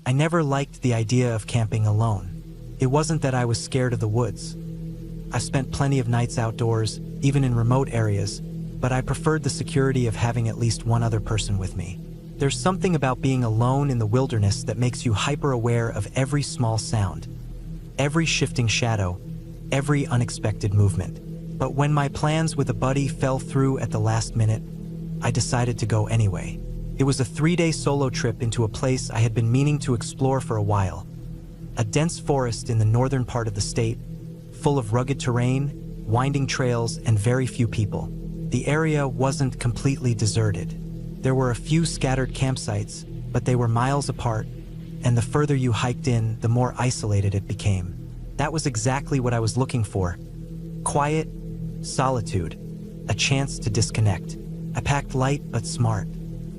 I never liked the idea of camping alone. It wasn't that I was scared of the woods. I've spent plenty of nights outdoors, even in remote areas, but I preferred the security of having at least one other person with me. There's something about being alone in the wilderness that makes you hyper-aware of every small sound, every shifting shadow, every unexpected movement. But when my plans with a buddy fell through at the last minute, I decided to go anyway. It was a 3-day solo trip into a place I had been meaning to explore for a while. A dense forest in the northern part of the state, full of rugged terrain, winding trails, and very few people. The area wasn't completely deserted. There were a few scattered campsites, but they were miles apart, and the further you hiked in, the more isolated it became. That was exactly what I was looking for. Quiet, solitude, a chance to disconnect. I packed light but smart.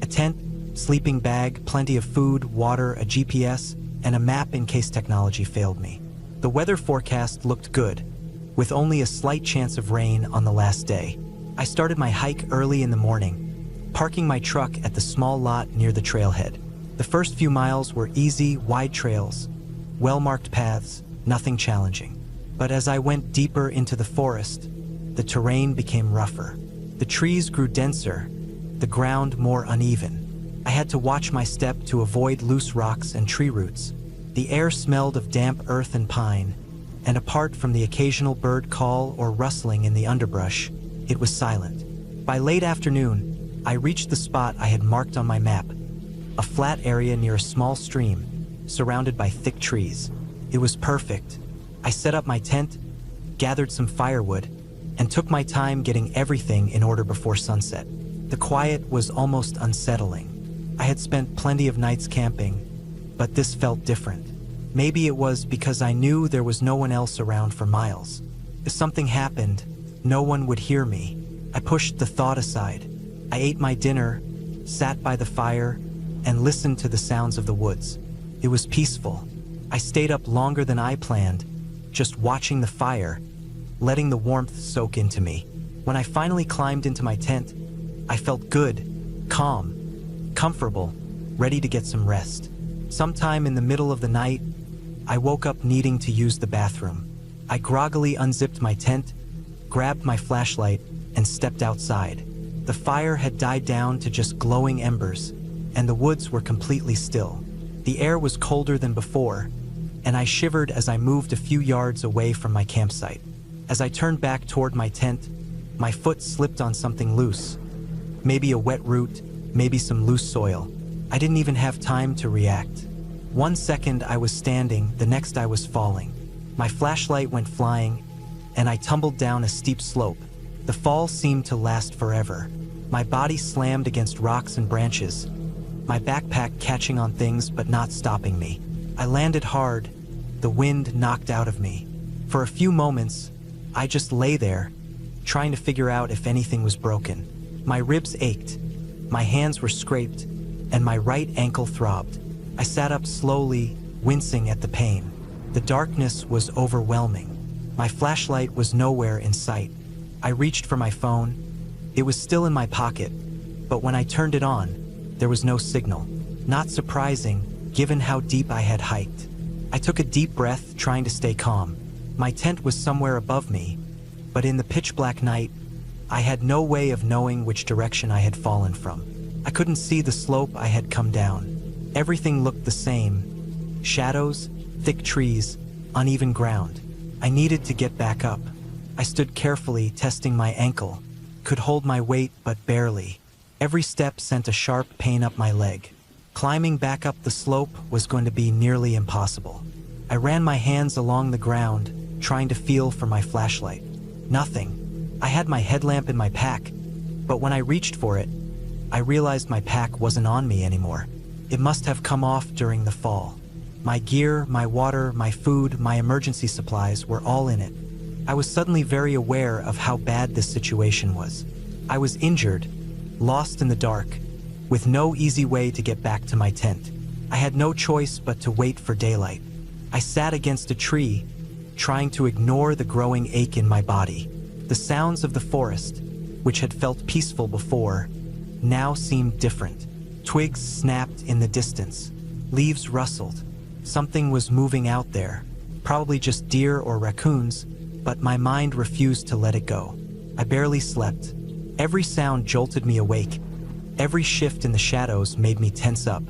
A tent, sleeping bag, plenty of food, water, a GPS, and a map in case technology failed me. The weather forecast looked good, with only a slight chance of rain on the last day. I started my hike early in the morning, parking my truck at the small lot near the trailhead. The first few miles were easy, wide trails, well-marked paths, nothing challenging. But as I went deeper into the forest, the terrain became rougher. The trees grew denser, the ground more uneven. I had to watch my step to avoid loose rocks and tree roots. The air smelled of damp earth and pine, and apart from the occasional bird call or rustling in the underbrush, it was silent. By late afternoon, I reached the spot I had marked on my map, a flat area near a small stream, surrounded by thick trees. It was perfect. I set up my tent, gathered some firewood, and took my time getting everything in order before sunset. The quiet was almost unsettling. I had spent plenty of nights camping, but this felt different. Maybe it was because I knew there was no one else around for miles. If something happened, no one would hear me. I pushed the thought aside. I ate my dinner, sat by the fire, and listened to the sounds of the woods. It was peaceful. I stayed up longer than I planned, just watching the fire, letting the warmth soak into me. When I finally climbed into my tent, I felt good, calm, comfortable, ready to get some rest. Sometime in the middle of the night, I woke up needing to use the bathroom. I groggily unzipped my tent, grabbed my flashlight, and stepped outside. The fire had died down to just glowing embers, and the woods were completely still. The air was colder than before, and I shivered as I moved a few yards away from my campsite. As I turned back toward my tent, my foot slipped on something loose. Maybe a wet root, maybe some loose soil. I didn't even have time to react. 1 second I was standing, the next I was falling. My flashlight went flying, and I tumbled down a steep slope. The fall seemed to last forever. My body slammed against rocks and branches, my backpack catching on things but not stopping me. I landed hard, the wind knocked out of me. For a few moments, I just lay there, trying to figure out if anything was broken. My ribs ached, my hands were scraped, and my right ankle throbbed. I sat up slowly, wincing at the pain. The darkness was overwhelming. My flashlight was nowhere in sight. I reached for my phone. It was still in my pocket, but when I turned it on, there was no signal. Not surprising, given how deep I had hiked. I took a deep breath, trying to stay calm. My tent was somewhere above me, but in the pitch-black night, I had no way of knowing which direction I had fallen from. I couldn't see the slope I had come down. Everything looked the same. Shadows, thick trees, uneven ground. I needed to get back up. I stood carefully, testing my ankle. Could hold my weight, but barely. Every step sent a sharp pain up my leg. Climbing back up the slope was going to be nearly impossible. I ran my hands along the ground, trying to feel for my flashlight. Nothing. I had my headlamp in my pack, but when I reached for it, I realized my pack wasn't on me anymore. It must have come off during the fall. My gear, my water, my food, my emergency supplies were all in it. I was suddenly very aware of how bad this situation was. I was injured, lost in the dark, with no easy way to get back to my tent. I had no choice but to wait for daylight. I sat against a tree, trying to ignore the growing ache in my body. The sounds of the forest, which had felt peaceful before, now seemed different. Twigs snapped in the distance. Leaves rustled. Something was moving out there, probably just deer or raccoons, but my mind refused to let it go. I barely slept. Every sound jolted me awake. Every shift in the shadows made me tense up.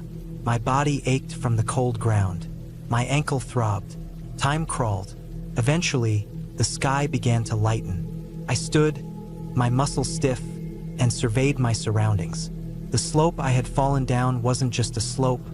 My body ached from the cold ground. My ankle throbbed. Time crawled. Eventually, the sky began to lighten. I stood, my muscles stiff, and surveyed my surroundings. The slope I had fallen down wasn't just a slope,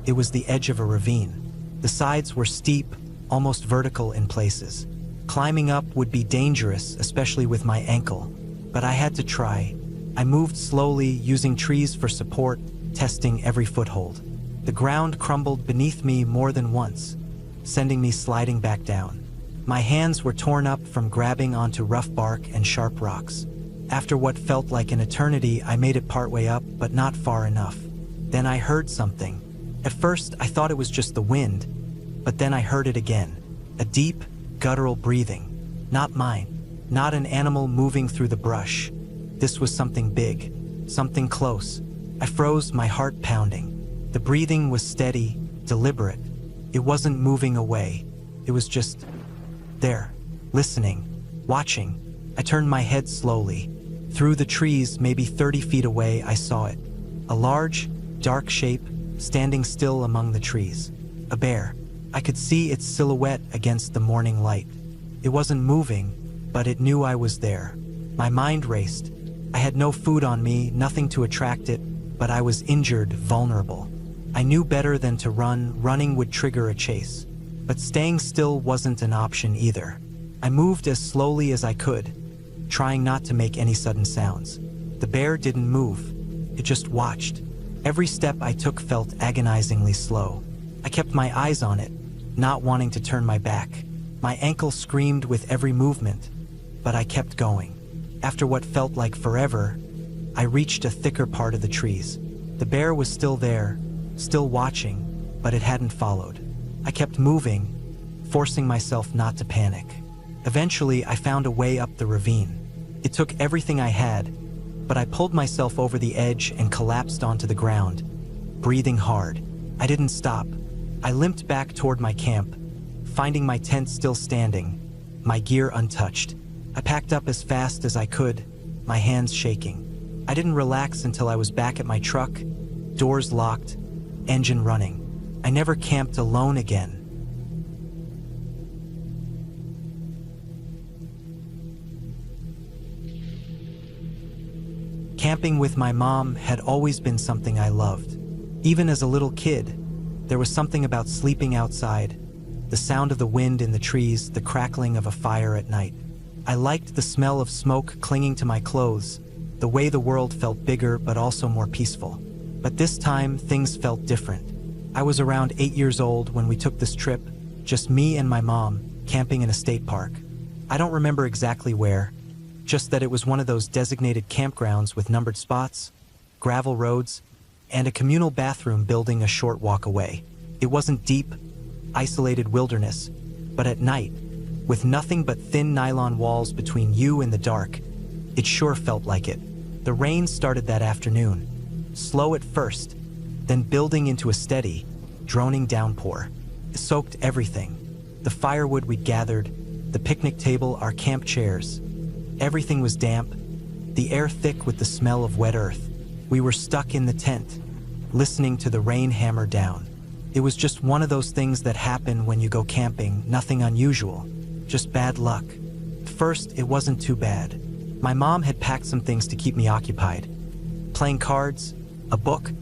it was the edge of a ravine. The sides were steep, almost vertical in places. Climbing up would be dangerous, especially with my ankle, but I had to try. I moved slowly, using trees for support, testing every foothold. The ground crumbled beneath me more than once, sending me sliding back down. My hands were torn up from grabbing onto rough bark and sharp rocks. After what felt like an eternity, I made it partway up, but not far enough. Then I heard something. At first, I thought it was just the wind, but then I heard it again. A deep, guttural breathing. Not mine. Not an animal moving through the brush. This was something big. Something close. I froze, my heart pounding. The breathing was steady, deliberate. It wasn't moving away. It was just there, listening, watching. I turned my head slowly. Through the trees, maybe 30 feet away, I saw it. A large, dark shape, standing still among the trees. A bear. I could see its silhouette against the morning light. It wasn't moving, but it knew I was there. My mind raced. I had no food on me, nothing to attract it, but I was injured, vulnerable. I knew better than to run. Running would trigger a chase. But staying still wasn't an option either. I moved as slowly as I could, trying not to make any sudden sounds. The bear didn't move. It just watched. Every step I took felt agonizingly slow. I kept my eyes on it, not wanting to turn my back. My ankle screamed with every movement, but I kept going. After what felt like forever, I reached a thicker part of the trees. The bear was still there, still watching, but it hadn't followed. I kept moving, forcing myself not to panic. Eventually, I found a way up the ravine. It took everything I had, but I pulled myself over the edge and collapsed onto the ground, breathing hard. I didn't stop. I limped back toward my camp, finding my tent still standing, my gear untouched. I packed up as fast as I could, my hands shaking. I didn't relax until I was back at my truck, doors locked, engine running. I never camped alone again. Camping with my mom had always been something I loved. Even as a little kid, there was something about sleeping outside, the sound of the wind in the trees, the crackling of a fire at night. I liked the smell of smoke clinging to my clothes, the way the world felt bigger but also more peaceful. But this time, things felt different. I was around 8 years old when we took this trip, just me and my mom, camping in a state park. I don't remember exactly where, just that it was one of those designated campgrounds with numbered spots, gravel roads, and a communal bathroom building a short walk away. It wasn't deep, isolated wilderness, but at night, with nothing but thin nylon walls between you and the dark, it sure felt like it. The rain started that afternoon, slow at first, then building into a steady, droning downpour. It soaked everything. The firewood we'd gathered, the picnic table, our camp chairs. Everything was damp, the air thick with the smell of wet earth. We were stuck in the tent, listening to the rain hammer down. It was just one of those things that happen when you go camping, nothing unusual, just bad luck. At first, it wasn't too bad. My mom had packed some things to keep me occupied. Playing cards, a book,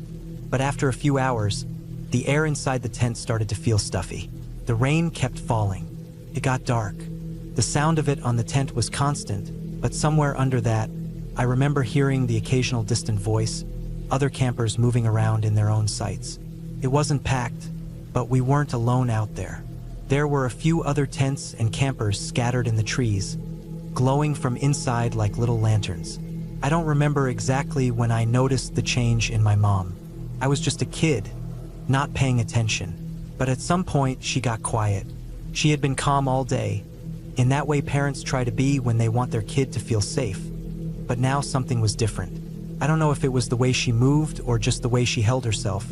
but after a few hours, the air inside the tent started to feel stuffy. The rain kept falling. It got dark. The sound of it on the tent was constant, but somewhere under that, I remember hearing the occasional distant voice, other campers moving around in their own sites. It wasn't packed, but we weren't alone out there. There were a few other tents and campers scattered in the trees, glowing from inside like little lanterns. I don't remember exactly when I noticed the change in my mom. I was just a kid, not paying attention. But at some point, she got quiet. She had been calm all day. In that way parents try to be when they want their kid to feel safe. But now something was different. I don't know if it was the way she moved or just the way she held herself,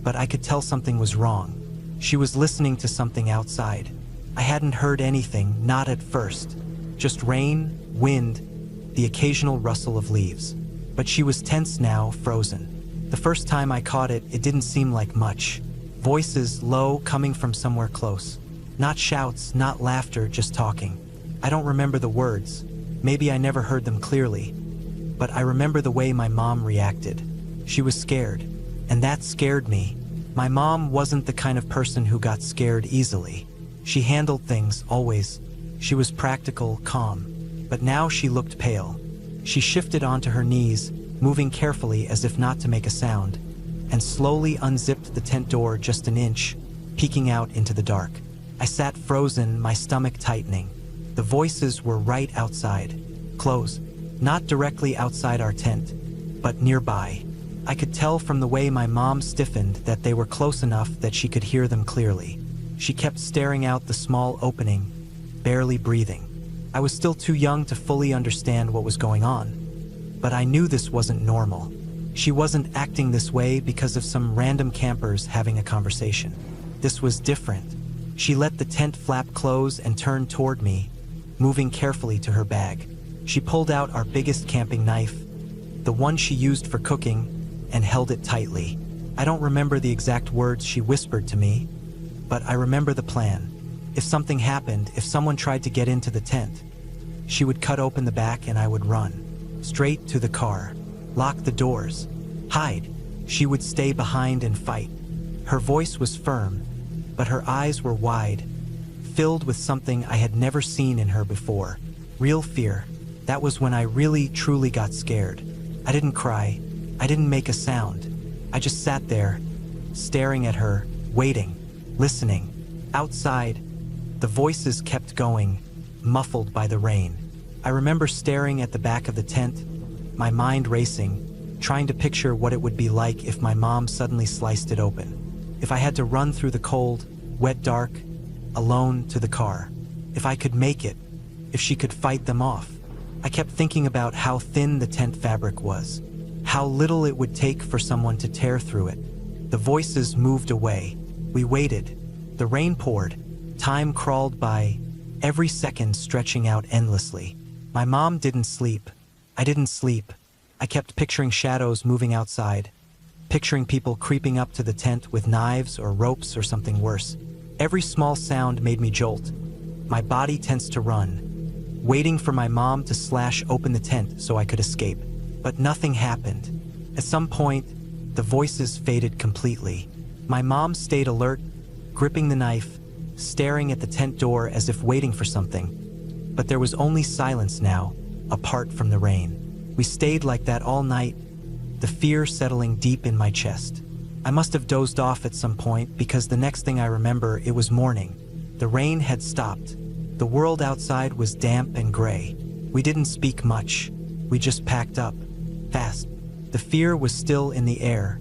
but I could tell something was wrong. She was listening to something outside. I hadn't heard anything, not at first. Just rain, wind, the occasional rustle of leaves. But she was tense now, frozen. The first time I caught it, it didn't seem like much. Voices, low, coming from somewhere close. Not shouts, not laughter, just talking. I don't remember the words. Maybe I never heard them clearly. But I remember the way my mom reacted. She was scared. And that scared me. My mom wasn't the kind of person who got scared easily. She handled things, always. She was practical, calm. But now she looked pale. She shifted onto her knees, moving carefully as if not to make a sound, and slowly unzipped the tent door just an inch, peeking out into the dark. I sat frozen, my stomach tightening. The voices were right outside. Close. Not directly outside our tent, but nearby. I could tell from the way my mom stiffened that they were close enough that she could hear them clearly. She kept staring out the small opening, barely breathing. I was still too young to fully understand what was going on, but I knew this wasn't normal. She wasn't acting this way because of some random campers having a conversation. This was different. She let the tent flap close and turned toward me, moving carefully to her bag. She pulled out our biggest camping knife, the one she used for cooking, and held it tightly. I don't remember the exact words she whispered to me, but I remember the plan. If something happened, if someone tried to get into the tent, she would cut open the back and I would run. Straight to the car. Lock the doors. Hide. She would stay behind and fight. Her voice was firm, but her eyes were wide, filled with something I had never seen in her before. Real fear. That was when I really, truly got scared. I didn't cry. I didn't make a sound. I just sat there, staring at her, waiting, listening. Outside, the voices kept going, muffled by the rain. I remember staring at the back of the tent, my mind racing, trying to picture what it would be like if my mom suddenly sliced it open. If I had to run through the cold, wet dark, alone to the car. If I could make it. If she could fight them off. I kept thinking about how thin the tent fabric was. How little it would take for someone to tear through it. The voices moved away. We waited. The rain poured. Time crawled by, every second stretching out endlessly. My mom didn't sleep. I didn't sleep. I kept picturing shadows moving outside, picturing people creeping up to the tent with knives or ropes or something worse. Every small sound made me jolt. My body tensed to run, waiting for my mom to slash open the tent so I could escape. But nothing happened. At some point, the voices faded completely. My mom stayed alert, gripping the knife, staring at the tent door as if waiting for something. But there was only silence now, apart from the rain. We stayed like that all night, the fear settling deep in my chest. I must have dozed off at some point because the next thing I remember, it was morning. The rain had stopped. The world outside was damp and gray. We didn't speak much. We just packed up, fast. The fear was still in the air,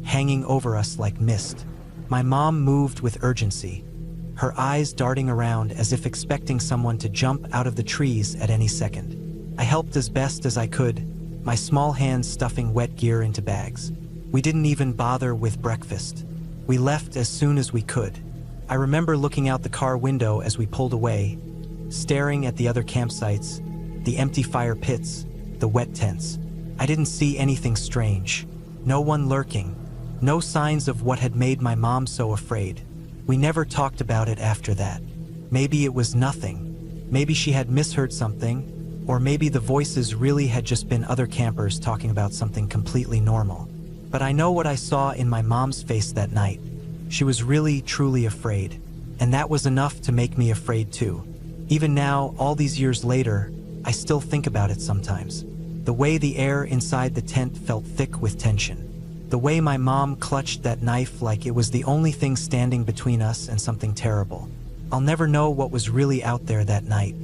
hanging over us like mist. My mom moved with urgency, her eyes darting around as if expecting someone to jump out of the trees at any second. I helped as best as I could, my small hands stuffing wet gear into bags. We didn't even bother with breakfast. We left as soon as we could. I remember looking out the car window as we pulled away, staring at the other campsites, the empty fire pits, the wet tents. I didn't see anything strange. No one lurking. No signs of what had made my mom so afraid. We never talked about it after that. Maybe it was nothing. Maybe she had misheard something, or maybe the voices really had just been other campers talking about something completely normal. But I know what I saw in my mom's face that night. She was really, truly afraid. And that was enough to make me afraid too. Even now, all these years later, I still think about it sometimes. The way the air inside the tent felt thick with tension. The way my mom clutched that knife like it was the only thing standing between us and something terrible. I'll never know what was really out there that night.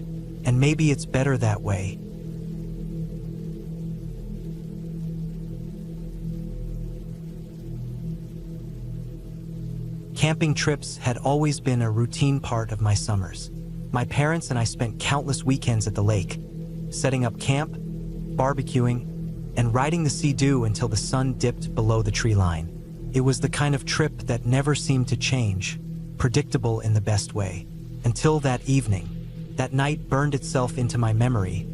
And maybe it's better that way. Camping trips had always been a routine part of my summers. My parents and I spent countless weekends at the lake, setting up camp, barbecuing, and riding the sea-doo until the sun dipped below the tree line. It was the kind of trip that never seemed to change, predictable in the best way. Until that evening. That night burned itself into my memory,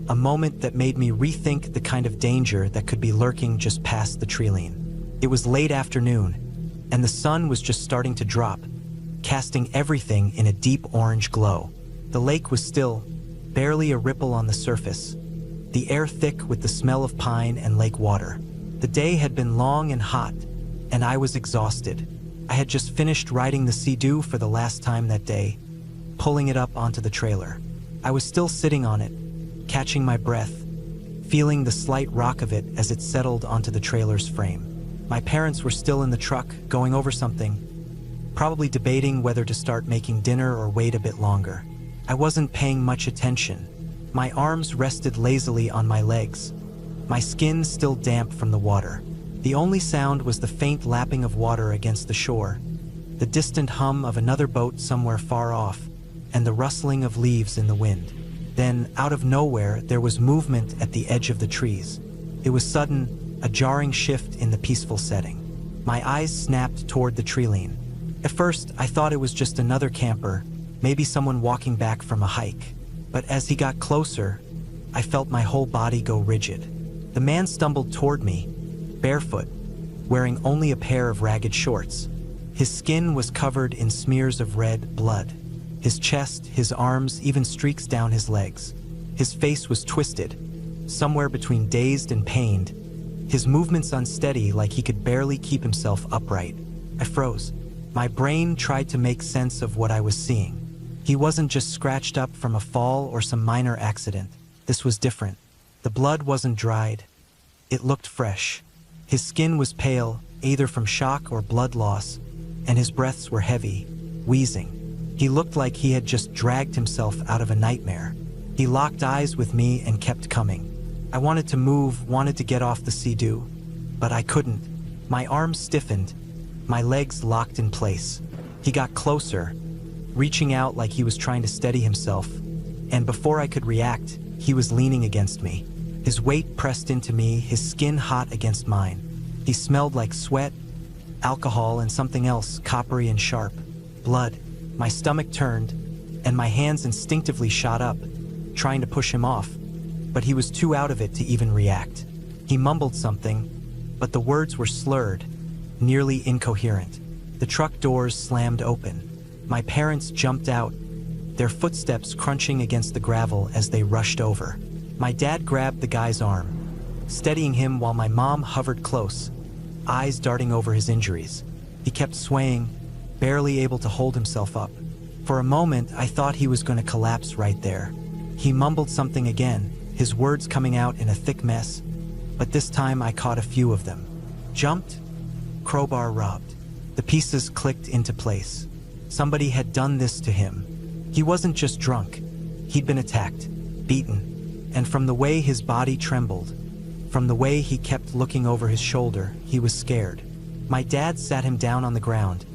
a moment that made me rethink the kind of danger that could be lurking just past the treeline. It was late afternoon, and the sun was just starting to drop, casting everything in a deep orange glow. The lake was still, barely a ripple on the surface, the air thick with the smell of pine and lake water. The day had been long and hot, and I was exhausted. I had just finished riding the Sea-Doo for the last time that day, pulling it up onto the trailer. I was still sitting on it, catching my breath, feeling the slight rock of it as it settled onto the trailer's frame. My parents were still in the truck, going over something, probably debating whether to start making dinner or wait a bit longer. I wasn't paying much attention. My arms rested lazily on my legs, my skin still damp from the water. The only sound was the faint lapping of water against the shore, the distant hum of another boat somewhere far off, and the rustling of leaves in the wind. Then, out of nowhere, there was movement at the edge of the trees. It was sudden, a jarring shift in the peaceful setting. My eyes snapped toward the treeline. At first, I thought it was just another camper, maybe someone walking back from a hike. But as he got closer, I felt my whole body go rigid. The man stumbled toward me, barefoot, wearing only a pair of ragged shorts. His skin was covered in smears of red blood. His chest, his arms, even streaks down his legs. His face was twisted, somewhere between dazed and pained, his movements unsteady like he could barely keep himself upright. I froze. My brain tried to make sense of what I was seeing. He wasn't just scratched up from a fall or some minor accident. This was different. The blood wasn't dried. It looked fresh. His skin was pale, either from shock or blood loss, and his breaths were heavy, wheezing. He looked like he had just dragged himself out of a nightmare. He locked eyes with me and kept coming. I wanted to move, wanted to get off the Sea-Doo, but I couldn't. My arms stiffened, my legs locked in place. He got closer, reaching out like he was trying to steady himself, and before I could react, he was leaning against me. His weight pressed into me, his skin hot against mine. He smelled like sweat, alcohol, and something else, coppery and sharp. Blood. My stomach turned, and my hands instinctively shot up, trying to push him off, but he was too out of it to even react. He mumbled something, but the words were slurred, nearly incoherent. The truck doors slammed open. My parents jumped out, their footsteps crunching against the gravel as they rushed over. My dad grabbed the guy's arm, steadying him while my mom hovered close, eyes darting over his injuries. He kept swaying, barely able to hold himself up. For a moment, I thought he was going to collapse right there. He mumbled something again, his words coming out in a thick mess, but this time I caught a few of them. Jumped, crowbar robbed. The pieces clicked into place. Somebody had done this to him. He wasn't just drunk. He'd been attacked, beaten, and from the way his body trembled, from the way he kept looking over his shoulder, he was scared. My dad sat him down on the ground,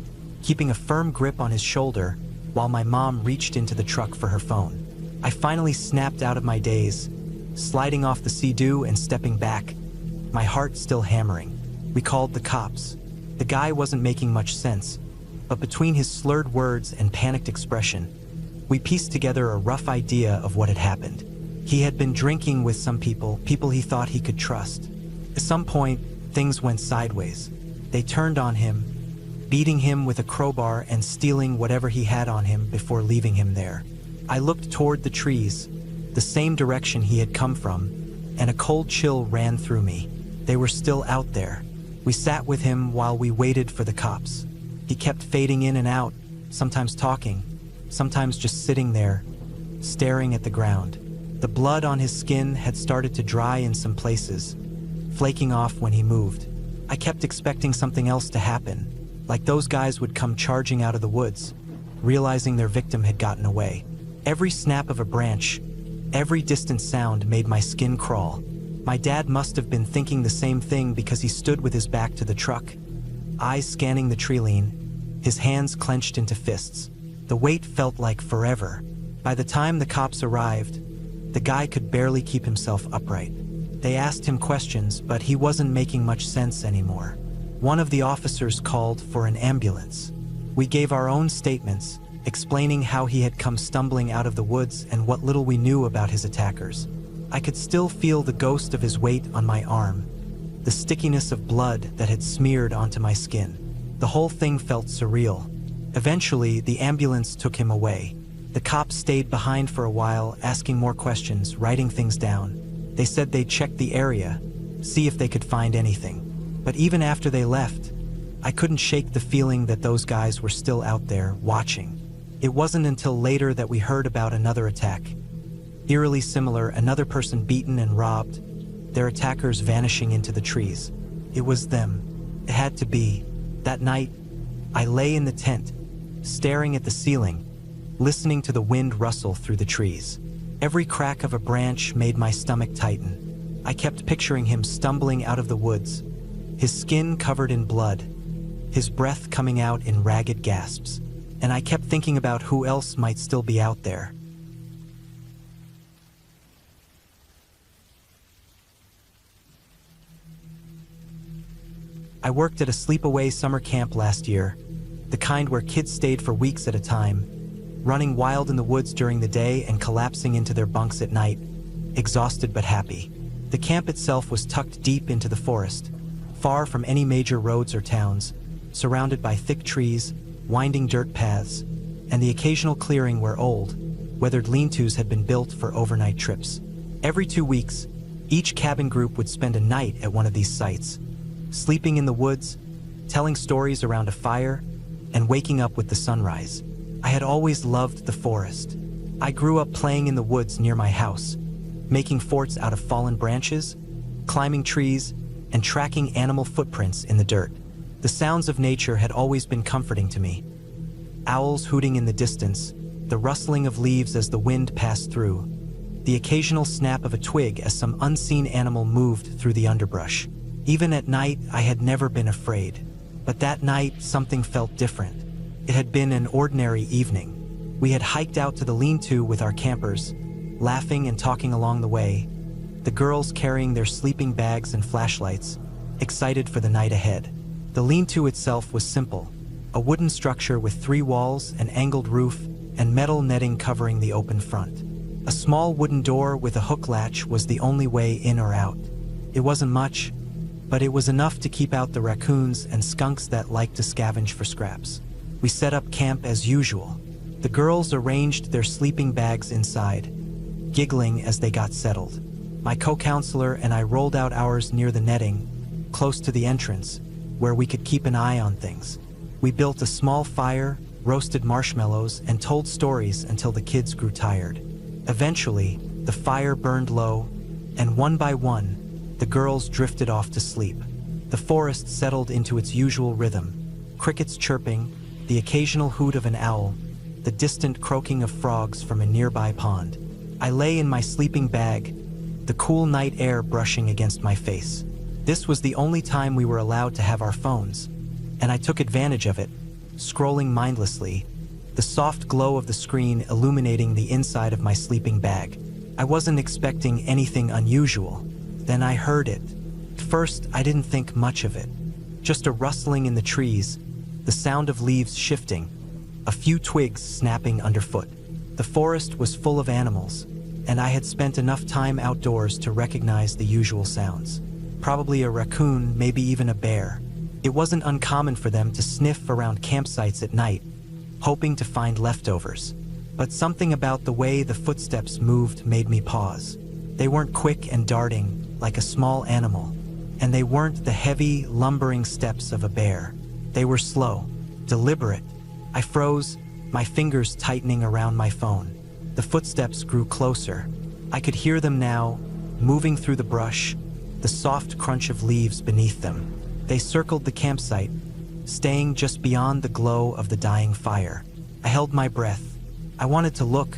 keeping a firm grip on his shoulder while my mom reached into the truck for her phone. I finally snapped out of my daze, sliding off the Sea-Doo and stepping back, my heart still hammering. We called the cops. The guy wasn't making much sense, but between his slurred words and panicked expression, we pieced together a rough idea of what had happened. He had been drinking with some people he thought he could trust. At some point, things went sideways. They turned on him, beating him with a crowbar and stealing whatever he had on him before leaving him there. I looked toward the trees, the same direction he had come from, and a cold chill ran through me. They were still out there. We sat with him while we waited for the cops. He kept fading in and out, sometimes talking, sometimes just sitting there, staring at the ground. The blood on his skin had started to dry in some places, flaking off when he moved. I kept expecting something else to happen, like those guys would come charging out of the woods, realizing their victim had gotten away. Every snap of a branch, every distant sound made my skin crawl. My dad must have been thinking the same thing because he stood with his back to the truck, eyes scanning the treeline, his hands clenched into fists. The wait felt like forever. By the time the cops arrived, the guy could barely keep himself upright. They asked him questions, but he wasn't making much sense anymore. One of the officers called for an ambulance. We gave our own statements, explaining how he had come stumbling out of the woods and what little we knew about his attackers. I could still feel the ghost of his weight on my arm, the stickiness of blood that had smeared onto my skin. The whole thing felt surreal. Eventually, the ambulance took him away. The cops stayed behind for a while, asking more questions, writing things down. They said they'd check the area, see if they could find anything. But even after they left, I couldn't shake the feeling that those guys were still out there, watching. It wasn't until later that we heard about another attack. Eerily similar, another person beaten and robbed, their attackers vanishing into the trees. It was them. It had to be. That night, I lay in the tent, staring at the ceiling, listening to the wind rustle through the trees. Every crack of a branch made my stomach tighten. I kept picturing him stumbling out of the woods, his skin covered in blood, his breath coming out in ragged gasps. And I kept thinking about who else might still be out there. I worked at a sleepaway summer camp last year, the kind where kids stayed for weeks at a time, running wild in the woods during the day and collapsing into their bunks at night, exhausted but happy. The camp itself was tucked deep into the forest, far from any major roads or towns, surrounded by thick trees, winding dirt paths, and the occasional clearing where old, weathered lean-tos had been built for overnight trips. Every 2 weeks, each cabin group would spend a night at one of these sites, sleeping in the woods, telling stories around a fire, and waking up with the sunrise. I had always loved the forest. I grew up playing in the woods near my house, making forts out of fallen branches, climbing trees, and tracking animal footprints in the dirt. The sounds of nature had always been comforting to me. Owls hooting in the distance, the rustling of leaves as the wind passed through, the occasional snap of a twig as some unseen animal moved through the underbrush. Even at night, I had never been afraid. But that night, something felt different. It had been an ordinary evening. We had hiked out to the lean-to with our campers, laughing and talking along the way, the girls carrying their sleeping bags and flashlights, excited for the night ahead. The lean-to itself was simple, a wooden structure with 3 walls, an angled roof, and metal netting covering the open front. A small wooden door with a hook latch was the only way in or out. It wasn't much, but it was enough to keep out the raccoons and skunks that liked to scavenge for scraps. We set up camp as usual. The girls arranged their sleeping bags inside, giggling as they got settled. My co-counselor and I rolled out ours near the netting, close to the entrance, where we could keep an eye on things. We built a small fire, roasted marshmallows, and told stories until the kids grew tired. Eventually, the fire burned low, and one by one, the girls drifted off to sleep. The forest settled into its usual rhythm, crickets chirping, the occasional hoot of an owl, the distant croaking of frogs from a nearby pond. I lay in my sleeping bag, the cool night air brushing against my face. This was the only time we were allowed to have our phones, and I took advantage of it, scrolling mindlessly, the soft glow of the screen illuminating the inside of my sleeping bag. I wasn't expecting anything unusual. Then I heard it. At first, I didn't think much of it. Just a rustling in the trees, the sound of leaves shifting, a few twigs snapping underfoot. The forest was full of animals, and I had spent enough time outdoors to recognize the usual sounds. Probably a raccoon, maybe even a bear. It wasn't uncommon for them to sniff around campsites at night, hoping to find leftovers. But something about the way the footsteps moved made me pause. They weren't quick and darting like a small animal, and they weren't the heavy, lumbering steps of a bear. They were slow, deliberate. I froze, my fingers tightening around my phone. The footsteps grew closer. I could hear them now, moving through the brush, the soft crunch of leaves beneath them. They circled the campsite, staying just beyond the glow of the dying fire. I held my breath. I wanted to look,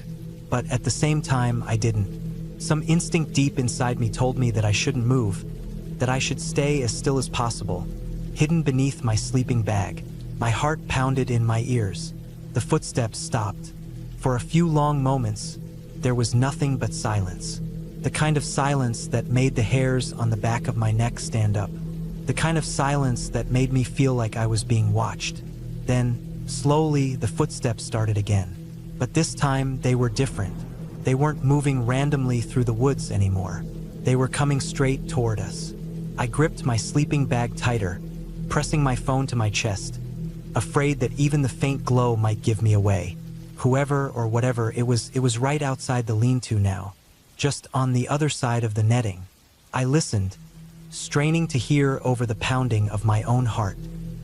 but at the same time, I didn't. Some instinct deep inside me told me that I shouldn't move, that I should stay as still as possible, hidden beneath my sleeping bag. My heart pounded in my ears. The footsteps stopped. For a few long moments, there was nothing but silence. The kind of silence that made the hairs on the back of my neck stand up. the kind of silence that made me feel like I was being watched. Then, slowly, the footsteps started again. But this time, they were different. They weren't moving randomly through the woods anymore. They were coming straight toward us. I gripped my sleeping bag tighter, pressing my phone to my chest, afraid that even the faint glow might give me away. Whoever or whatever it was right outside the lean-to now, just on the other side of the netting. I listened, straining to hear over the pounding of my own heart.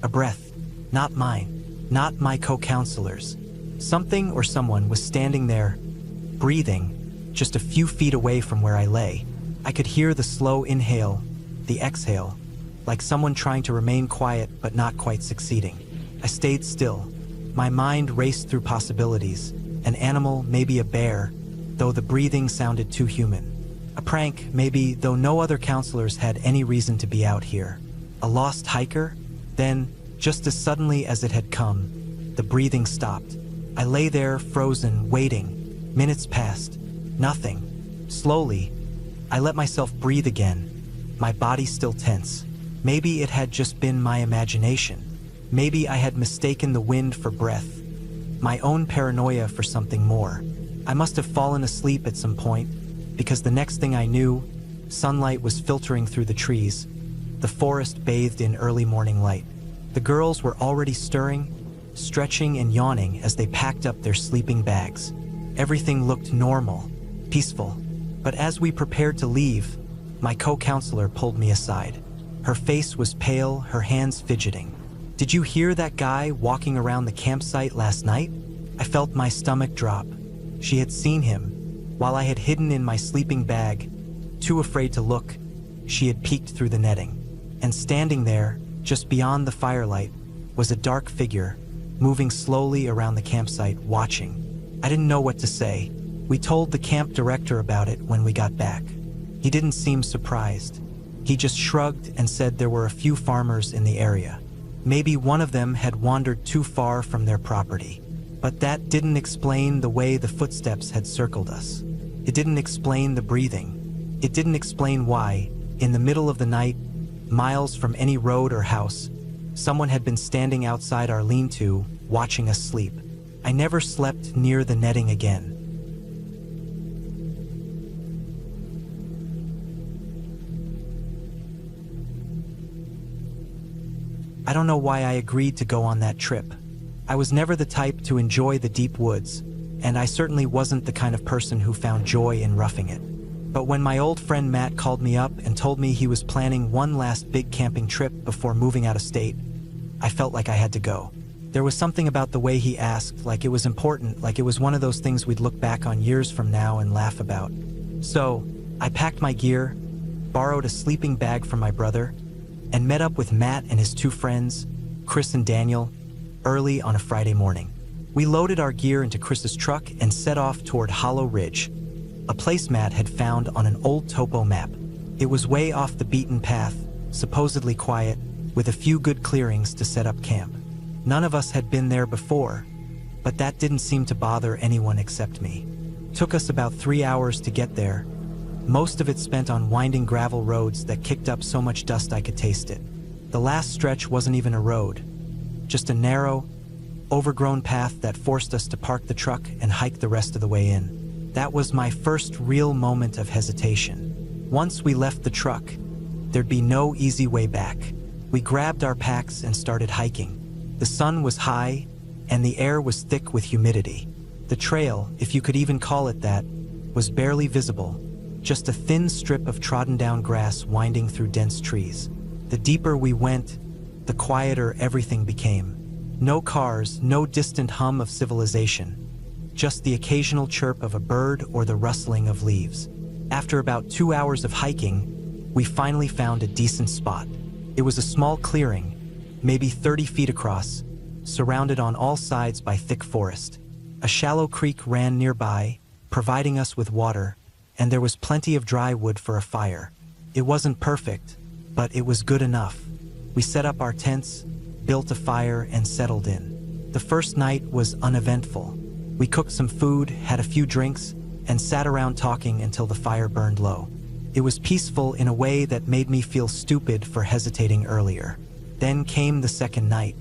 A breath, not mine, not my co-counselor's. Something or someone was standing there, breathing, just a few feet away from where I lay. I could hear the slow inhale, the exhale, like someone trying to remain quiet but not quite succeeding. I stayed still. My mind raced through possibilities. An animal, maybe a bear, though the breathing sounded too human. A prank, maybe, though no other counselors had any reason to be out here. A lost hiker? Then, just as suddenly as it had come, the breathing stopped. I lay there, frozen, waiting. Minutes passed. Nothing. Slowly, I let myself breathe again, my body still tense. Maybe it had just been my imagination. Maybe I had mistaken the wind for breath, my own paranoia for something more. I must have fallen asleep at some point, because the next thing I knew, sunlight was filtering through the trees, the forest bathed in early morning light. The girls were already stirring, stretching and yawning as they packed up their sleeping bags. Everything looked normal, peaceful. But as we prepared to leave, my co-counselor pulled me aside. Her face was pale, her hands fidgeting. "Did you hear that guy walking around the campsite last night?" I felt my stomach drop. She had seen him. While I had hidden in my sleeping bag, too afraid to look, she had peeked through the netting. And standing there, just beyond the firelight, was a dark figure, moving slowly around the campsite, watching. I didn't know what to say. We told the camp director about it when we got back. He didn't seem surprised. He just shrugged and said there were a few farmers in the area. Maybe one of them had wandered too far from their property. But that didn't explain the way the footsteps had circled us. It didn't explain the breathing. It didn't explain why, in the middle of the night, miles from any road or house, someone had been standing outside our lean-to, watching us sleep. I never slept near the netting again. I don't know why I agreed to go on that trip. I was never the type to enjoy the deep woods, and I certainly wasn't the kind of person who found joy in roughing it. But when my old friend Matt called me up and told me he was planning one last big camping trip before moving out of state, I felt like I had to go. There was something about the way he asked, like it was important, like it was one of those things we'd look back on years from now and laugh about. So, I packed my gear, borrowed a sleeping bag from my brother, and met up with Matt and his two friends, Chris and Daniel, early on a Friday morning. We loaded our gear into Chris's truck and set off toward Hollow Ridge, a place Matt had found on an old topo map. It was way off the beaten path, supposedly quiet, with a few good clearings to set up camp. None of us had been there before, but that didn't seem to bother anyone except me. Took us about 3 hours to get there, most of it spent on winding gravel roads that kicked up so much dust I could taste it. The last stretch wasn't even a road, just a narrow, overgrown path that forced us to park the truck and hike the rest of the way in. That was my first real moment of hesitation. Once we left the truck, there'd be no easy way back. We grabbed our packs and started hiking. The sun was high, and the air was thick with humidity. The trail, if you could even call it that, was barely visible, just a thin strip of trodden-down grass winding through dense trees. The deeper we went, the quieter everything became. No cars, no distant hum of civilization, just the occasional chirp of a bird or the rustling of leaves. After about 2 hours of hiking, we finally found a decent spot. It was a small clearing, maybe 30 feet across, surrounded on all sides by thick forest. A shallow creek ran nearby, providing us with water, and there was plenty of dry wood for a fire. It wasn't perfect, but it was good enough. We set up our tents, built a fire, and settled in. The first night was uneventful. We cooked some food, had a few drinks, and sat around talking until the fire burned low. It was peaceful in a way that made me feel stupid for hesitating earlier. Then came the second night.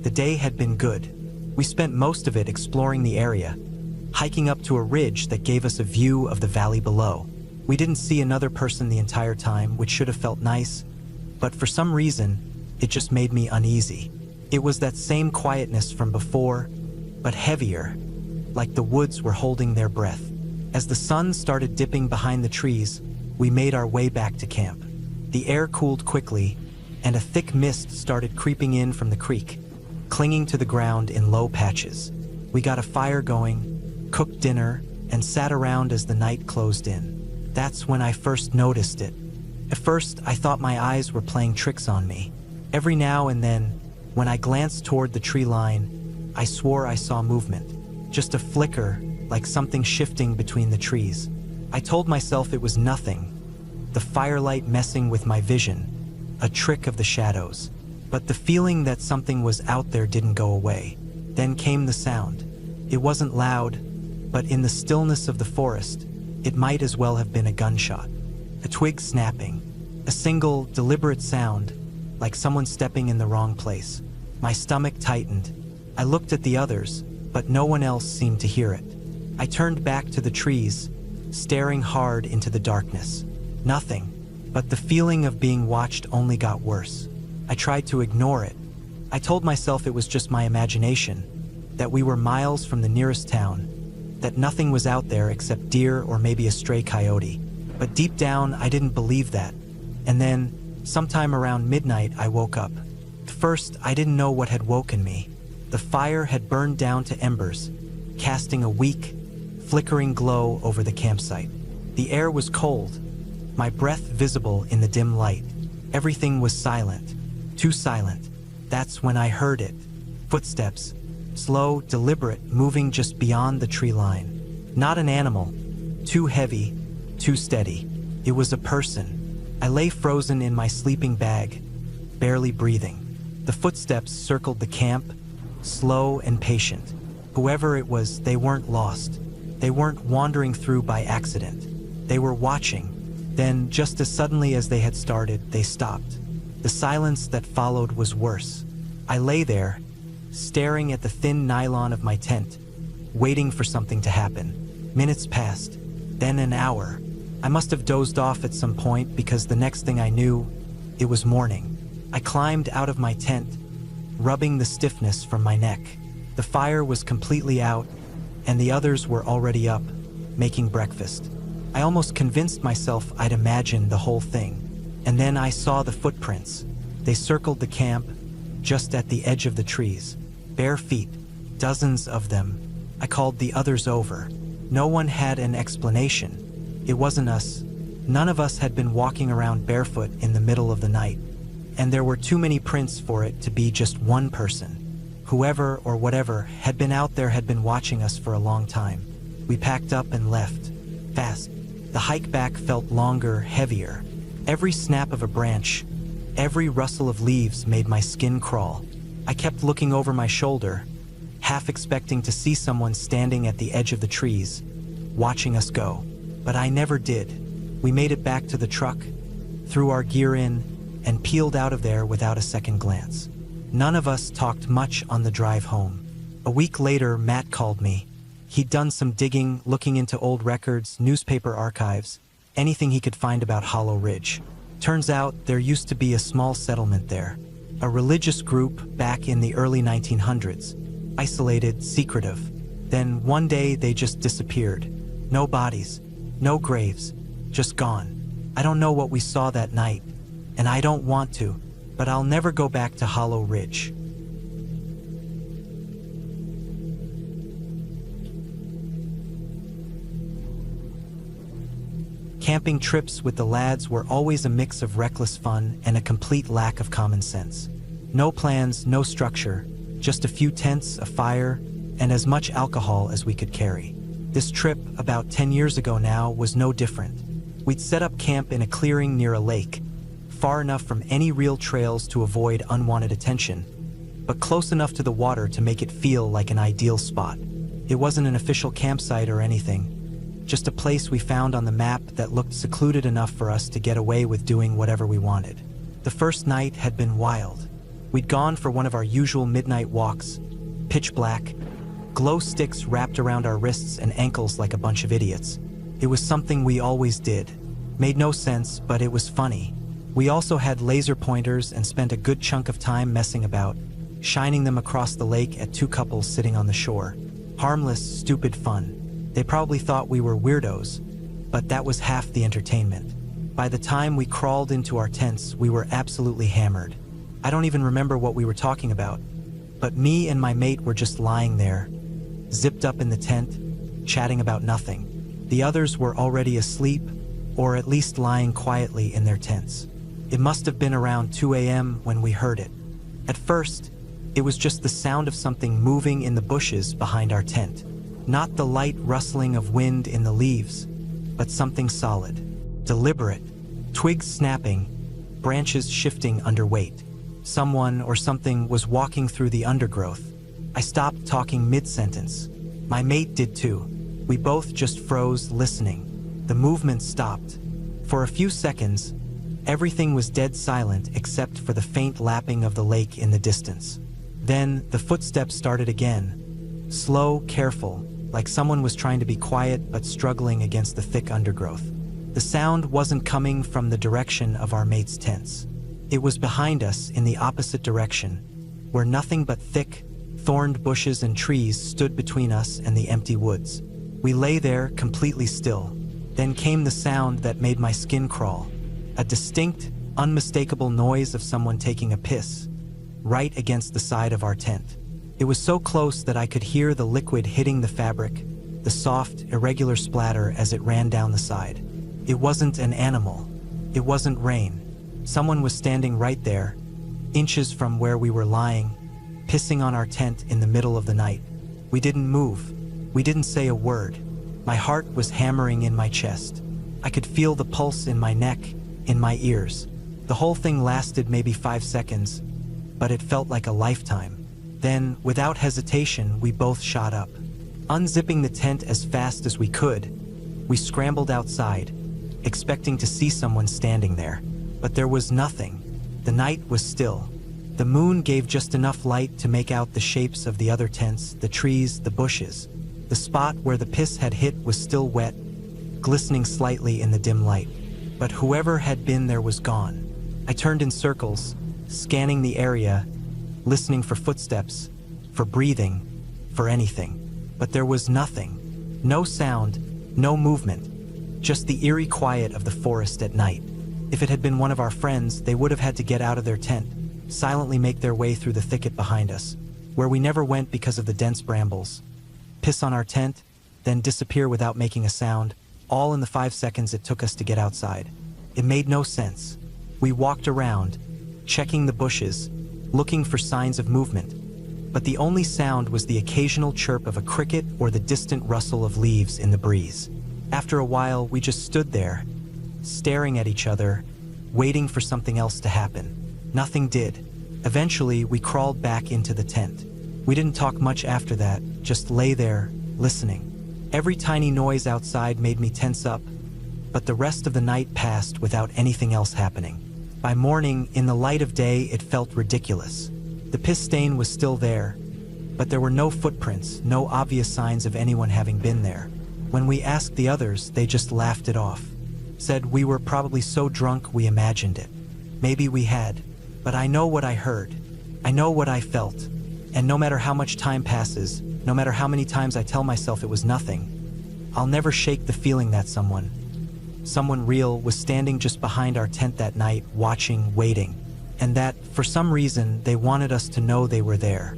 The day had been good. We spent most of it exploring the area, hiking up to a ridge that gave us a view of the valley below. We didn't see another person the entire time, which should have felt nice, but for some reason, it just made me uneasy. It was that same quietness from before, but heavier, like the woods were holding their breath. As the sun started dipping behind the trees, we made our way back to camp. The air cooled quickly, and a thick mist started creeping in from the creek, clinging to the ground in low patches. We got a fire going, cooked dinner, and sat around as the night closed in. That's when I first noticed it. At first, I thought my eyes were playing tricks on me. Every now and then, when I glanced toward the tree line, I swore I saw movement. Just a flicker, like something shifting between the trees. I told myself it was nothing, the firelight messing with my vision, a trick of the shadows. But the feeling that something was out there didn't go away. Then came the sound. It wasn't loud, but in the stillness of the forest, it might as well have been a gunshot. A twig snapping, a single, deliberate sound, like someone stepping in the wrong place. My stomach tightened. I looked at the others, but no one else seemed to hear it. I turned back to the trees, staring hard into the darkness. Nothing, but the feeling of being watched only got worse. I tried to ignore it. I told myself it was just my imagination, that we were miles from the nearest town, that nothing was out there except deer or maybe a stray coyote. But deep down, I didn't believe that. And then, sometime around midnight, I woke up. At first, I didn't know what had woken me. The fire had burned down to embers, casting a weak, flickering glow over the campsite. The air was cold, my breath visible in the dim light. Everything was silent, too silent. That's when I heard it. Footsteps, slow, deliberate, moving just beyond the tree line. Not an animal, too heavy, too steady. It was a person. I lay frozen in my sleeping bag, barely breathing. The footsteps circled the camp, slow and patient. Whoever it was, they weren't lost. They weren't wandering through by accident. They were watching. Then, just as suddenly as they had started, they stopped. The silence that followed was worse. I lay there, staring at the thin nylon of my tent, waiting for something to happen. Minutes passed, then an hour. I must have dozed off at some point because the next thing I knew, it was morning. I climbed out of my tent, rubbing the stiffness from my neck. The fire was completely out, and the others were already up, making breakfast. I almost convinced myself I'd imagined the whole thing. And then I saw the footprints. They circled the camp, just at the edge of the trees. Bare feet, dozens of them. I called the others over. No one had an explanation. It wasn't us. None of us had been walking around barefoot in the middle of the night. And there were too many prints for it to be just one person. Whoever or whatever had been out there had been watching us for a long time. We packed up and left. Fast. The hike back felt longer, heavier. Every snap of a branch, every rustle of leaves made my skin crawl. I kept looking over my shoulder, half expecting to see someone standing at the edge of the trees, watching us go. But I never did. We made it back to the truck, threw our gear in, and peeled out of there without a second glance. None of us talked much on the drive home. A week later, Matt called me. He'd done some digging, looking into old records, newspaper archives, anything he could find about Hollow Ridge. Turns out there used to be a small settlement there, a religious group back in the early 1900s, isolated, secretive. Then one day they just disappeared. No bodies, no graves, just gone. I don't know what we saw that night, and I don't want to, but I'll never go back to Hollow Ridge. Camping trips with the lads were always a mix of reckless fun and a complete lack of common sense. No plans, no structure, just a few tents, a fire, and as much alcohol as we could carry. This trip, about 10 years ago now, was no different. We'd set up camp in a clearing near a lake, far enough from any real trails to avoid unwanted attention, but close enough to the water to make it feel like an ideal spot. It wasn't an official campsite or anything, just a place we found on the map that looked secluded enough for us to get away with doing whatever we wanted. The first night had been wild. We'd gone for one of our usual midnight walks, pitch black, glow sticks wrapped around our wrists and ankles like a bunch of idiots. It was something we always did. Made no sense, but it was funny. We also had laser pointers and spent a good chunk of time messing about, shining them across the lake at two couples sitting on the shore. Harmless, stupid fun. They probably thought we were weirdos, but that was half the entertainment. By the time we crawled into our tents, we were absolutely hammered. I don't even remember what we were talking about, but me and my mate were just lying there, zipped up in the tent, chatting about nothing. The others were already asleep, or at least lying quietly in their tents. It must have been around 2 a.m. when we heard it. At first, it was just the sound of something moving in the bushes behind our tent. Not the light rustling of wind in the leaves, but something solid, deliberate, twigs snapping, branches shifting under weight. Someone or something was walking through the undergrowth. I stopped talking mid-sentence. My mate did too. We both just froze, listening. The movement stopped. For a few seconds, everything was dead silent except for the faint lapping of the lake in the distance. Then the footsteps started again, slow, careful, like someone was trying to be quiet but struggling against the thick undergrowth. The sound wasn't coming from the direction of our mate's tents. It was behind us in the opposite direction, where nothing but thick, thorned bushes and trees stood between us and the empty woods. We lay there completely still. Then came the sound that made my skin crawl, a distinct, unmistakable noise of someone taking a piss, right against the side of our tent. It was so close that I could hear the liquid hitting the fabric, the soft, irregular splatter as it ran down the side. It wasn't an animal. It wasn't rain. Someone was standing right there, inches from where we were lying, pissing on our tent in the middle of the night. We didn't move. We didn't say a word. My heart was hammering in my chest. I could feel the pulse in my neck, in my ears. The whole thing lasted maybe 5 seconds, but it felt like a lifetime. Then, without hesitation, we both shot up. Unzipping the tent as fast as we could, we scrambled outside, expecting to see someone standing there. But there was nothing. The night was still. The moon gave just enough light to make out the shapes of the other tents, the trees, the bushes. The spot where the piss had hit was still wet, glistening slightly in the dim light. But whoever had been there was gone. I turned in circles, scanning the area, listening for footsteps, for breathing, for anything. But there was nothing. No sound, no movement, just the eerie quiet of the forest at night. If it had been one of our friends, they would have had to get out of their tent, silently make their way through the thicket behind us, where we never went because of the dense brambles. Piss on our tent, then disappear without making a sound, all in the 5 seconds it took us to get outside. It made no sense. We walked around, checking the bushes, looking for signs of movement, but the only sound was the occasional chirp of a cricket or the distant rustle of leaves in the breeze. After a while, we just stood there, staring at each other, waiting for something else to happen. Nothing did. Eventually, we crawled back into the tent. We didn't talk much after that, just lay there, listening. Every tiny noise outside made me tense up, but the rest of the night passed without anything else happening. By morning, in the light of day, it felt ridiculous. The piss stain was still there, but there were no footprints, no obvious signs of anyone having been there. When we asked the others, they just laughed it off. Said we were probably so drunk we imagined it. Maybe we had, but I know what I heard. I know what I felt. And no matter how much time passes, no matter how many times I tell myself it was nothing, I'll never shake the feeling that someone real was standing just behind our tent that night, watching, waiting, and that, for some reason, they wanted us to know they were there.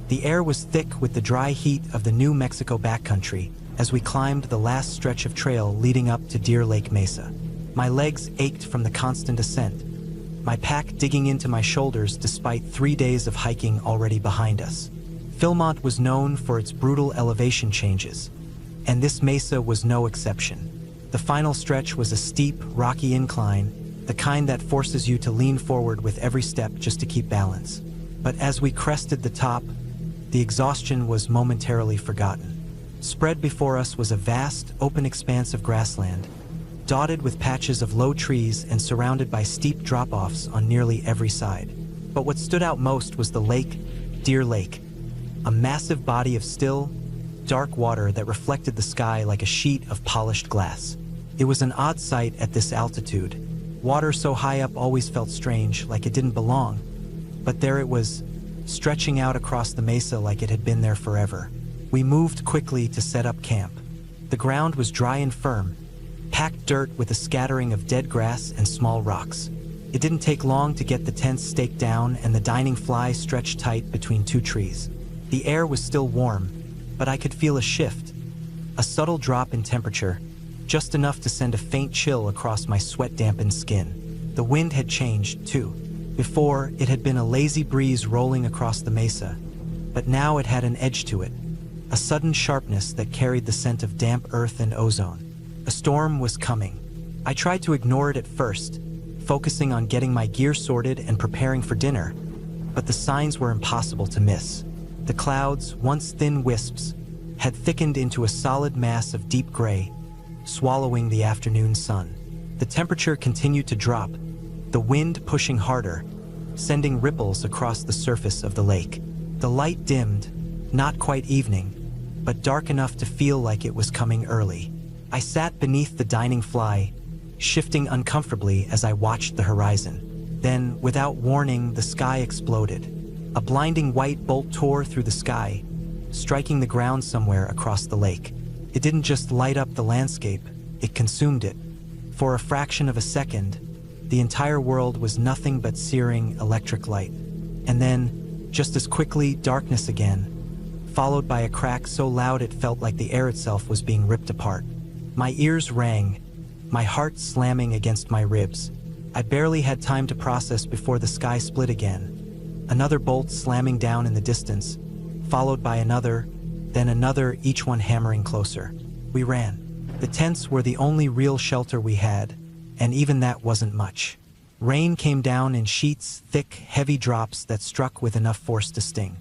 The air was thick with the dry heat of the New Mexico backcountry as we climbed the last stretch of trail leading up to Deer Lake Mesa. My legs ached from the constant ascent, my pack digging into my shoulders despite 3 days of hiking already behind us. Philmont was known for its brutal elevation changes, and this mesa was no exception. The final stretch was a steep, rocky incline, the kind that forces you to lean forward with every step just to keep balance. But as we crested the top, the exhaustion was momentarily forgotten. Spread before us was a vast, open expanse of grassland, dotted with patches of low trees and surrounded by steep drop-offs on nearly every side. But what stood out most was the lake, Deer Lake, a massive body of still, dark water that reflected the sky like a sheet of polished glass. It was an odd sight at this altitude. Water so high up always felt strange, like it didn't belong. But there it was, stretching out across the mesa like it had been there forever. We moved quickly to set up camp. The ground was dry and firm, packed dirt with a scattering of dead grass and small rocks. It didn't take long to get the tents staked down and the dining fly stretched tight between two trees. The air was still warm, but I could feel a shift, a subtle drop in temperature, just enough to send a faint chill across my sweat-dampened skin. The wind had changed, too. Before, it had been a lazy breeze rolling across the mesa, but now it had an edge to it, a sudden sharpness that carried the scent of damp earth and ozone. A storm was coming. I tried to ignore it at first, focusing on getting my gear sorted and preparing for dinner, but the signs were impossible to miss. The clouds, once thin wisps, had thickened into a solid mass of deep gray, swallowing the afternoon sun. The temperature continued to drop, the wind pushing harder, sending ripples across the surface of the lake. The light dimmed, not quite evening, but dark enough to feel like it was coming early. I sat beneath the dining fly, shifting uncomfortably as I watched the horizon. Then, without warning, the sky exploded. A blinding white bolt tore through the sky, striking the ground somewhere across the lake. It didn't just light up the landscape, it consumed it. For a fraction of a second, the entire world was nothing but searing electric light. And then, just as quickly, darkness again, followed by a crack so loud it felt like the air itself was being ripped apart. My ears rang, my heart slamming against my ribs. I barely had time to process before the sky split again. Another bolt slamming down in the distance, followed by another, then another, each one hammering closer. We ran. The tents were the only real shelter we had, and even that wasn't much. Rain came down in sheets, thick, heavy drops that struck with enough force to sting.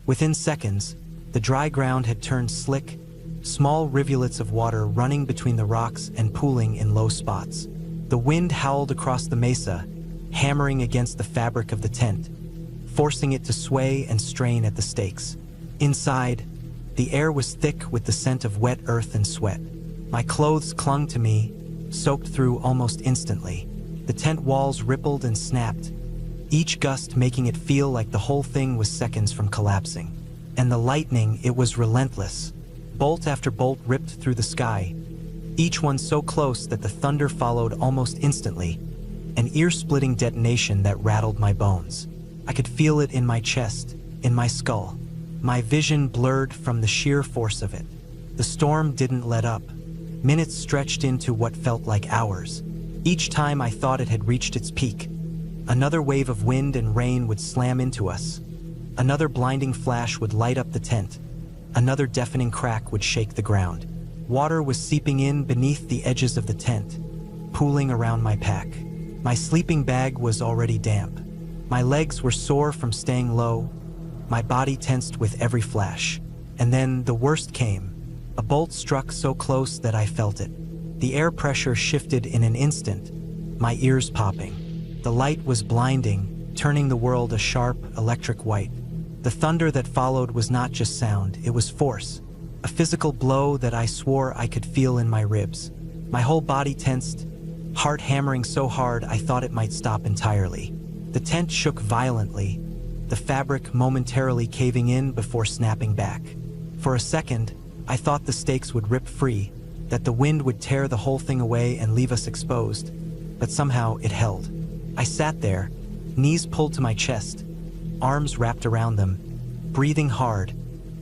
Within seconds, the dry ground had turned slick, small rivulets of water running between the rocks and pooling in low spots. The wind howled across the mesa, hammering against the fabric of the tent, forcing it to sway and strain at the stakes. Inside, the air was thick with the scent of wet earth and sweat. My clothes clung to me, soaked through almost instantly. The tent walls rippled and snapped, each gust making it feel like the whole thing was seconds from collapsing. And the lightning, it was relentless. Bolt after bolt ripped through the sky, each one so close that the thunder followed almost instantly, an ear-splitting detonation that rattled my bones. I could feel it in my chest, in my skull. My vision blurred from the sheer force of it. The storm didn't let up. Minutes stretched into what felt like hours. Each time I thought it had reached its peak, another wave of wind and rain would slam into us. Another blinding flash would light up the tent. Another deafening crack would shake the ground. Water was seeping in beneath the edges of the tent, pooling around my pack. My sleeping bag was already damp. My legs were sore from staying low, my body tensed with every flash. And then the worst came. A bolt struck so close that I felt it. The air pressure shifted in an instant, my ears popping. The light was blinding, turning the world a sharp, electric white. The thunder that followed was not just sound, it was force. A physical blow that I swore I could feel in my ribs. My whole body tensed, heart hammering so hard I thought it might stop entirely. The tent shook violently, the fabric momentarily caving in before snapping back. For a second, I thought the stakes would rip free, that the wind would tear the whole thing away and leave us exposed. But somehow it held. I sat there, knees pulled to my chest, arms wrapped around them, breathing hard,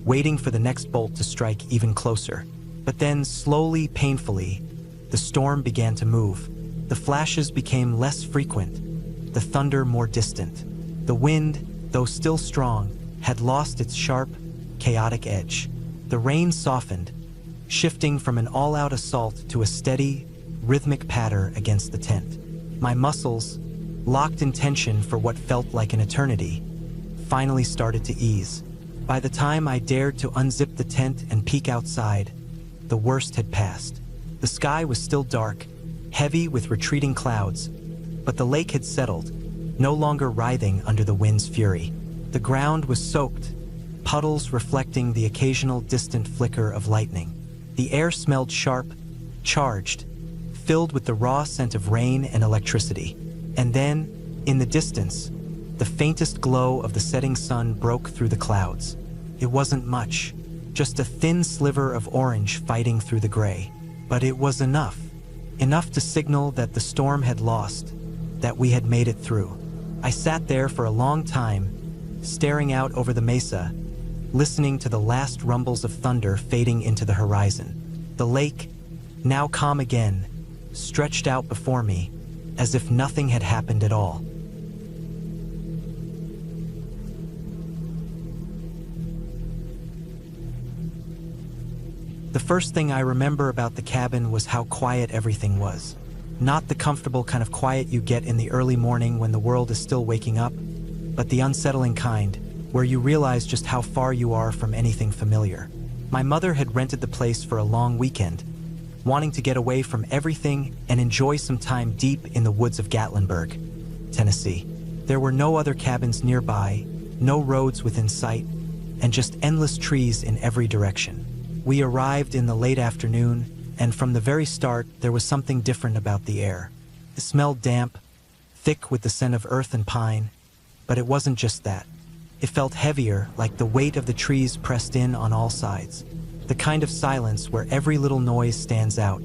waiting for the next bolt to strike even closer. But then, slowly, painfully, the storm began to move. The flashes became less frequent, the thunder more distant. The wind, though still strong, had lost its sharp, chaotic edge. The rain softened, shifting from an all-out assault to a steady, rhythmic patter against the tent. My muscles, locked in tension for what felt like an eternity, finally started to ease. By the time I dared to unzip the tent and peek outside, the worst had passed. The sky was still dark, heavy with retreating clouds, but the lake had settled, no longer writhing under the wind's fury. The ground was soaked, puddles reflecting the occasional distant flicker of lightning. The air smelled sharp, charged, filled with the raw scent of rain and electricity. And then, in the distance, the faintest glow of the setting sun broke through the clouds. It wasn't much, just a thin sliver of orange fighting through the gray. But it was enough. Enough to signal that the storm had lost, that we had made it through. I sat there for a long time, staring out over the mesa, listening to the last rumbles of thunder fading into the horizon. The lake, now calm again, stretched out before me, as if nothing had happened at all. The first thing I remember about the cabin was how quiet everything was. Not the comfortable kind of quiet you get in the early morning when the world is still waking up, but the unsettling kind, where you realize just how far you are from anything familiar. My mother had rented the place for a long weekend, wanting to get away from everything and enjoy some time deep in the woods of Gatlinburg, Tennessee. There were no other cabins nearby, no roads within sight, and just endless trees in every direction. We arrived in the late afternoon, and from the very start, there was something different about the air. It smelled damp, thick with the scent of earth and pine, but it wasn't just that. It felt heavier, like the weight of the trees pressed in on all sides. The kind of silence where every little noise stands out.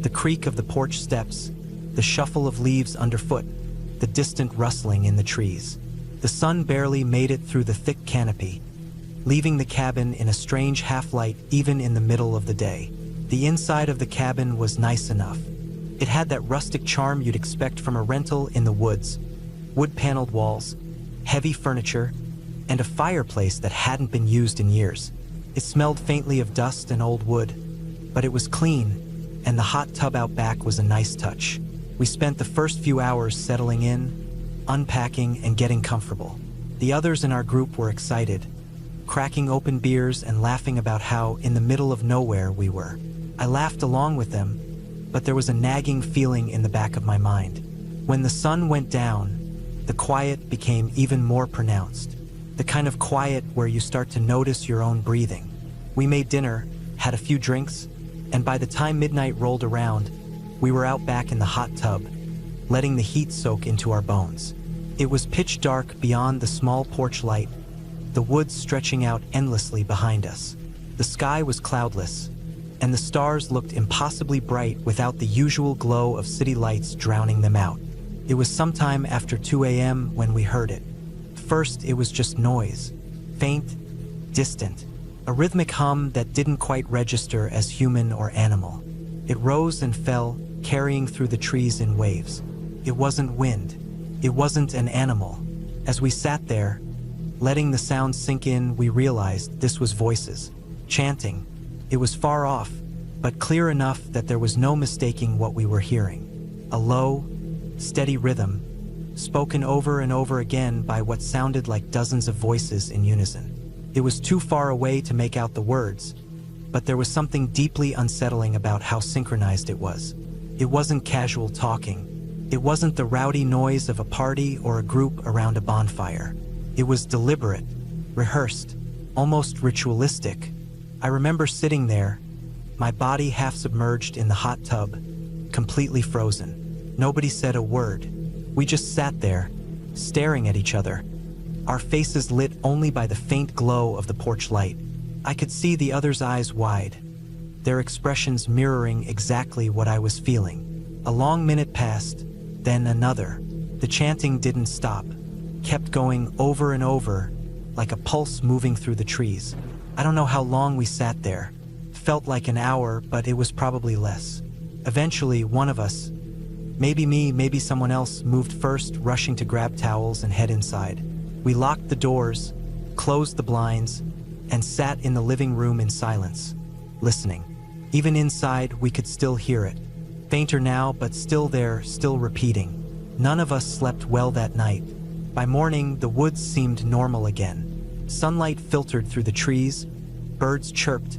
The creak of the porch steps, the shuffle of leaves underfoot, the distant rustling in the trees. The sun barely made it through the thick canopy, leaving the cabin in a strange half-light even in the middle of the day. The inside of the cabin was nice enough. It had that rustic charm you'd expect from a rental in the woods. Wood-paneled walls, heavy furniture, and a fireplace that hadn't been used in years. It smelled faintly of dust and old wood, but it was clean, and the hot tub out back was a nice touch. We spent the first few hours settling in, unpacking, and getting comfortable. The others in our group were excited, cracking open beers and laughing about how in the middle of nowhere we were. I laughed along with them, but there was a nagging feeling in the back of my mind. When the sun went down, the quiet became even more pronounced. The kind of quiet where you start to notice your own breathing. We made dinner, had a few drinks, and by the time midnight rolled around, we were out back in the hot tub, letting the heat soak into our bones. It was pitch dark beyond the small porch light, the woods stretching out endlessly behind us. The sky was cloudless, and the stars looked impossibly bright without the usual glow of city lights drowning them out. It was sometime after 2 a.m. when we heard it. First, it was just noise, faint, distant, a rhythmic hum that didn't quite register as human or animal. It rose and fell, carrying through the trees in waves. It wasn't wind. It wasn't an animal. As we sat there, letting the sound sink in, we realized this was voices, chanting. It was far off, but clear enough that there was no mistaking what we were hearing. A low, steady rhythm, spoken over and over again by what sounded like dozens of voices in unison. It was too far away to make out the words, but there was something deeply unsettling about how synchronized it was. It wasn't casual talking. It wasn't the rowdy noise of a party or a group around a bonfire. It was deliberate, rehearsed, almost ritualistic. I remember sitting there, my body half submerged in the hot tub, completely frozen. Nobody said a word. We just sat there, staring at each other, our faces lit only by the faint glow of the porch light. I could see the others' eyes wide, their expressions mirroring exactly what I was feeling. A long minute passed, then another. The chanting didn't stop, kept going over and over, like a pulse moving through the trees. I don't know how long we sat there. Felt like an hour, but it was probably less. Eventually, one of us, maybe me, maybe someone else, moved first, rushing to grab towels and head inside. We locked the doors, closed the blinds, and sat in the living room in silence, listening. Even inside, we could still hear it. Fainter now, but still there, still repeating. None of us slept well that night. By morning, the woods seemed normal again. Sunlight filtered through the trees, birds chirped,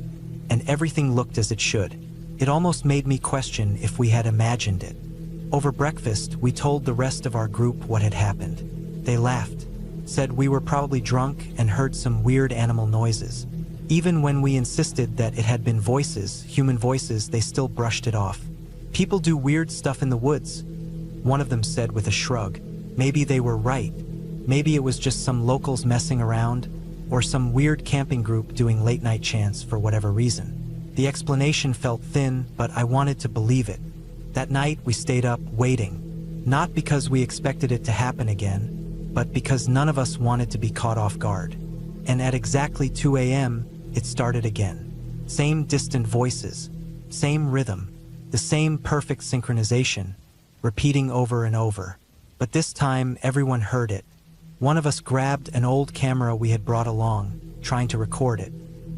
and everything looked as it should. It almost made me question if we had imagined it. Over breakfast, we told the rest of our group what had happened. They laughed, said we were probably drunk and heard some weird animal noises. Even when we insisted that it had been voices, human voices, they still brushed it off. People do weird stuff in the woods, one of them said with a shrug. Maybe they were right. Maybe it was just some locals messing around, or some weird camping group doing late-night chants for whatever reason. The explanation felt thin, but I wanted to believe it. That night, we stayed up, waiting. Not because we expected it to happen again, but because none of us wanted to be caught off guard. And at exactly 2 a.m., it started again. Same distant voices, same rhythm, the same perfect synchronization, repeating over and over. But this time, everyone heard it. One of us grabbed an old camera we had brought along, trying to record it.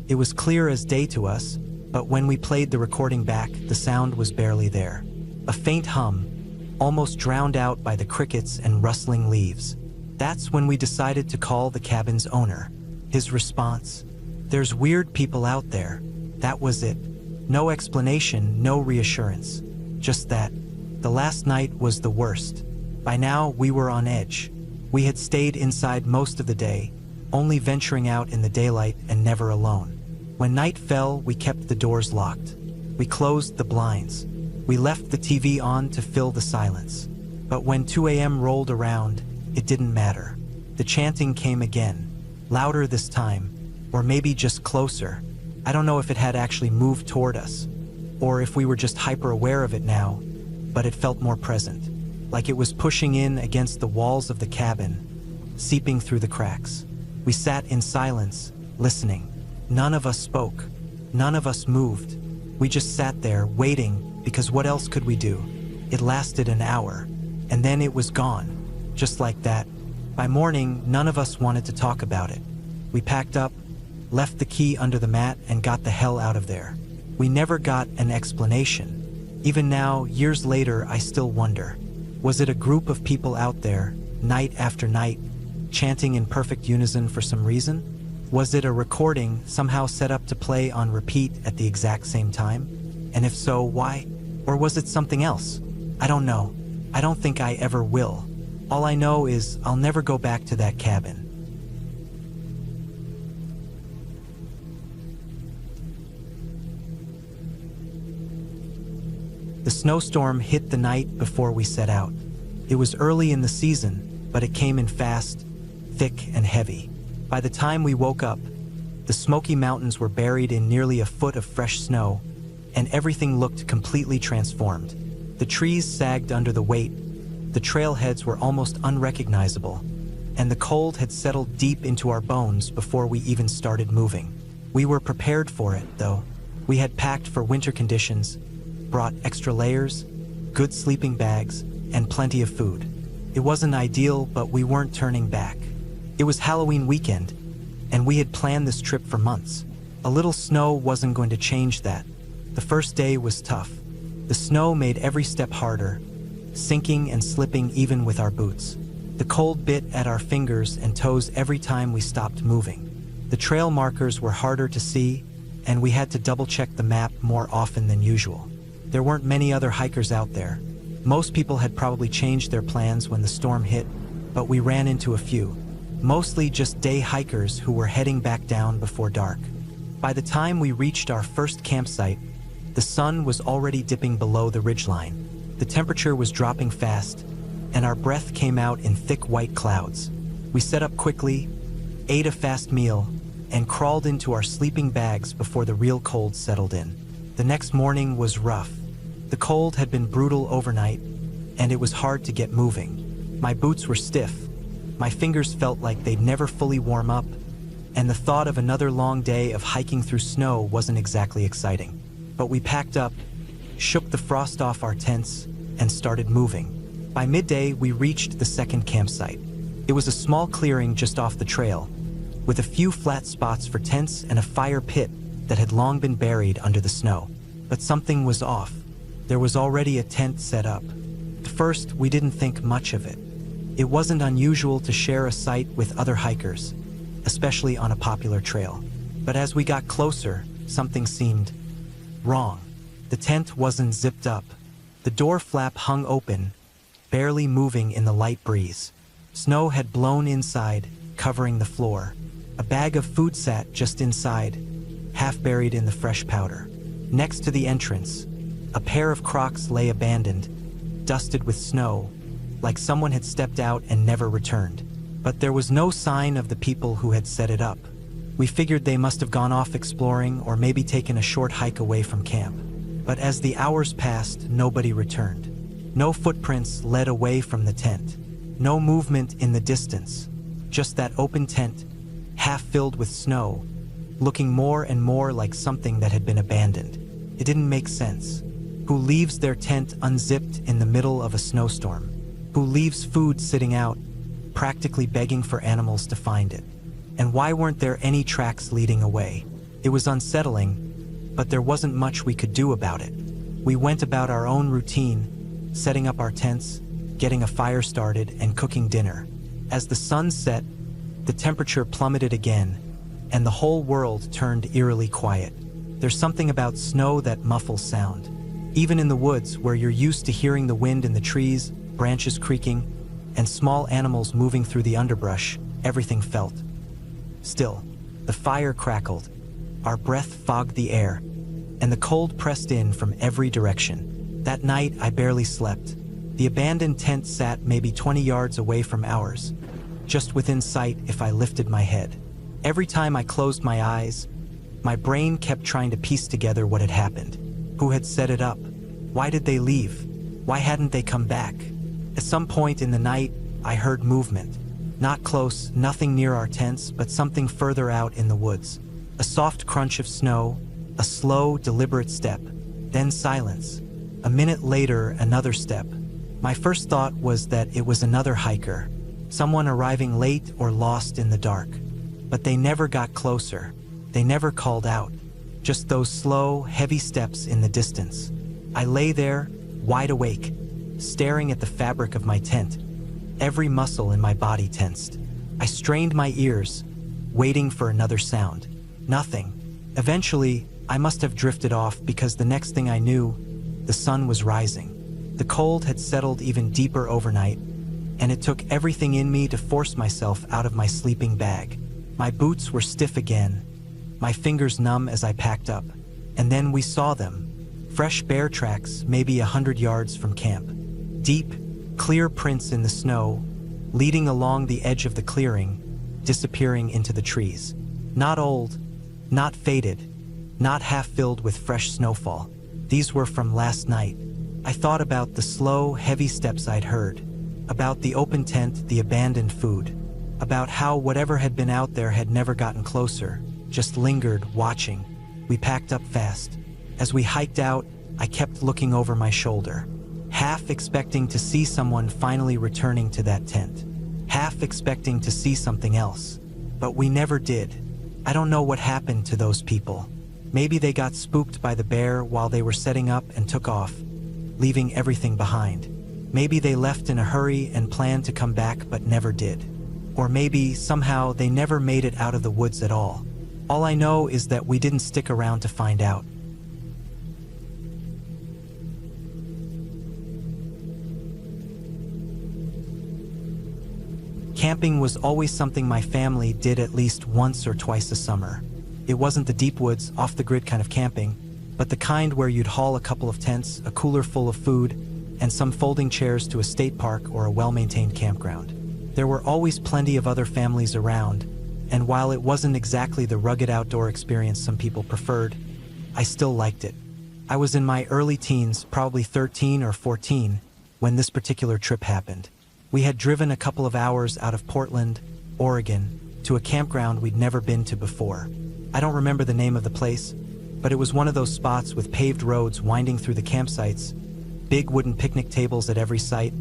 It was clear as day to us, but when we played the recording back, the sound was barely there. A faint hum, almost drowned out by the crickets and rustling leaves. That's when we decided to call the cabin's owner. His response: "There's weird people out there." That was it. No explanation, no reassurance. Just that. The last night was the worst. By now, we were on edge. We had stayed inside most of the day, only venturing out in the daylight and never alone. When night fell, we kept the doors locked. We closed the blinds. We left the TV on to fill the silence. But when 2 a.m. rolled around, it didn't matter. The chanting came again, louder this time, or maybe just closer. I don't know if it had actually moved toward us, or if we were just hyper-aware of it now, but it felt more present, like it was pushing in against the walls of the cabin, seeping through the cracks. We sat in silence, listening. None of us spoke. None of us moved. We just sat there, waiting, because what else could we do? It lasted an hour, and then it was gone, just like that. By morning, none of us wanted to talk about it. We packed up, left the key under the mat, and got the hell out of there. We never got an explanation. Even now, years later, I still wonder. Was it a group of people out there, night after night, chanting in perfect unison for some reason? Was it a recording somehow set up to play on repeat at the exact same time? And if so, why? Or was it something else? I don't know. I don't think I ever will. All I know is I'll never go back to that cabin. The snowstorm hit the night before we set out. It was early in the season, but it came in fast, thick and heavy. By the time we woke up, the Smoky Mountains were buried in nearly a foot of fresh snow, and everything looked completely transformed. The trees sagged under the weight, the trailheads were almost unrecognizable, and the cold had settled deep into our bones before we even started moving. We were prepared for it, though. We had packed for winter conditions, brought extra layers, good sleeping bags, and plenty of food. It wasn't ideal, but we weren't turning back. It was Halloween weekend, and we had planned this trip for months. A little snow wasn't going to change that. The first day was tough. The snow made every step harder, sinking and slipping even with our boots. The cold bit at our fingers and toes every time we stopped moving. The trail markers were harder to see, and we had to double-check the map more often than usual. There weren't many other hikers out there. Most people had probably changed their plans when the storm hit, but we ran into a few. Mostly just day hikers who were heading back down before dark. By the time we reached our first campsite, the sun was already dipping below the ridgeline. The temperature was dropping fast, and our breath came out in thick white clouds. We set up quickly, ate a fast meal, and crawled into our sleeping bags before the real cold settled in. The next morning was rough. The cold had been brutal overnight, and it was hard to get moving. My boots were stiff. My fingers felt like they'd never fully warm up, and the thought of another long day of hiking through snow wasn't exactly exciting. But we packed up, shook the frost off our tents, and started moving. By midday, we reached the second campsite. It was a small clearing just off the trail, with a few flat spots for tents and a fire pit that had long been buried under the snow. But something was off. There was already a tent set up. At first, we didn't think much of it. It wasn't unusual to share a site with other hikers, especially on a popular trail. But as we got closer, something seemed wrong. The tent wasn't zipped up. The door flap hung open, barely moving in the light breeze. Snow had blown inside, covering the floor. A bag of food sat just inside, half buried in the fresh powder. Next to the entrance, a pair of Crocs lay abandoned, dusted with snow, like someone had stepped out and never returned. But there was no sign of the people who had set it up. We figured they must have gone off exploring or maybe taken a short hike away from camp. But as the hours passed, nobody returned. No footprints led away from the tent. No movement in the distance. Just that open tent, half filled with snow, looking more and more like something that had been abandoned. It didn't make sense. Who leaves their tent unzipped in the middle of a snowstorm? Who leaves food sitting out, practically begging for animals to find it? And why weren't there any tracks leading away? It was unsettling, but there wasn't much we could do about it. We went about our own routine, setting up our tents, getting a fire started, and cooking dinner. As the sun set, the temperature plummeted again, and the whole world turned eerily quiet. There's something about snow that muffles sound. Even in the woods, where you're used to hearing the wind in the trees, branches creaking, and small animals moving through the underbrush, everything felt still. The fire crackled, our breath fogged the air, and the cold pressed in from every direction. That night, I barely slept. The abandoned tent sat maybe 20 yards away from ours, just within sight if I lifted my head. Every time I closed my eyes, my brain kept trying to piece together what had happened. Who had set it up? Why did they leave? Why hadn't they come back? At some point in the night, I heard movement. Not close, nothing near our tents, but something further out in the woods. A soft crunch of snow, a slow, deliberate step, then silence. A minute later, another step. My first thought was that it was another hiker, someone arriving late or lost in the dark. But they never got closer. They never called out. Just those slow, heavy steps in the distance. I lay there, wide awake, staring at the fabric of my tent. Every muscle in my body tensed. I strained my ears, waiting for another sound. Nothing. Eventually, I must have drifted off because the next thing I knew, the sun was rising. The cold had settled even deeper overnight, and it took everything in me to force myself out of my sleeping bag. My boots were stiff again, my fingers numb as I packed up. And then we saw them. Fresh bear tracks, maybe 100 yards from camp. Deep, clear prints in the snow, leading along the edge of the clearing, disappearing into the trees. Not old, not faded, not half filled with fresh snowfall. These were from last night. I thought about the slow, heavy steps I'd heard, about the open tent, the abandoned food, about how whatever had been out there had never gotten closer, just lingered, watching. We packed up fast. As we hiked out, I kept looking over my shoulder, half expecting to see someone finally returning to that tent, half expecting to see something else. But we never did. I don't know what happened to those people. Maybe they got spooked by the bear while they were setting up and took off, leaving everything behind. Maybe they left in a hurry and planned to come back but never did. Or maybe, somehow, they never made it out of the woods at all. All I know is that we didn't stick around to find out. Camping was always something my family did at least once or twice a summer. It wasn't the deep woods, off-the-grid kind of camping, but the kind where you'd haul a couple of tents, a cooler full of food, and some folding chairs to a state park or a well-maintained campground. There were always plenty of other families around, and while it wasn't exactly the rugged outdoor experience some people preferred, I still liked it. I was in my early teens, probably 13 or 14, when this particular trip happened. We had driven a couple of hours out of Portland, Oregon, to a campground we'd never been to before. I don't remember the name of the place, but it was one of those spots with paved roads winding through the campsites, big wooden picnic tables at every site,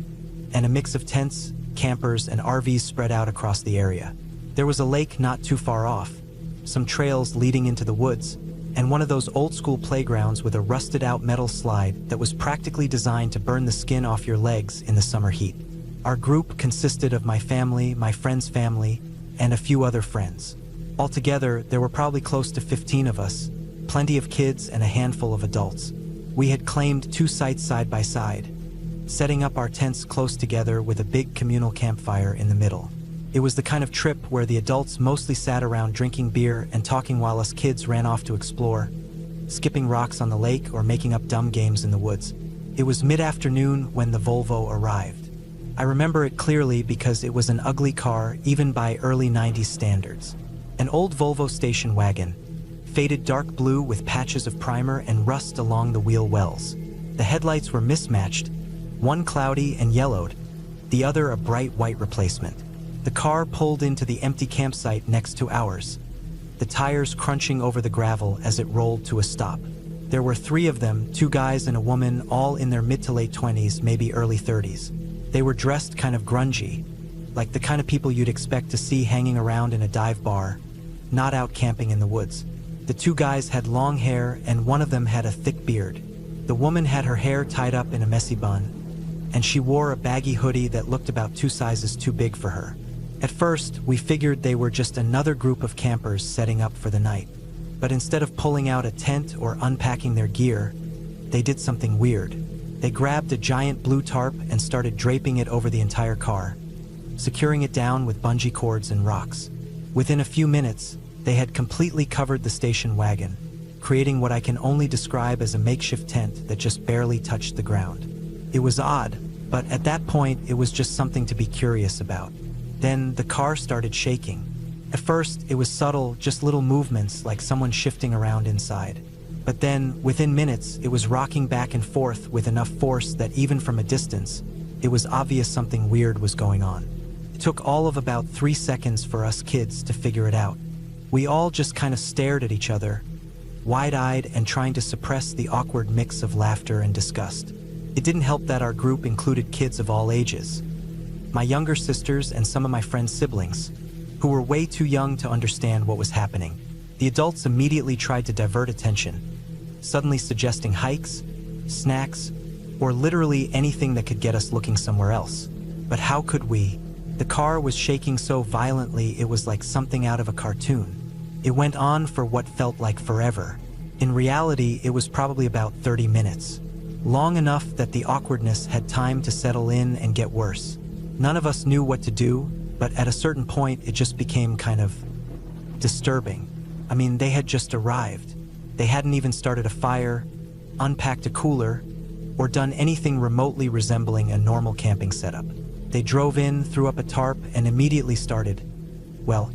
and a mix of tents, campers, and RVs spread out across the area. There was a lake not too far off, some trails leading into the woods, and one of those old-school playgrounds with a rusted-out metal slide that was practically designed to burn the skin off your legs in the summer heat. Our group consisted of my family, my friend's family, and a few other friends. Altogether, there were probably close to 15 of us, plenty of kids and a handful of adults. We had claimed 2 sites side by side, setting up our tents close together with a big communal campfire in the middle. It was the kind of trip where the adults mostly sat around drinking beer and talking while us kids ran off to explore, skipping rocks on the lake or making up dumb games in the woods. It was mid-afternoon when the Volvo arrived. I remember it clearly because it was an ugly car even by early 90s standards. An old Volvo station wagon, faded dark blue with patches of primer and rust along the wheel wells. The headlights were mismatched, one cloudy and yellowed, the other a bright white replacement. The car pulled into the empty campsite next to ours, the tires crunching over the gravel as it rolled to a stop. There were 3 of them, 2 guys and a woman, all in their mid to late 20s, maybe early 30s. They were dressed kind of grungy, like the kind of people you'd expect to see hanging around in a dive bar, not out camping in the woods. The 2 guys had long hair and one of them had a thick beard. The woman had her hair tied up in a messy bun, and she wore a baggy hoodie that looked about 2 sizes too big for her. At first, we figured they were just another group of campers setting up for the night. But instead of pulling out a tent or unpacking their gear, they did something weird. They grabbed a giant blue tarp and started draping it over the entire car, securing it down with bungee cords and rocks. Within a few minutes, they had completely covered the station wagon, creating what I can only describe as a makeshift tent that just barely touched the ground. It was odd, but at that point, it was just something to be curious about. Then the car started shaking. At first, it was subtle, just little movements like someone shifting around inside. But then, within minutes, it was rocking back and forth with enough force that even from a distance, it was obvious something weird was going on. It took all of about 3 seconds for us kids to figure it out. We all just kind of stared at each other, wide-eyed and trying to suppress the awkward mix of laughter and disgust. It didn't help that our group included kids of all ages. My younger sisters and some of my friends' siblings, who were way too young to understand what was happening. The adults immediately tried to divert attention, suddenly suggesting hikes, snacks, or literally anything that could get us looking somewhere else. But how could we? The car was shaking so violently it was like something out of a cartoon. It went on for what felt like forever. In reality, it was probably about 30 minutes. Long enough that the awkwardness had time to settle in and get worse. None of us knew what to do, but at a certain point, it just became kind of disturbing. I mean, they had just arrived. They hadn't even started a fire, unpacked a cooler, or done anything remotely resembling a normal camping setup. They drove in, threw up a tarp, and immediately started, well,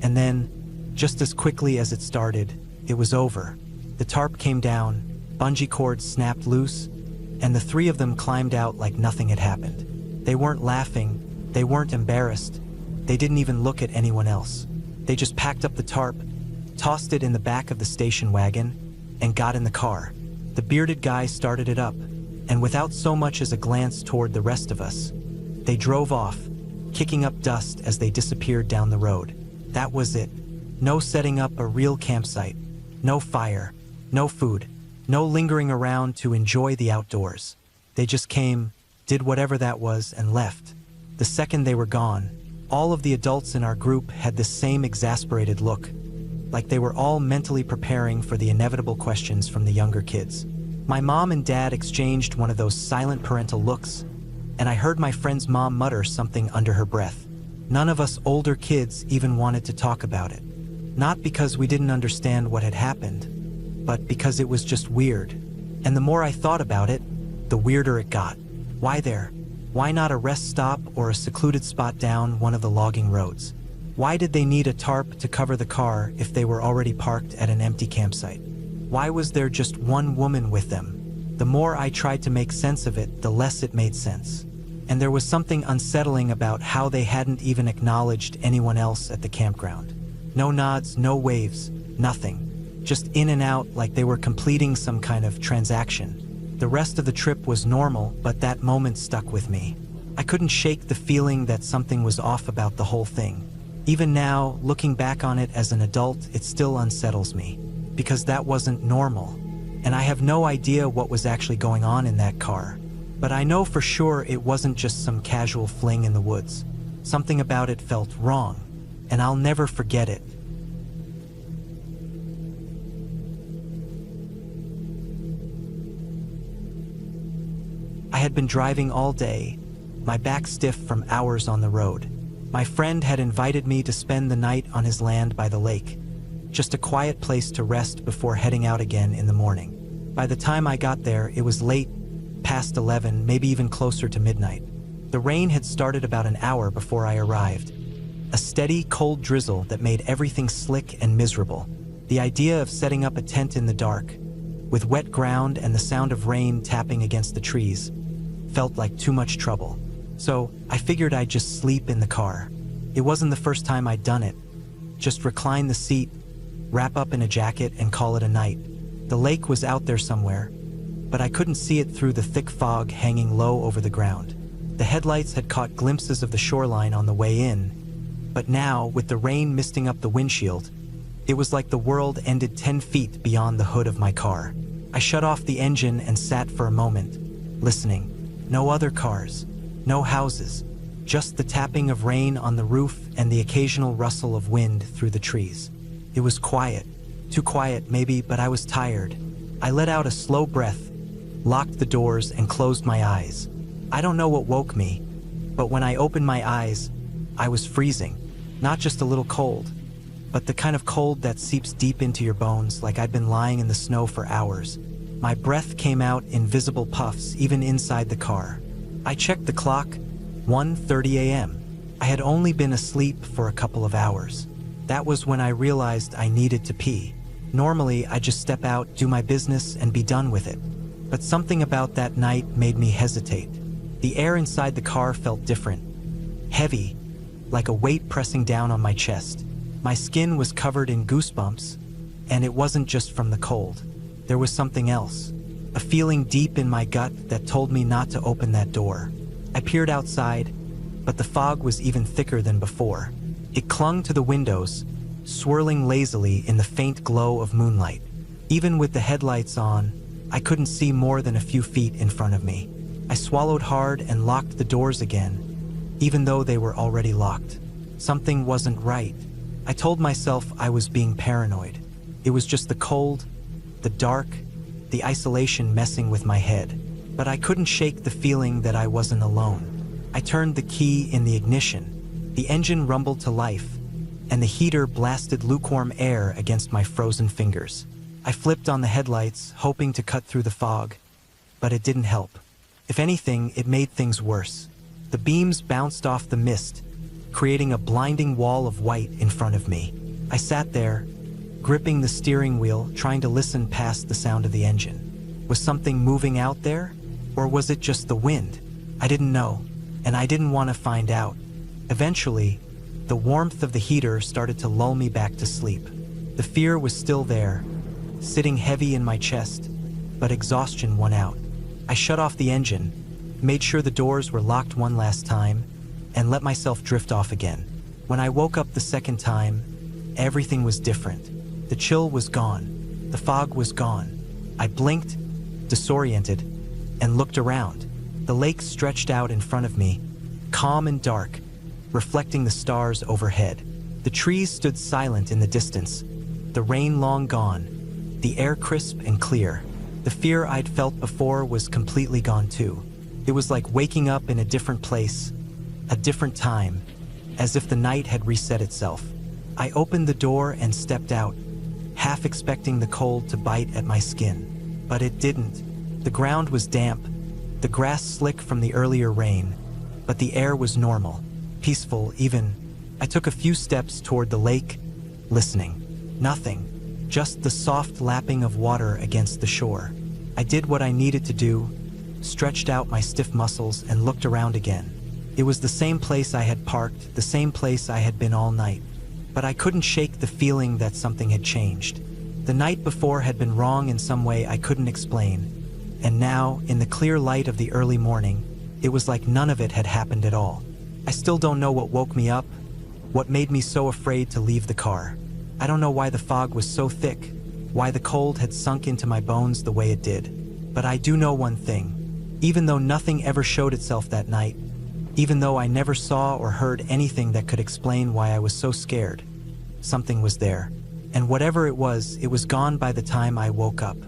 and then, just as quickly as it started, it was over. The tarp came down, bungee cords snapped loose, and the 3 of them climbed out like nothing had happened. They weren't laughing, they weren't embarrassed, they didn't even look at anyone else. They just packed up the tarp, tossed it in the back of the station wagon, and got in the car. The bearded guy started it up, and without so much as a glance toward the rest of us, they drove off, kicking up dust as they disappeared down the road. That was it. No setting up a real campsite, no fire, no food, no lingering around to enjoy the outdoors. They just came, did whatever that was, and left. The second they were gone, all of the adults in our group had the same exasperated look, like they were all mentally preparing for the inevitable questions from the younger kids. My mom and dad exchanged one of those silent parental looks, and I heard my friend's mom mutter something under her breath. None of us older kids even wanted to talk about it. Not because we didn't understand what had happened, but because it was just weird. And the more I thought about it, the weirder it got. Why there? Why not a rest stop or a secluded spot down one of the logging roads? Why did they need a tarp to cover the car if they were already parked at an empty campsite? Why was there just one woman with them? The more I tried to make sense of it, the less it made sense. And there was something unsettling about how they hadn't even acknowledged anyone else at the campground. No nods, no waves, nothing. Just in and out like they were completing some kind of transaction. The rest of the trip was normal, but that moment stuck with me. I couldn't shake the feeling that something was off about the whole thing. Even now, looking back on it as an adult, it still unsettles me. because that wasn't normal, and I have no idea what was actually going on in that car. But I know for sure it wasn't just some casual fling in the woods. Something about it felt wrong, and I'll never forget it. I had been driving all day, my back stiff from hours on the road. My friend had invited me to spend the night on his land by the lake, just a quiet place to rest before heading out again in the morning. By the time I got there, it was late, past 11, maybe even closer to midnight. The rain had started about an hour before I arrived. A steady, cold drizzle that made everything slick and miserable. The idea of setting up a tent in the dark, with wet ground and the sound of rain tapping against the trees, felt like too much trouble. So I figured I'd just sleep in the car. It wasn't the first time I'd done it. Just recline the seat, wrap up in a jacket, and call it a night. The lake was out there somewhere, but I couldn't see it through the thick fog hanging low over the ground. The headlights had caught glimpses of the shoreline on the way in, but now, with the rain misting up the windshield, it was like the world ended 10 feet beyond the hood of my car. I shut off the engine and sat for a moment, listening. No other cars, no houses, just the tapping of rain on the roof and the occasional rustle of wind through the trees. It was quiet, too quiet maybe, but I was tired. I let out a slow breath, locked the doors, and closed my eyes. I don't know what woke me, but when I opened my eyes, I was freezing. Not just a little cold, but the kind of cold that seeps deep into your bones, like I'd been lying in the snow for hours. My breath came out in visible puffs, even inside the car. I checked the clock, 1:30 a.m. I had only been asleep for a couple of hours. That was when I realized I needed to pee. Normally, I'd just step out, do my business, and be done with it. But something about that night made me hesitate. The air inside the car felt different. Heavy, like a weight pressing down on my chest. My skin was covered in goosebumps, and it wasn't just from the cold. There was something else, a feeling deep in my gut that told me not to open that door. I peered outside, but the fog was even thicker than before. It clung to the windows, swirling lazily in the faint glow of moonlight. Even with the headlights on, I couldn't see more than a few feet in front of me. I swallowed hard and locked the doors again, even though they were already locked. Something wasn't right. I told myself I was being paranoid. It was just the cold, the dark, the isolation messing with my head. But I couldn't shake the feeling that I wasn't alone. I turned the key in the ignition. The engine rumbled to life, and the heater blasted lukewarm air against my frozen fingers. I flipped on the headlights, hoping to cut through the fog, but it didn't help. If anything, it made things worse. The beams bounced off the mist, creating a blinding wall of white in front of me. I sat there, gripping the steering wheel, trying to listen past the sound of the engine. Was something moving out there, or was it just the wind? I didn't know, and I didn't want to find out. Eventually, the warmth of the heater started to lull me back to sleep. The fear was still there, sitting heavy in my chest, but exhaustion won out. I shut off the engine, made sure the doors were locked one last time, and let myself drift off again. When I woke up the second time, everything was different. The chill was gone. The fog was gone. I blinked, disoriented, and looked around. The lake stretched out in front of me, calm and dark, reflecting the stars overhead. The trees stood silent in the distance, the rain long gone, the air crisp and clear. The fear I'd felt before was completely gone too. It was like waking up in a different place, a different time, as if the night had reset itself. I opened the door and stepped out, half expecting the cold to bite at my skin. But it didn't. The ground was damp, the grass slick from the earlier rain, but the air was normal, peaceful even. I took a few steps toward the lake, listening. Nothing, just the soft lapping of water against the shore. I did what I needed to do, stretched out my stiff muscles, and looked around again. It was the same place I had parked, the same place I had been all night. But I couldn't shake the feeling that something had changed. The night before had been wrong in some way I couldn't explain. And now, in the clear light of the early morning, it was like none of it had happened at all. I still don't know what woke me up, what made me so afraid to leave the car. I don't know why the fog was so thick, why the cold had sunk into my bones the way it did. But I do know one thing. Even though nothing ever showed itself that night, even though I never saw or heard anything that could explain why I was so scared, something was there. And whatever it was gone by the time I woke up.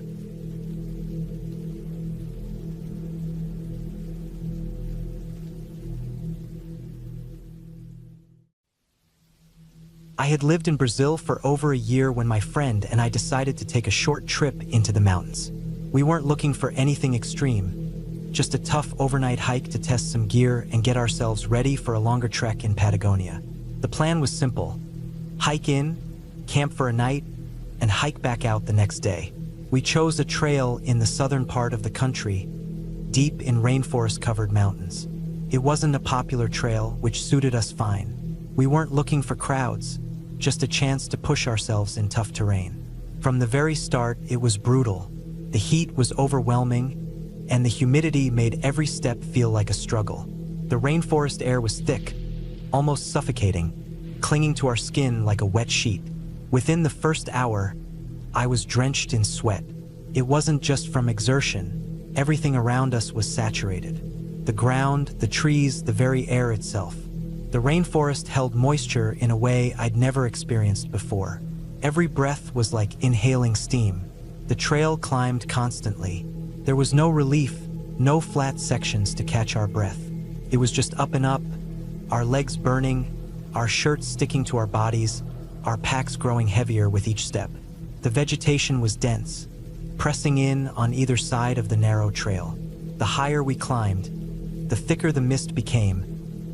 I had lived in Brazil for over a year when my friend and I decided to take a short trip into the mountains. We weren't looking for anything extreme, just a tough overnight hike to test some gear and get ourselves ready for a longer trek in Patagonia. The plan was simple: hike in, camp for a night, and hike back out the next day. We chose a trail in the southern part of the country, deep in rainforest-covered mountains. It wasn't a popular trail, which suited us fine. We weren't looking for crowds, just a chance to push ourselves in tough terrain. From the very start, it was brutal. The heat was overwhelming, and the humidity made every step feel like a struggle. The rainforest air was thick, almost suffocating, clinging to our skin like a wet sheet. Within the first hour, I was drenched in sweat. It wasn't just from exertion. Everything around us was saturated. The ground, the trees, the very air itself. The rainforest held moisture in a way I'd never experienced before. Every breath was like inhaling steam. The trail climbed constantly. There was no relief, no flat sections to catch our breath. It was just up and up, our legs burning, our shirts sticking to our bodies, our packs growing heavier with each step. The vegetation was dense, pressing in on either side of the narrow trail. The higher we climbed, the thicker the mist became,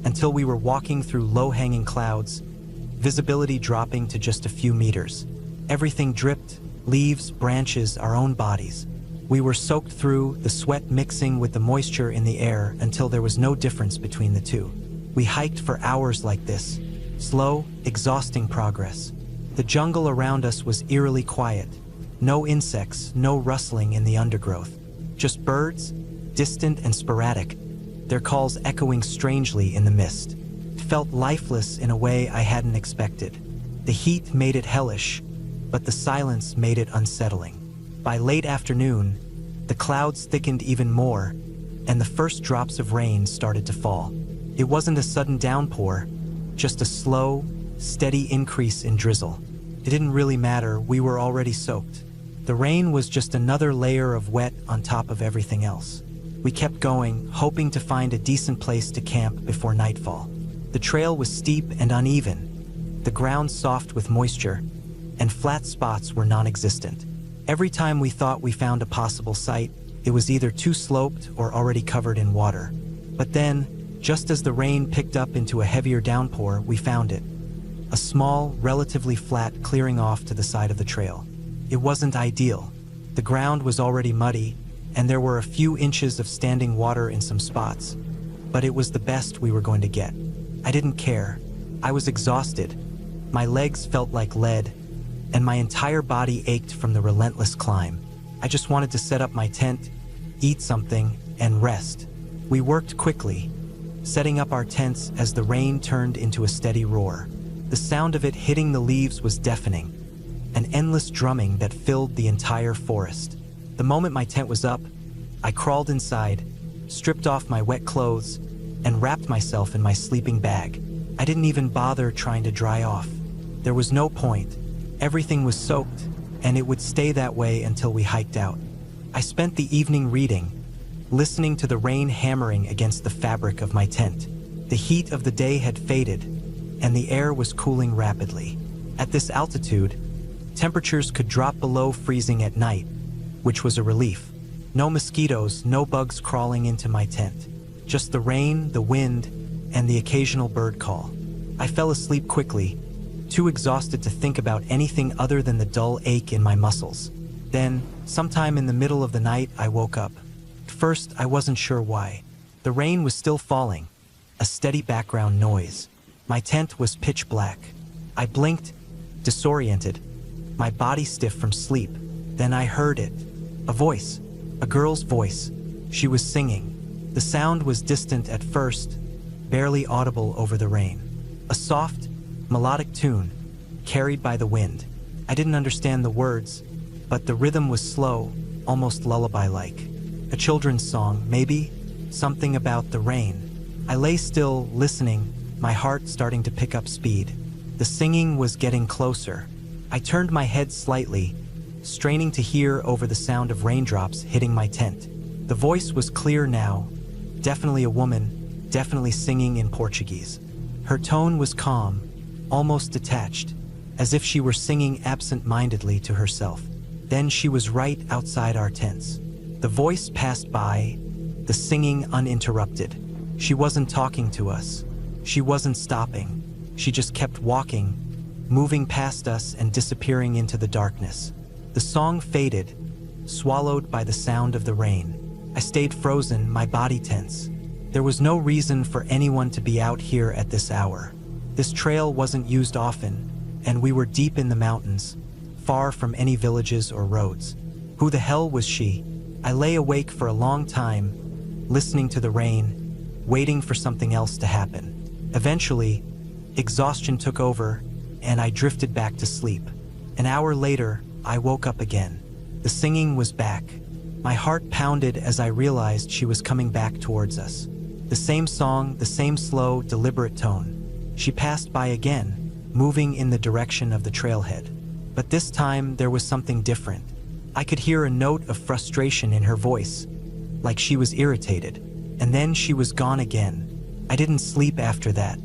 until we were walking through low-hanging clouds, visibility dropping to just a few meters. Everything dripped, leaves, branches, our own bodies. We were soaked through, the sweat mixing with the moisture in the air until there was no difference between the two. We hiked for hours like this, slow, exhausting progress. The jungle around us was eerily quiet. No insects, no rustling in the undergrowth. Just birds, distant and sporadic, their calls echoing strangely in the mist. It felt lifeless in a way I hadn't expected. The heat made it hellish, but the silence made it unsettling. By late afternoon, the clouds thickened even more, and the first drops of rain started to fall. It wasn't a sudden downpour, just a slow, steady increase in drizzle. It didn't really matter, we were already soaked. The rain was just another layer of wet on top of everything else. We kept going, hoping to find a decent place to camp before nightfall. The trail was steep and uneven, the ground soft with moisture, and flat spots were non-existent. Every time we thought we found a possible site, it was either too sloped or already covered in water. But then, just as the rain picked up into a heavier downpour, we found it. A small, relatively flat clearing off to the side of the trail. It wasn't ideal. The ground was already muddy, and there were a few inches of standing water in some spots, but it was the best we were going to get. I didn't care. I was exhausted. My legs felt like lead, and my entire body ached from the relentless climb. I just wanted to set up my tent, eat something, and rest. We worked quickly, setting up our tents as the rain turned into a steady roar. The sound of it hitting the leaves was deafening, an endless drumming that filled the entire forest. The moment my tent was up, I crawled inside, stripped off my wet clothes, and wrapped myself in my sleeping bag. I didn't even bother trying to dry off. There was no point. Everything was soaked, and it would stay that way until we hiked out. I spent the evening reading, listening to the rain hammering against the fabric of my tent. The heat of the day had faded, and the air was cooling rapidly. At this altitude, temperatures could drop below freezing at night, which was a relief. No mosquitoes, no bugs crawling into my tent. Just the rain, the wind, and the occasional bird call. I fell asleep quickly, too exhausted to think about anything other than the dull ache in my muscles. Then, sometime in the middle of the night, I woke up. At first, I wasn't sure why. The rain was still falling, a steady background noise. My tent was pitch black. I blinked, disoriented, my body stiff from sleep. Then I heard it. A voice. A girl's voice. She was singing. The sound was distant at first, barely audible over the rain. A soft, melodic tune, carried by the wind. I didn't understand the words, but the rhythm was slow, almost lullaby-like. A children's song, maybe? Something about the rain. I lay still, listening, my heart starting to pick up speed. The singing was getting closer. I turned my head slightly, straining to hear over the sound of raindrops hitting my tent. The voice was clear now, definitely a woman, definitely singing in Portuguese. Her tone was calm, almost detached, as if she were singing absent-mindedly to herself. Then she was right outside our tents. The voice passed by, the singing uninterrupted. She wasn't talking to us. She wasn't stopping. She just kept walking, moving past us and disappearing into the darkness. The song faded, swallowed by the sound of the rain. I stayed frozen, my body tense. There was no reason for anyone to be out here at this hour. This trail wasn't used often, and we were deep in the mountains, far from any villages or roads. Who the hell was she? I lay awake for a long time, listening to the rain, waiting for something else to happen. Eventually, exhaustion took over, and I drifted back to sleep. An hour later, I woke up again. The singing was back. My heart pounded as I realized she was coming back towards us. The same song, the same slow, deliberate tone. She passed by again, moving in the direction of the trailhead. But this time, there was something different. I could hear a note of frustration in her voice, like she was irritated. And then she was gone again. I didn't sleep after that.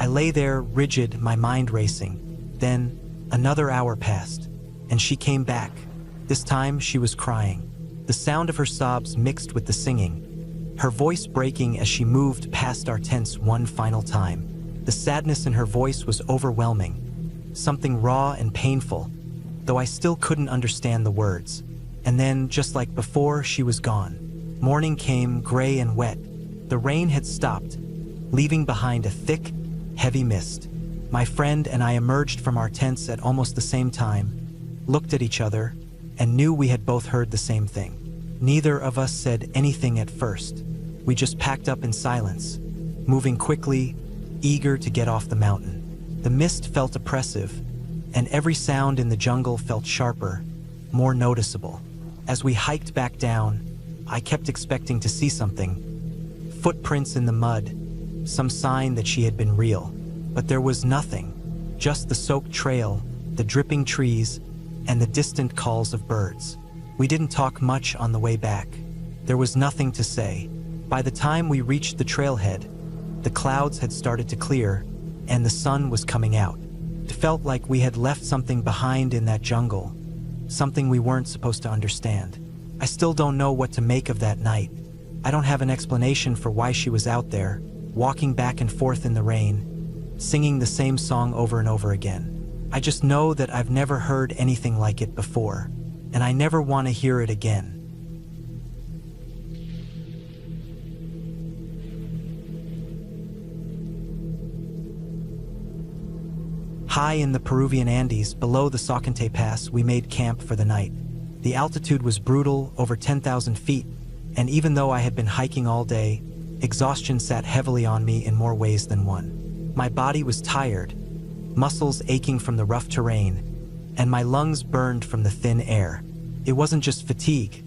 I lay there, rigid, my mind racing. Then, another hour passed, and she came back. This time, she was crying. The sound of her sobs mixed with the singing, her voice breaking as she moved past our tents one final time. The sadness in her voice was overwhelming, something raw and painful, though I still couldn't understand the words. And then, just like before, she was gone. Morning came, gray and wet. The rain had stopped, leaving behind a thick, heavy mist. My friend and I emerged from our tents at almost the same time, looked at each other, and knew we had both heard the same thing. Neither of us said anything at first. We just packed up in silence, moving quickly, eager to get off the mountain. The mist felt oppressive, and every sound in the jungle felt sharper, more noticeable. As we hiked back down, I kept expecting to see something. Footprints in the mud, some sign that she had been real. But there was nothing, just the soaked trail, the dripping trees, and the distant calls of birds. We didn't talk much on the way back. There was nothing to say. By the time we reached the trailhead, the clouds had started to clear, and the sun was coming out. It felt like we had left something behind in that jungle, something we weren't supposed to understand. I still don't know what to make of that night. I don't have an explanation for why she was out there, walking back and forth in the rain, singing the same song over and over again. I just know that I've never heard anything like it before, and I never want to hear it again. High in the Peruvian Andes, below the Saucante Pass, we made camp for the night. The altitude was brutal, over 10,000 feet, and even though I had been hiking all day, exhaustion sat heavily on me in more ways than one. My body was tired, muscles aching from the rough terrain, and my lungs burned from the thin air. It wasn't just fatigue.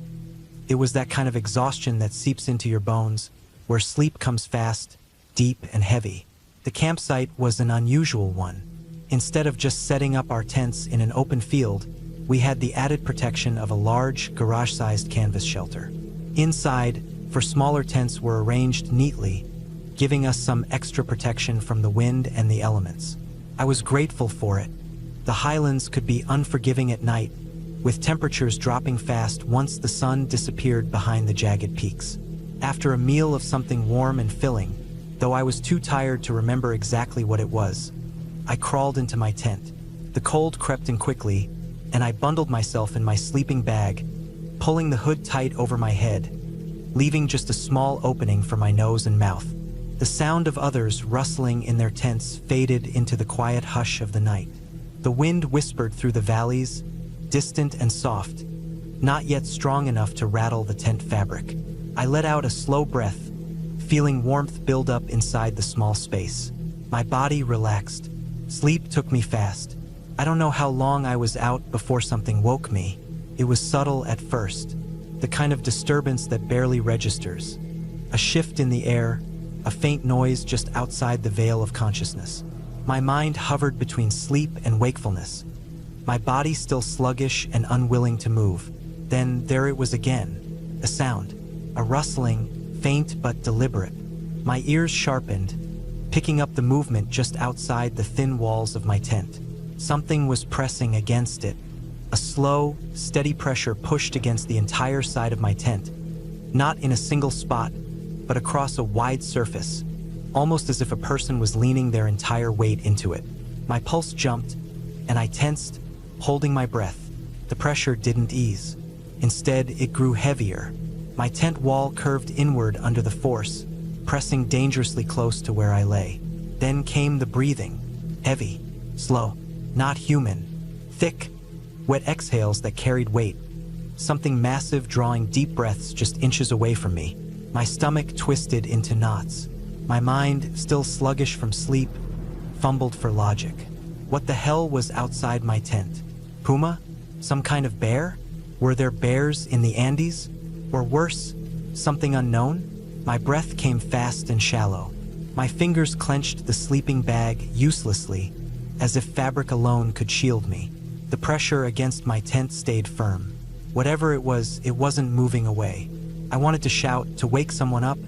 It was that kind of exhaustion that seeps into your bones, where sleep comes fast, deep, and heavy. The campsite was an unusual one. Instead of just setting up our tents in an open field, we had the added protection of a large, garage-sized canvas shelter. Inside, for smaller tents were arranged neatly, giving us some extra protection from the wind and the elements. I was grateful for it. The highlands could be unforgiving at night, with temperatures dropping fast once the sun disappeared behind the jagged peaks. After a meal of something warm and filling, though I was too tired to remember exactly what it was, I crawled into my tent. The cold crept in quickly, and I bundled myself in my sleeping bag, pulling the hood tight over my head, leaving just a small opening for my nose and mouth. The sound of others rustling in their tents faded into the quiet hush of the night. The wind whispered through the valleys, distant and soft, not yet strong enough to rattle the tent fabric. I let out a slow breath, feeling warmth build up inside the small space. My body relaxed. Sleep took me fast. I don't know how long I was out before something woke me. It was subtle at first, the kind of disturbance that barely registers. A shift in the air, a faint noise just outside the veil of consciousness. My mind hovered between sleep and wakefulness, my body still sluggish and unwilling to move. Then there it was again, a sound, a rustling, faint but deliberate. My ears sharpened, picking up the movement just outside the thin walls of my tent. Something was pressing against it. A slow, steady pressure pushed against the entire side of my tent, not in a single spot, but across a wide surface, almost as if a person was leaning their entire weight into it. My pulse jumped, and I tensed, holding my breath. The pressure didn't ease. Instead, it grew heavier. My tent wall curved inward under the force, pressing dangerously close to where I lay. Then came the breathing, heavy, slow, not human, thick, wet exhales that carried weight. Something massive drawing deep breaths just inches away from me. My stomach twisted into knots. My mind, still sluggish from sleep, fumbled for logic. What the hell was outside my tent? Puma? Some kind of bear? Were there bears in the Andes? Or worse, something unknown? My breath came fast and shallow. My fingers clenched the sleeping bag uselessly, as if fabric alone could shield me. The pressure against my tent stayed firm. Whatever it wasn't moving away. I wanted to shout, to wake someone up,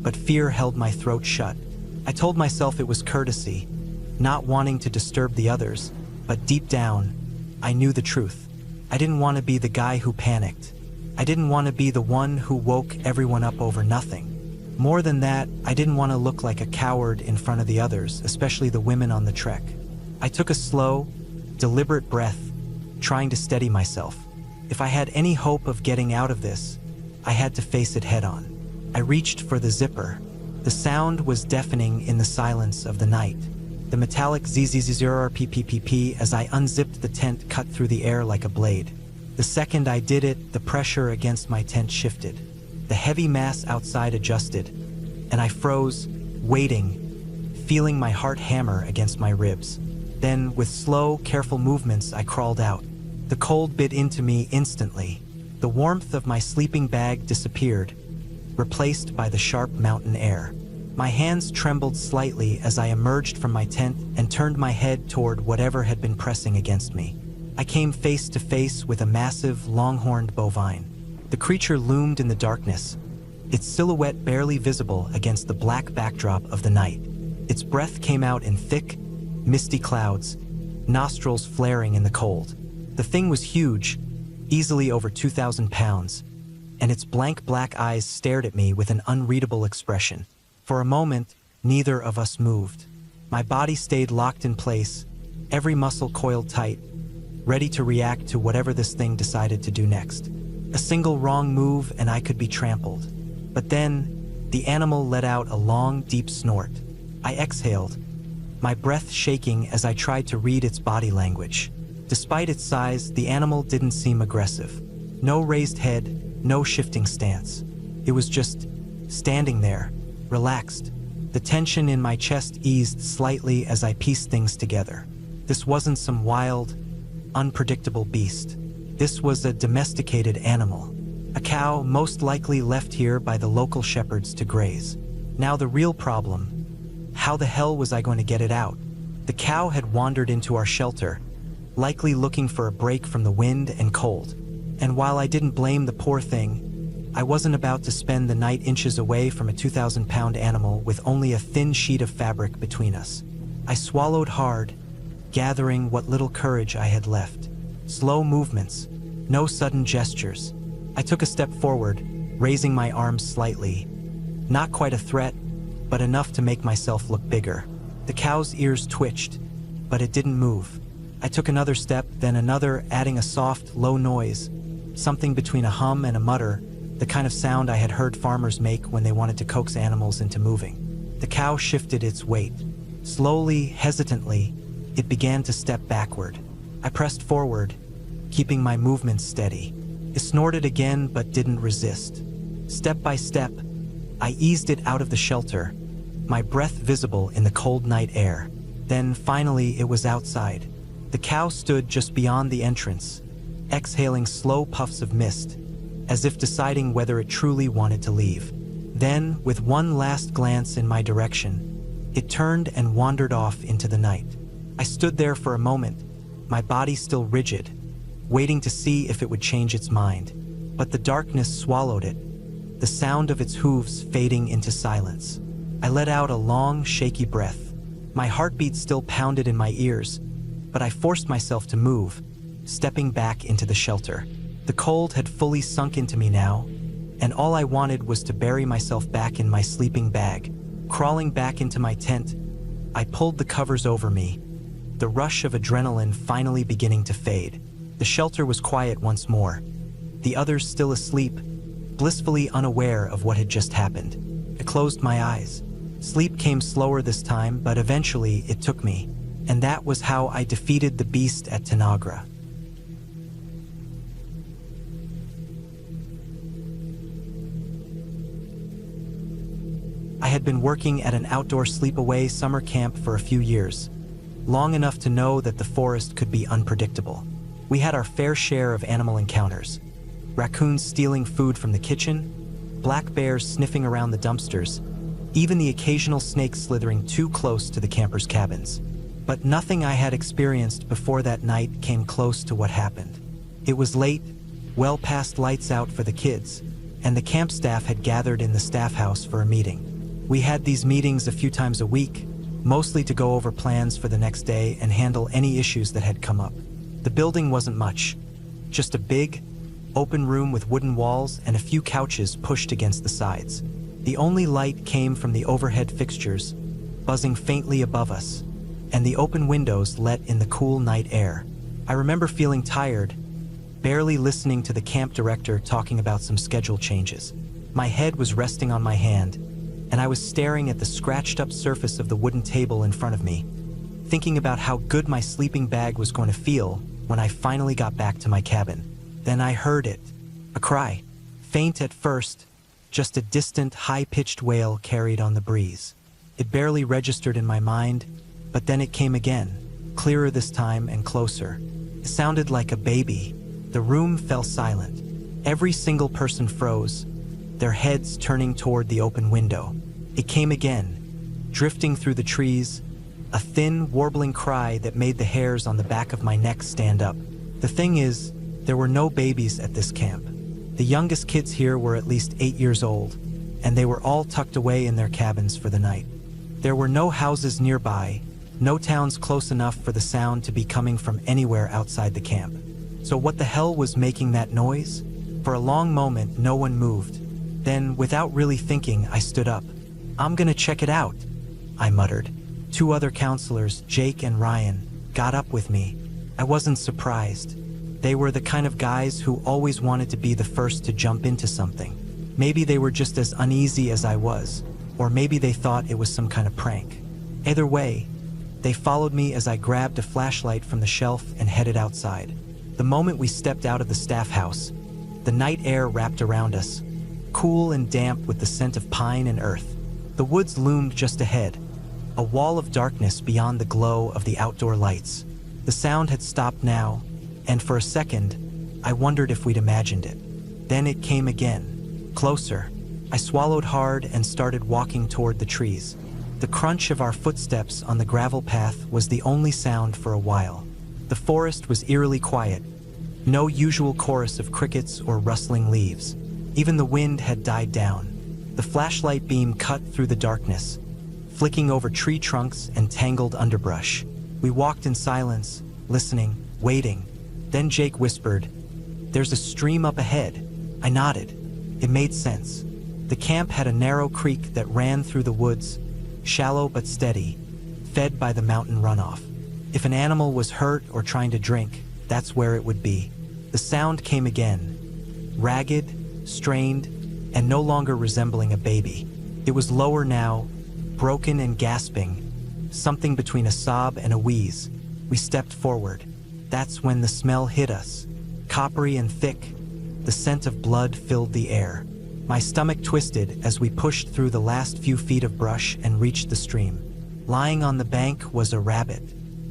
but fear held my throat shut. I told myself it was courtesy, not wanting to disturb the others, but deep down, I knew the truth. I didn't want to be the guy who panicked. I didn't want to be the one who woke everyone up over nothing. More than that, I didn't want to look like a coward in front of the others, especially the women on the trek. I took a slow, deliberate breath, trying to steady myself. If I had any hope of getting out of this, I had to face it head-on. I reached for the zipper. The sound was deafening in the silence of the night. The metallic zzzrrppp as I unzipped the tent cut through the air like a blade. The second I did it, the pressure against my tent shifted. The heavy mass outside adjusted, and I froze, waiting, feeling my heart hammer against my ribs. Then, with slow, careful movements, I crawled out. The cold bit into me instantly. The warmth of my sleeping bag disappeared, replaced by the sharp mountain air. My hands trembled slightly as I emerged from my tent and turned my head toward whatever had been pressing against me. I came face to face with a massive, long-horned bovine. The creature loomed in the darkness, its silhouette barely visible against the black backdrop of the night. Its breath came out in thick, misty clouds, nostrils flaring in the cold. The thing was huge, easily over 2,000 pounds, and its blank black eyes stared at me with an unreadable expression. For a moment, neither of us moved. My body stayed locked in place, every muscle coiled tight, ready to react to whatever this thing decided to do next. A single wrong move and I could be trampled. But then, the animal let out a long, deep snort. I exhaled, my breath shaking as I tried to read its body language. Despite its size, the animal didn't seem aggressive. No raised head, no shifting stance. It was just standing there, relaxed. The tension in my chest eased slightly as I pieced things together. This wasn't some wild, unpredictable beast. This was a domesticated animal. A cow most likely left here by the local shepherds to graze. Now the real problem, how the hell was I going to get it out? The cow had wandered into our shelter, likely looking for a break from the wind and cold. And while I didn't blame the poor thing, I wasn't about to spend the night inches away from a 2,000-pound animal with only a thin sheet of fabric between us. I swallowed hard, gathering what little courage I had left. Slow movements, no sudden gestures. I took a step forward, raising my arms slightly. Not quite a threat, but enough to make myself look bigger. The cow's ears twitched, but it didn't move. I took another step, then another, adding a soft, low noise, something between a hum and a mutter, the kind of sound I had heard farmers make when they wanted to coax animals into moving. The cow shifted its weight. Slowly, hesitantly, it began to step backward. I pressed forward, keeping my movements steady. It snorted again but didn't resist. Step by step, I eased it out of the shelter, my breath visible in the cold night air. Then finally it was outside. The cow stood just beyond the entrance, exhaling slow puffs of mist, as if deciding whether it truly wanted to leave. Then, with one last glance in my direction, it turned and wandered off into the night. I stood there for a moment, my body still rigid, waiting to see if it would change its mind. But the darkness swallowed it, the sound of its hooves fading into silence. I let out a long, shaky breath. My heartbeat still pounded in my ears, but I forced myself to move, stepping back into the shelter. The cold had fully sunk into me now, and all I wanted was to bury myself back in my sleeping bag. Crawling back into my tent, I pulled the covers over me, the rush of adrenaline finally beginning to fade. The shelter was quiet once more, the others still asleep, blissfully unaware of what had just happened. I closed my eyes. Sleep came slower this time, but eventually it took me, and that was how I defeated the beast at Tanagra. I had been working at an outdoor sleepaway summer camp for a few years, long enough to know that the forest could be unpredictable. We had our fair share of animal encounters. Raccoons stealing food from the kitchen, black bears sniffing around the dumpsters, even the occasional snake slithering too close to the campers' cabins. But nothing I had experienced before that night came close to what happened. It was late, well past lights out for the kids, and the camp staff had gathered in the staff house for a meeting. We had these meetings a few times a week, mostly to go over plans for the next day and handle any issues that had come up. The building wasn't much, just a big, open room with wooden walls and a few couches pushed against the sides. The only light came from the overhead fixtures, buzzing faintly above us, and the open windows let in the cool night air. I remember feeling tired, barely listening to the camp director talking about some schedule changes. My head was resting on my hand, and I was staring at the scratched-up surface of the wooden table in front of me, thinking about how good my sleeping bag was going to feel when I finally got back to my cabin. Then I heard it, a cry, faint at first, just a distant, high-pitched wail carried on the breeze. It barely registered in my mind, but then it came again, clearer this time and closer. It sounded like a baby. The room fell silent. Every single person froze, their heads turning toward the open window. It came again, drifting through the trees, a thin, warbling cry that made the hairs on the back of my neck stand up. The thing is, there were no babies at this camp. The youngest kids here were at least 8 years old, and they were all tucked away in their cabins for the night. There were no houses nearby, no towns close enough for the sound to be coming from anywhere outside the camp. So what the hell was making that noise? For a long moment, no one moved. Then, without really thinking, I stood up. "I'm gonna check it out," I muttered. 2 other counselors, Jake and Ryan, got up with me. I wasn't surprised. They were the kind of guys who always wanted to be the first to jump into something. Maybe they were just as uneasy as I was, or maybe they thought it was some kind of prank. Either way, they followed me as I grabbed a flashlight from the shelf and headed outside. The moment we stepped out of the staff house, the night air wrapped around us, cool and damp with the scent of pine and earth. The woods loomed just ahead, a wall of darkness beyond the glow of the outdoor lights. The sound had stopped now, and for a second, I wondered if we'd imagined it. Then it came again, closer. I swallowed hard and started walking toward the trees. The crunch of our footsteps on the gravel path was the only sound for a while. The forest was eerily quiet, no usual chorus of crickets or rustling leaves. Even the wind had died down. The flashlight beam cut through the darkness, flicking over tree trunks and tangled underbrush. We walked in silence, listening, waiting. Then Jake whispered, "There's a stream up ahead." I nodded. It made sense. The camp had a narrow creek that ran through the woods, shallow but steady, fed by the mountain runoff. If an animal was hurt or trying to drink, that's where it would be. The sound came again, ragged, strained, and no longer resembling a baby. It was lower now, broken and gasping, something between a sob and a wheeze. We stepped forward. That's when the smell hit us, coppery and thick. The scent of blood filled the air. My stomach twisted as we pushed through the last few feet of brush and reached the stream. Lying on the bank was a rabbit,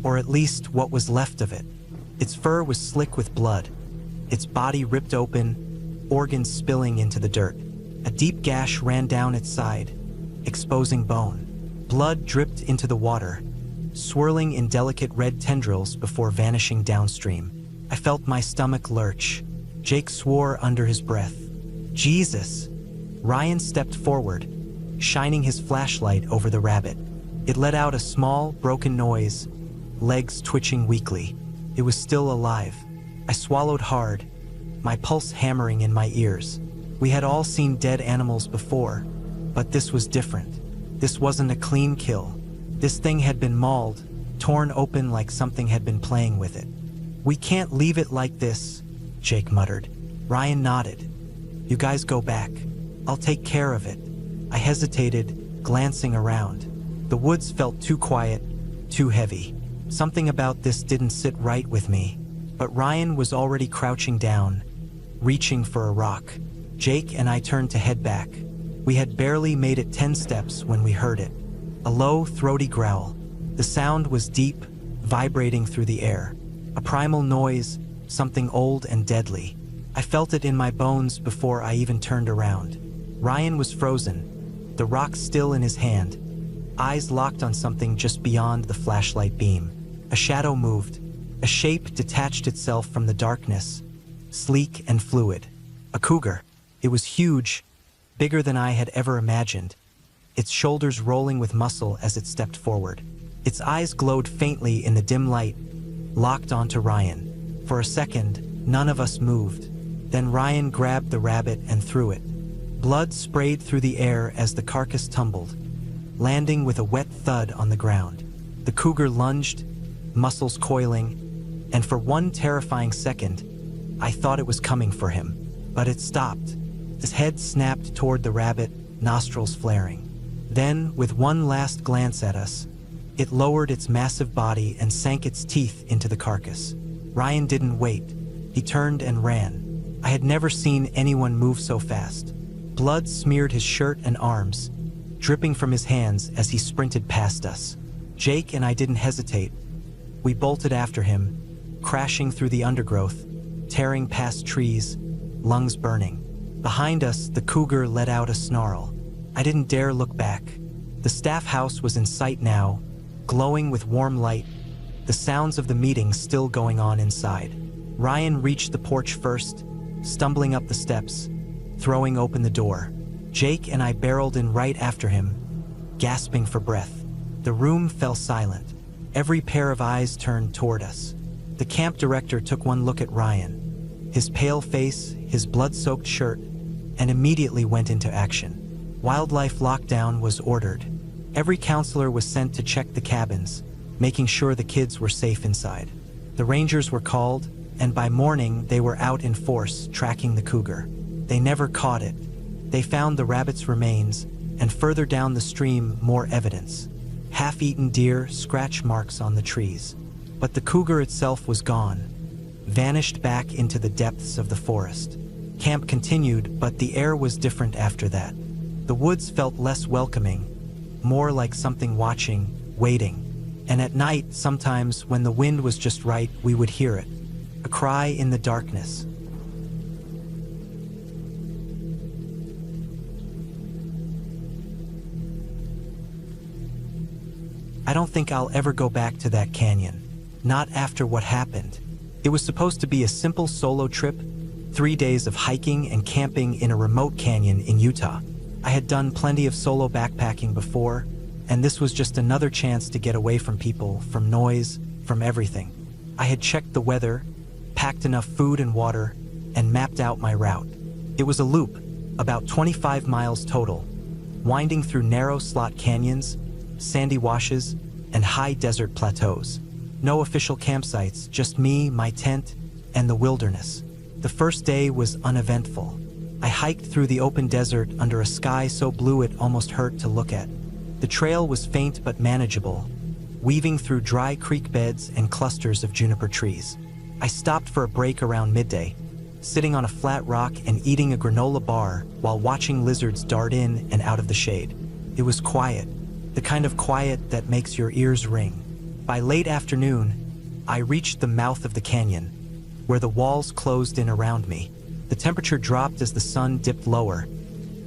or at least what was left of it. Its fur was slick with blood, its body ripped open, organs spilling into the dirt. A deep gash ran down its side, exposing bone. Blood dripped into the water, swirling in delicate red tendrils before vanishing downstream. I felt my stomach lurch. Jake swore under his breath. Jesus! Ryan stepped forward, shining his flashlight over the rabbit. It let out a small, broken noise, legs twitching weakly. It was still alive. I swallowed hard, my pulse hammering in my ears. We had all seen dead animals before, but this was different. This wasn't a clean kill. This thing had been mauled, torn open like something had been playing with it. "We can't leave it like this," Jake muttered. Ryan nodded. "You guys go back. I'll take care of it." I hesitated, glancing around. The woods felt too quiet, too heavy. Something about this didn't sit right with me. But Ryan was already crouching down, reaching for a rock. Jake and I turned to head back. We had barely made it 10 steps when we heard it. A low, throaty growl. The sound was deep, vibrating through the air. A primal noise, something old and deadly. I felt it in my bones before I even turned around. Ryan was frozen, the rock still in his hand, eyes locked on something just beyond the flashlight beam. A shadow moved. A shape detached itself from the darkness, sleek and fluid. A cougar. It was huge, bigger than I had ever imagined, its shoulders rolling with muscle as it stepped forward. Its eyes glowed faintly in the dim light, locked onto Ryan. For a second, none of us moved. Then Ryan grabbed the rabbit and threw it. Blood sprayed through the air as the carcass tumbled, landing with a wet thud on the ground. The cougar lunged, muscles coiling, and for one terrifying second, I thought it was coming for him. But it stopped. His head snapped toward the rabbit, nostrils flaring. Then, with one last glance at us, it lowered its massive body and sank its teeth into the carcass. Ryan didn't wait. He turned and ran. I had never seen anyone move so fast. Blood smeared his shirt and arms, dripping from his hands as he sprinted past us. Jake and I didn't hesitate. We bolted after him, crashing through the undergrowth, tearing past trees, lungs burning. Behind us, the cougar let out a snarl. I didn't dare look back. The staff house was in sight now, glowing with warm light, the sounds of the meeting still going on inside. Ryan reached the porch first, stumbling up the steps, throwing open the door. Jake and I barreled in right after him, gasping for breath. The room fell silent. Every pair of eyes turned toward us. The camp director took one look at Ryan, his pale face, his blood-soaked shirt, and immediately went into action. Wildlife lockdown was ordered. Every counselor was sent to check the cabins, making sure the kids were safe inside. The rangers were called, and by morning they were out in force tracking the cougar. They never caught it. They found the rabbit's remains, and further down the stream, more evidence. Half-eaten deer, scratch marks on the trees. But the cougar itself was gone, vanished back into the depths of the forest. Camp continued, but the air was different after that. The woods felt less welcoming, more like something watching, waiting. And at night, sometimes, when the wind was just right, we would hear it. A cry in the darkness. I don't think I'll ever go back to that canyon. Not after what happened. It was supposed to be a simple solo trip, 3 days of hiking and camping in a remote canyon in Utah. I had done plenty of solo backpacking before, and this was just another chance to get away from people, from noise, from everything. I had checked the weather, packed enough food and water, and mapped out my route. It was a loop, about 25 miles total, winding through narrow slot canyons, sandy washes, and high desert plateaus. No official campsites, just me, my tent, and the wilderness. The first day was uneventful. I hiked through the open desert under a sky so blue it almost hurt to look at. The trail was faint but manageable, weaving through dry creek beds and clusters of juniper trees. I stopped for a break around midday, sitting on a flat rock and eating a granola bar while watching lizards dart in and out of the shade. It was quiet, the kind of quiet that makes your ears ring. By late afternoon, I reached the mouth of the canyon, where the walls closed in around me. The temperature dropped as the sun dipped lower,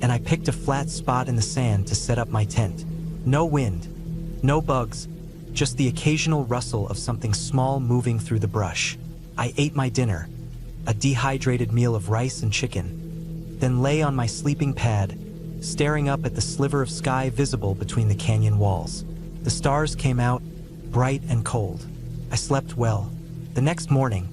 and I picked a flat spot in the sand to set up my tent. No wind, no bugs, just the occasional rustle of something small moving through the brush. I ate my dinner, a dehydrated meal of rice and chicken, then lay on my sleeping pad, staring up at the sliver of sky visible between the canyon walls. The stars came out, bright and cold. I slept well. The next morning,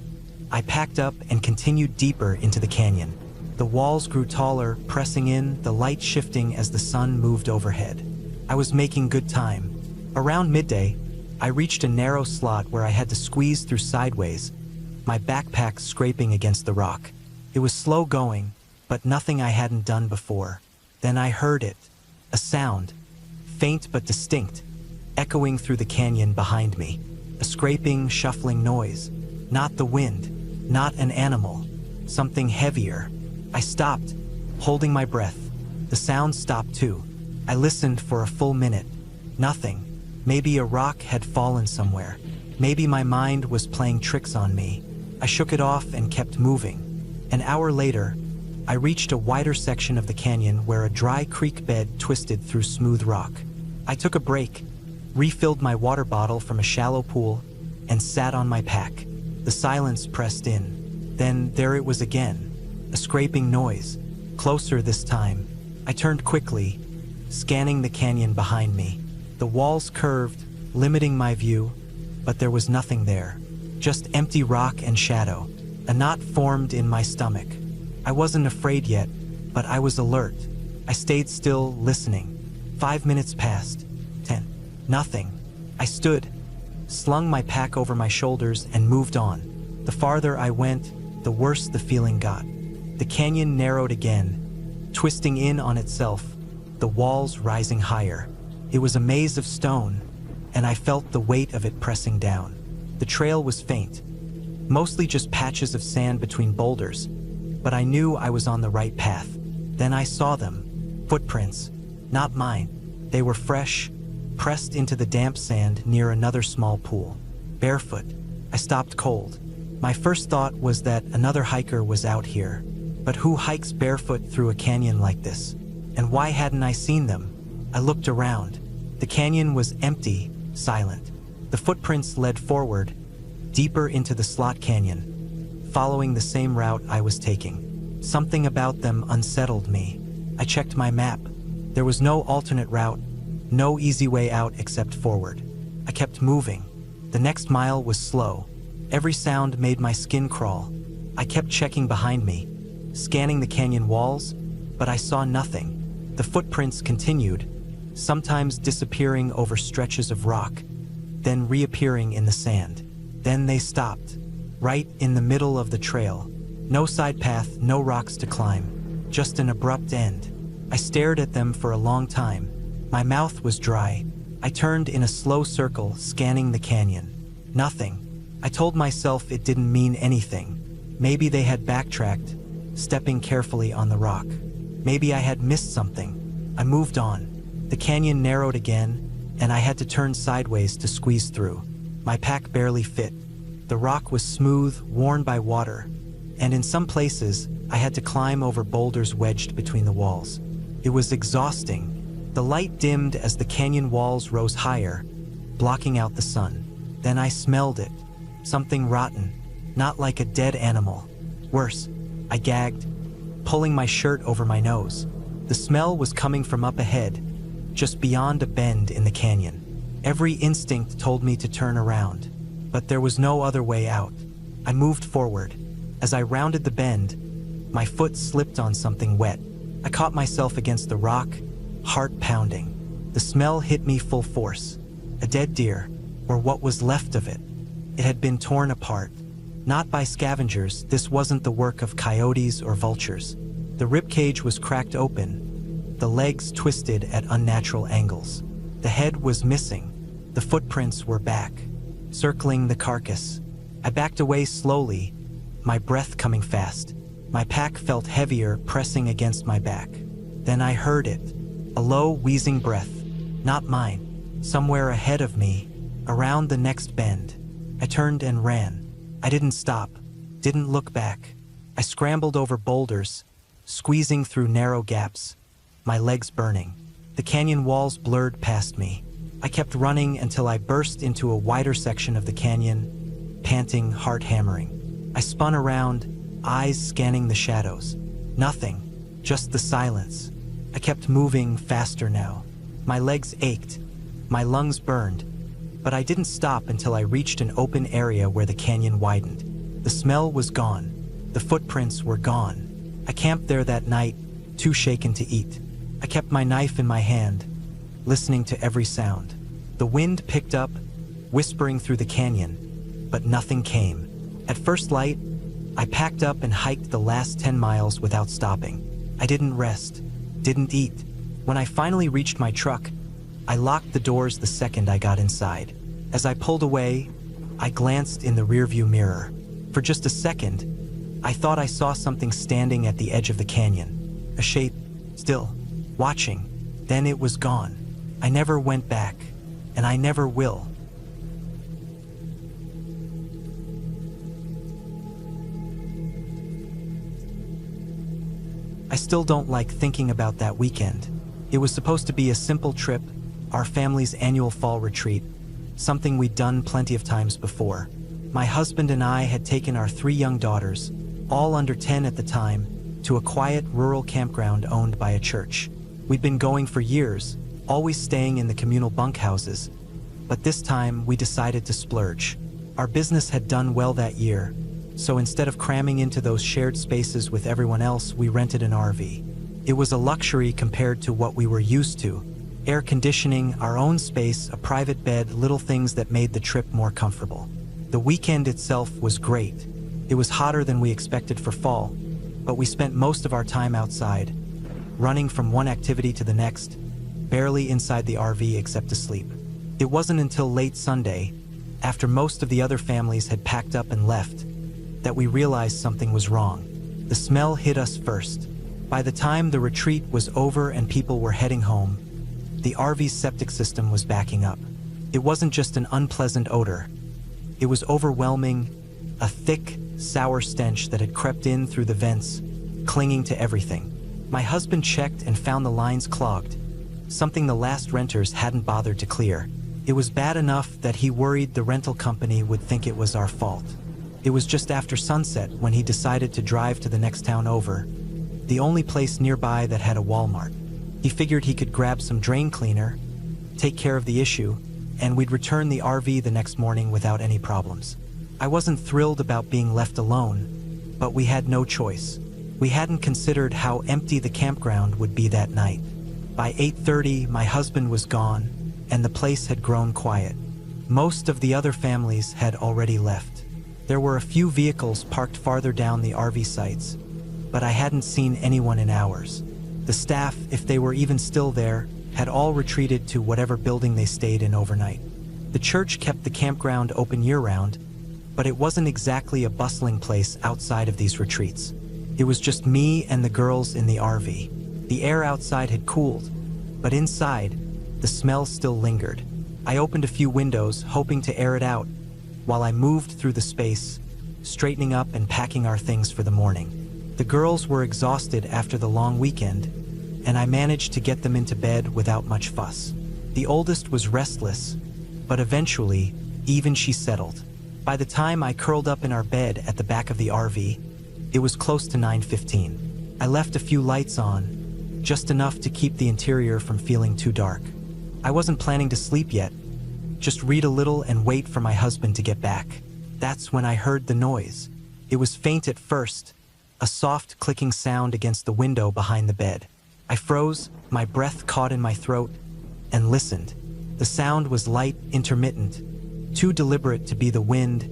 I packed up and continued deeper into the canyon. The walls grew taller, pressing in, the light shifting as the sun moved overhead. I was making good time. Around midday, I reached a narrow slot where I had to squeeze through sideways, my backpack scraping against the rock. It was slow going, but nothing I hadn't done before. Then I heard it, a sound, faint but distinct, echoing through the canyon behind me. A scraping, shuffling noise. Not the wind, not an animal, something heavier. I stopped, holding my breath. The sound stopped too. I listened for a full minute. Nothing. Maybe a rock had fallen somewhere. Maybe my mind was playing tricks on me. I shook it off and kept moving. An hour later, I reached a wider section of the canyon where a dry creek bed twisted through smooth rock. I took a break, refilled my water bottle from a shallow pool, and sat on my pack. The silence pressed in. Then there it was again, a scraping noise, closer this time. I turned quickly, scanning the canyon behind me. The walls curved, limiting my view, but there was nothing there. Just empty rock and shadow. A knot formed in my stomach. I wasn't afraid yet, but I was alert. I stayed still, listening. 5 minutes passed. 10. Nothing. I stood, slung my pack over my shoulders, and moved on. The farther I went, the worse the feeling got. The canyon narrowed again, twisting in on itself, the walls rising higher. It was a maze of stone, and I felt the weight of it pressing down. The trail was faint, mostly just patches of sand between boulders, but I knew I was on the right path. Then I saw them, footprints, not mine. They were fresh, pressed into the damp sand near another small pool. Barefoot, I stopped cold. My first thought was that another hiker was out here. But who hikes barefoot through a canyon like this? And why hadn't I seen them? I looked around. The canyon was empty, silent. The footprints led forward, deeper into the slot canyon, following the same route I was taking. Something about them unsettled me. I checked my map. There was no alternate route, no easy way out except forward. I kept moving. The next mile was slow. Every sound made my skin crawl. I kept checking behind me, scanning the canyon walls, but I saw nothing. The footprints continued, sometimes disappearing over stretches of rock, then reappearing in the sand. Then they stopped, right in the middle of the trail. No side path, no rocks to climb, just an abrupt end. I stared at them for a long time. My mouth was dry. I turned in a slow circle, scanning the canyon. Nothing. I told myself it didn't mean anything. Maybe they had backtracked, stepping carefully on the rock. Maybe I had missed something. I moved on. The canyon narrowed again, and I had to turn sideways to squeeze through. My pack barely fit. The rock was smooth, worn by water, and in some places, I had to climb over boulders wedged between the walls. It was exhausting. The light dimmed as the canyon walls rose higher, blocking out the sun. Then I smelled it. Something rotten, not like a dead animal. Worse, I gagged, pulling my shirt over my nose. The smell was coming from up ahead, just beyond a bend in the canyon. Every instinct told me to turn around, but there was no other way out. I moved forward. As I rounded the bend, my foot slipped on something wet. I caught myself against the rock, heart pounding. The smell hit me full force. A dead deer, or what was left of it. It had been torn apart. Not by scavengers, this wasn't the work of coyotes or vultures. The ribcage was cracked open, the legs twisted at unnatural angles. The head was missing. The footprints were back, circling the carcass. I backed away slowly, my breath coming fast. My pack felt heavier pressing against my back. Then I heard it, a low, wheezing breath. Not mine. Somewhere ahead of me, around the next bend. I turned and ran. I didn't stop. didn't look back. I scrambled over boulders, squeezing through narrow gaps, my legs burning. The canyon walls blurred past me. I kept running until I burst into a wider section of the canyon, panting, heart hammering. I spun around, eyes scanning the shadows. Nothing, just the silence. I kept moving faster now. My legs ached, my lungs burned, but I didn't stop until I reached an open area where the canyon widened. The smell was gone. The footprints were gone. I camped there that night, too shaken to eat. I kept my knife in my hand, listening to every sound. The wind picked up, whispering through the canyon, but nothing came. At first light, I packed up and hiked the last 10 miles without stopping. I didn't rest, didn't eat. When I finally reached my truck, I locked the doors the second I got inside. As I pulled away, I glanced in the rearview mirror. For just a second, I thought I saw something standing at the edge of the canyon. A shape, still, watching. Then it was gone. I never went back, and I never will. I still don't like thinking about that weekend. It was supposed to be a simple trip, our family's annual fall retreat, something we'd done plenty of times before. My husband and I had taken our 3 young daughters, all under 10 at the time, to a quiet rural campground owned by a church. We'd been going for years, always staying in the communal bunkhouses, but this time we decided to splurge. Our business had done well that year, so instead of cramming into those shared spaces with everyone else, we rented an RV. It was a luxury compared to what we were used to. Air conditioning, our own space, a private bed, little things that made the trip more comfortable. The weekend itself was great. It was hotter than we expected for fall, but we spent most of our time outside, running from one activity to the next, barely inside the RV except to sleep. It wasn't until late Sunday, after most of the other families had packed up and left, that we realized something was wrong. The smell hit us first. By the time the retreat was over and people were heading home, the RV's septic system was backing up. It wasn't just an unpleasant odor. It was overwhelming, a thick, sour stench that had crept in through the vents, clinging to everything. My husband checked and found the lines clogged, something the last renters hadn't bothered to clear. It was bad enough that he worried the rental company would think it was our fault. It was just after sunset when he decided to drive to the next town over, the only place nearby that had a Walmart. He figured he could grab some drain cleaner, take care of the issue, and we'd return the RV the next morning without any problems. I wasn't thrilled about being left alone, but we had no choice. We hadn't considered how empty the campground would be that night. By 8:30, my husband was gone, and the place had grown quiet. Most of the other families had already left. There were a few vehicles parked farther down the RV sites, but I hadn't seen anyone in hours. The staff, if they were even still there, had all retreated to whatever building they stayed in overnight. The church kept the campground open year-round, but it wasn't exactly a bustling place outside of these retreats. It was just me and the girls in the RV. The air outside had cooled, but inside, the smell still lingered. I opened a few windows, hoping to air it out, while I moved through the space, straightening up and packing our things for the morning. The girls were exhausted after the long weekend, and I managed to get them into bed without much fuss. The oldest was restless, but eventually, even she settled. By the time I curled up in our bed at the back of the RV, it was close to 9:15. I left a few lights on, just enough to keep the interior from feeling too dark. I wasn't planning to sleep yet, just read a little and wait for my husband to get back. That's when I heard the noise. It was faint at first, a soft clicking sound against the window behind the bed. I froze, my breath caught in my throat, and listened. The sound was light, intermittent, too deliberate to be the wind,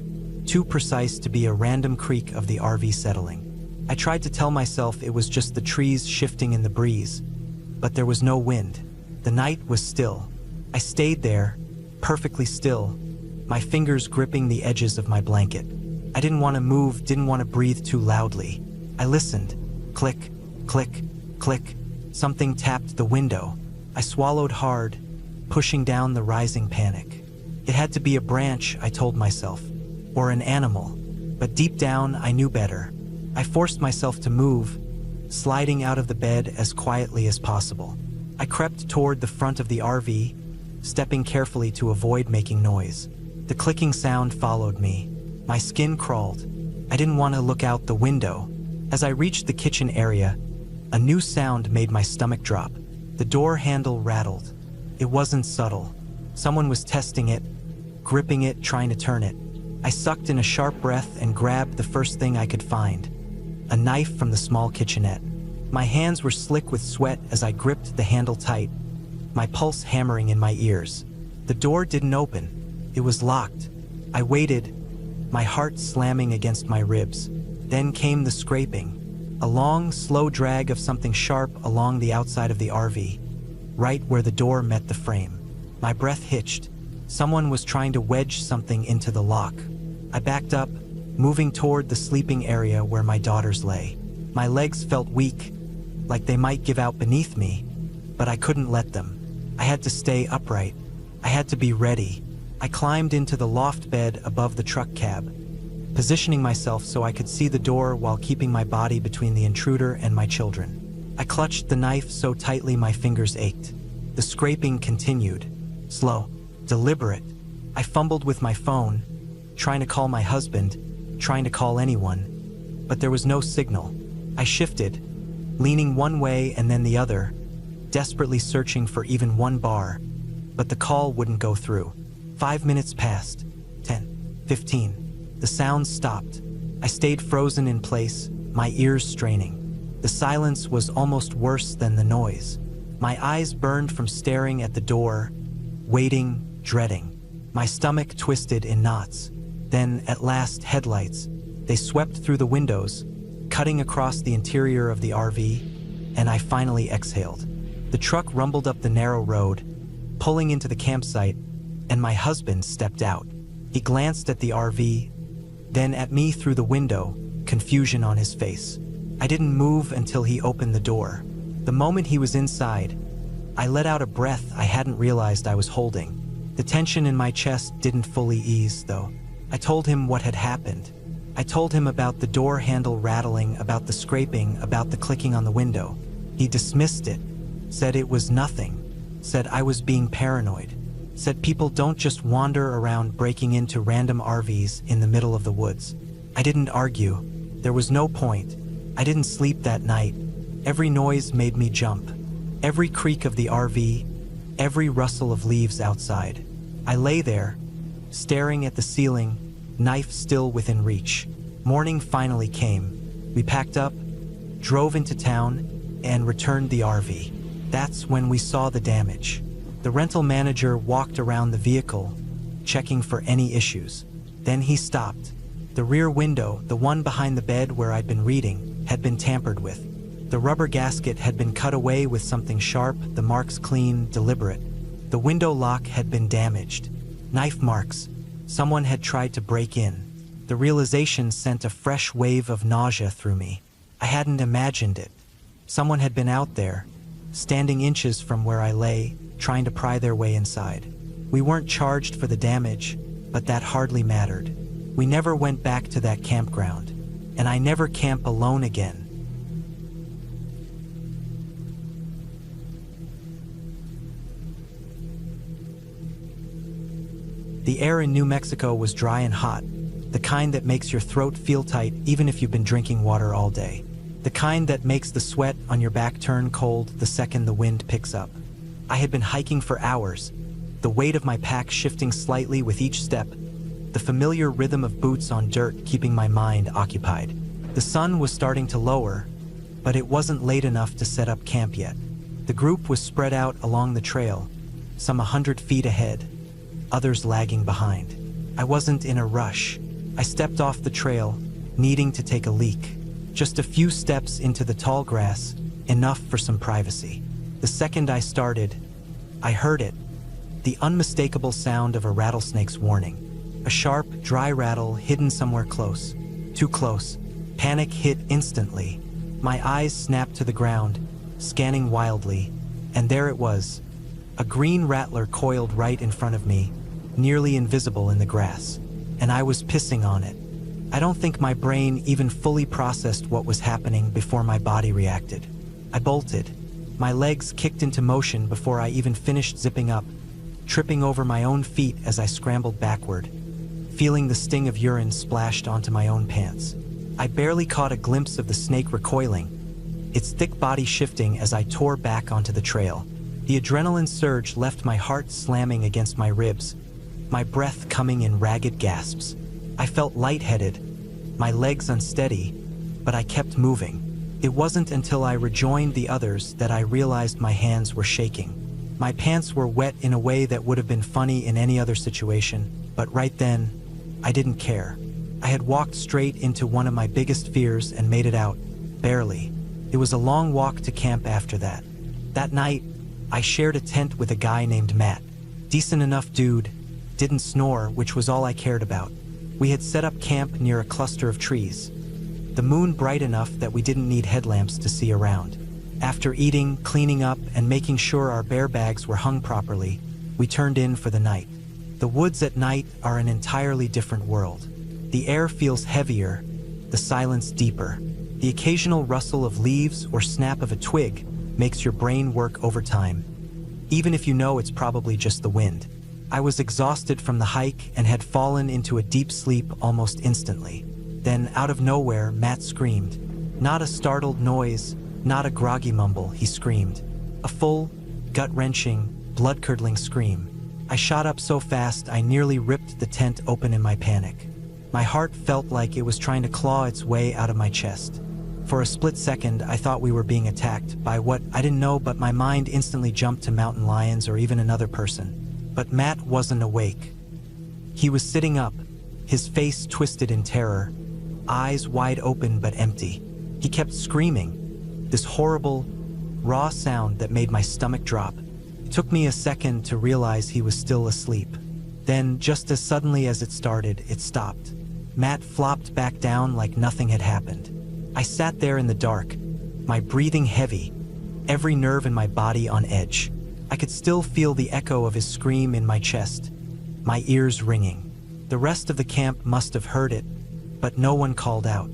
too precise to be a random creak of the RV settling. I tried to tell myself it was just the trees shifting in the breeze, but there was no wind. The night was still. I stayed there, perfectly still, my fingers gripping the edges of my blanket. I didn't want to move, didn't want to breathe too loudly. I listened. Click, click, click. Something tapped the window. I swallowed hard, pushing down the rising panic. It had to be a branch, I told myself, or an animal, But deep down, I knew better. I forced myself to move, sliding out of the bed as quietly as possible. I crept toward the front of the RV, stepping carefully to avoid making noise. The clicking sound followed me. My skin crawled. I didn't want to look out the window. As I reached the kitchen area, a new sound made my stomach drop. The door handle rattled. It wasn't subtle. Someone was testing it, gripping it, trying to turn it. I sucked in a sharp breath and grabbed the first thing I could find, a knife from the small kitchenette. My hands were slick with sweat as I gripped the handle tight, my pulse hammering in my ears. The door didn't open. It was locked. I waited, my heart slamming against my ribs. Then came the scraping, a long, slow drag of something sharp along the outside of the RV, right where the door met the frame. My breath hitched. Someone was trying to wedge something into the lock. I backed up, moving toward the sleeping area where my daughters lay. My legs felt weak, like they might give out beneath me, but I couldn't let them. I had to stay upright. I had to be ready. I climbed into the loft bed above the truck cab, positioning myself so I could see the door while keeping my body between the intruder and my children. I clutched the knife so tightly my fingers ached. The scraping continued, slow, deliberate. I fumbled with my phone, trying to call my husband, trying to call anyone, but there was no signal. I shifted, leaning one way and then the other, desperately searching for even one bar, but the call wouldn't go through. 5 minutes passed, 10, 15. The sounds stopped. I stayed frozen in place, my ears straining. The silence was almost worse than the noise. My eyes burned from staring at the door, waiting, dreading. My stomach twisted in knots. Then, at last, headlights. They swept through the windows, cutting across the interior of the RV, and I finally exhaled. The truck rumbled up the narrow road, pulling into the campsite, and my husband stepped out. He glanced at the RV, then at me through the window, confusion on his face. I didn't move until he opened the door. The moment he was inside, I let out a breath I hadn't realized I was holding. The tension in my chest didn't fully ease, though. I told him what had happened. I told him about the door handle rattling, about the scraping, about the clicking on the window. He dismissed it, said it was nothing, said I was being paranoid, said people don't just wander around breaking into random RVs in the middle of the woods. I didn't argue. There was no point. I didn't sleep that night. Every noise made me jump. Every creak of the RV, every rustle of leaves outside. I lay there, staring at the ceiling, knife still within reach. Morning finally came. We packed up, drove into town, and returned the RV. That's when we saw the damage. The rental manager walked around the vehicle, checking for any issues. Then he stopped. The rear window, the one behind the bed where I'd been reading, had been tampered with. The rubber gasket had been cut away with something sharp, the marks clean, deliberate. The window lock had been damaged. Knife marks. Someone had tried to break in. The realization sent a fresh wave of nausea through me. I hadn't imagined it. Someone had been out there, standing inches from where I lay, trying to pry their way inside. We weren't charged for the damage, but that hardly mattered. We never went back to that campground, and I never camp alone again. The air in New Mexico was dry and hot, the kind that makes your throat feel tight even if you've been drinking water all day. The kind that makes the sweat on your back turn cold the second the wind picks up. I had been hiking for hours, the weight of my pack shifting slightly with each step, the familiar rhythm of boots on dirt keeping my mind occupied. The sun was starting to lower, but it wasn't late enough to set up camp yet. The group was spread out along the trail, some 100 feet ahead, others lagging behind. I wasn't in a rush. I stepped off the trail, needing to take a leak. Just a few steps into the tall grass, enough for some privacy. The second I started, I heard it, the unmistakable sound of a rattlesnake's warning. A sharp, dry rattle hidden somewhere close. Too close. Panic hit instantly. My eyes snapped to the ground, scanning wildly, and there it was. A green rattler coiled right in front of me, nearly invisible in the grass, and I was pissing on it. I don't think my brain even fully processed what was happening before my body reacted. I bolted. My legs kicked into motion before I even finished zipping up, tripping over my own feet as I scrambled backward, feeling the sting of urine splashed onto my own pants. I barely caught a glimpse of the snake recoiling, its thick body shifting as I tore back onto the trail. The adrenaline surge left my heart slamming against my ribs, my breath coming in ragged gasps. I felt lightheaded, my legs unsteady, but I kept moving. It wasn't until I rejoined the others that I realized my hands were shaking. My pants were wet in a way that would have been funny in any other situation, but right then, I didn't care. I had walked straight into one of my biggest fears and made it out, barely. It was a long walk to camp after that. That night, I shared a tent with a guy named Matt. Decent enough dude, didn't snore, which was all I cared about. We had set up camp near a cluster of trees, the moon bright enough that we didn't need headlamps to see around. After eating, cleaning up, and making sure our bear bags were hung properly, we turned in for the night. The woods at night are an entirely different world. The air feels heavier, the silence deeper. The occasional rustle of leaves or snap of a twig makes your brain work overtime, even if you know it's probably just the wind. I was exhausted from the hike and had fallen into a deep sleep almost instantly. Then, out of nowhere, Matt screamed. Not a startled noise, not a groggy mumble, he screamed. A full, gut-wrenching, blood-curdling scream. I shot up so fast I nearly ripped the tent open in my panic. My heart felt like it was trying to claw its way out of my chest. For a split second, I thought we were being attacked by what I didn't know, but my mind instantly jumped to mountain lions or even another person. But Matt wasn't awake. He was sitting up, his face twisted in terror, eyes wide open but empty. He kept screaming, this horrible, raw sound that made my stomach drop. It took me a second to realize he was still asleep. Then, just as suddenly as it started, it stopped. Matt flopped back down like nothing had happened. I sat there in the dark, my breathing heavy, every nerve in my body on edge. I could still feel the echo of his scream in my chest, my ears ringing. The rest of the camp must have heard it, but no one called out.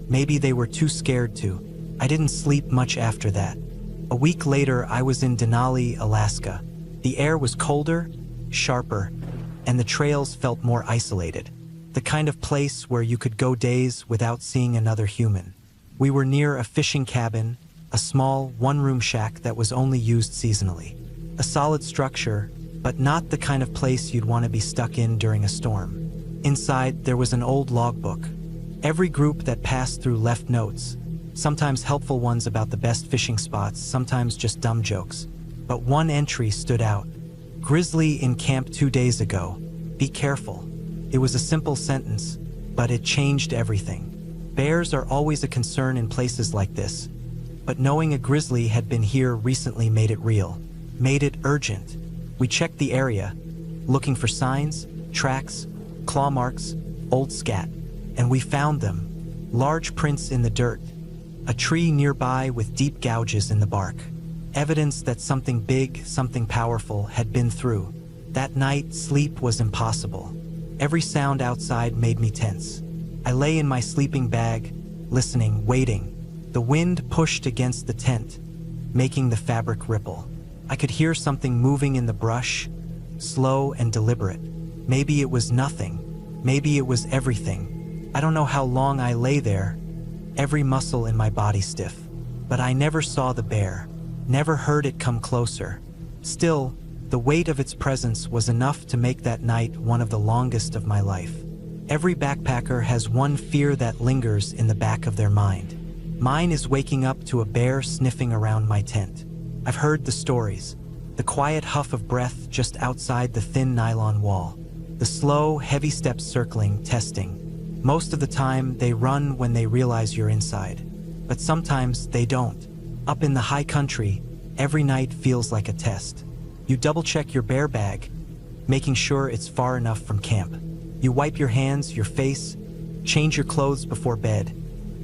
Maybe they were too scared to. I didn't sleep much after that. A week later, I was in Denali, Alaska. The air was colder, sharper, and the trails felt more isolated. The kind of place where you could go days without seeing another human. We were near a fishing cabin, a small, one-room shack that was only used seasonally. A solid structure, but not the kind of place you'd want to be stuck in during a storm. Inside, there was an old logbook. Every group that passed through left notes, sometimes helpful ones about the best fishing spots, sometimes just dumb jokes. But one entry stood out. Grizzly in camp 2 days ago. Be careful. It was a simple sentence, but it changed everything. Bears are always a concern in places like this, but knowing a grizzly had been here recently made it real. Made it urgent. We checked the area, looking for signs, tracks, claw marks, old scat, and we found them. Large prints in the dirt, a tree nearby with deep gouges in the bark. Evidence that something big, something powerful had been through. That night, sleep was impossible. Every sound outside made me tense. I lay in my sleeping bag, listening, waiting. The wind pushed against the tent, making the fabric ripple. I could hear something moving in the brush, slow and deliberate. Maybe it was nothing. Maybe it was everything. I don't know how long I lay there, every muscle in my body stiff. But I never saw the bear, never heard it come closer. Still, the weight of its presence was enough to make that night one of the longest of my life. Every backpacker has one fear that lingers in the back of their mind. Mine is waking up to a bear sniffing around my tent. I've heard the stories, the quiet huff of breath just outside the thin nylon wall, the slow, heavy steps circling, testing. Most of the time, they run when they realize you're inside. But sometimes they don't. Up in the high country, every night feels like a test. You double-check your bear bag, making sure it's far enough from camp. You wipe your hands, your face, change your clothes before bed,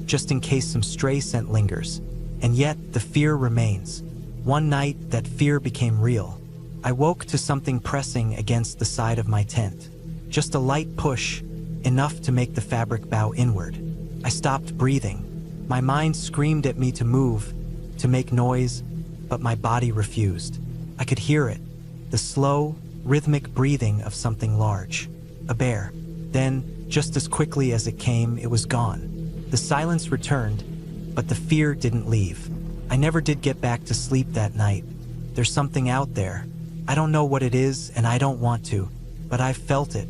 just in case some stray scent lingers. And yet, the fear remains. One night, that fear became real. I woke to something pressing against the side of my tent. Just a light push, enough to make the fabric bow inward. I stopped breathing. My mind screamed at me to move, to make noise, but my body refused. I could hear it, the slow, rhythmic breathing of something large. A bear. Then, just as quickly as it came, it was gone. The silence returned, but the fear didn't leave. I never did get back to sleep that night. There's something out there. I don't know what it is, and I don't want to, but I've felt it.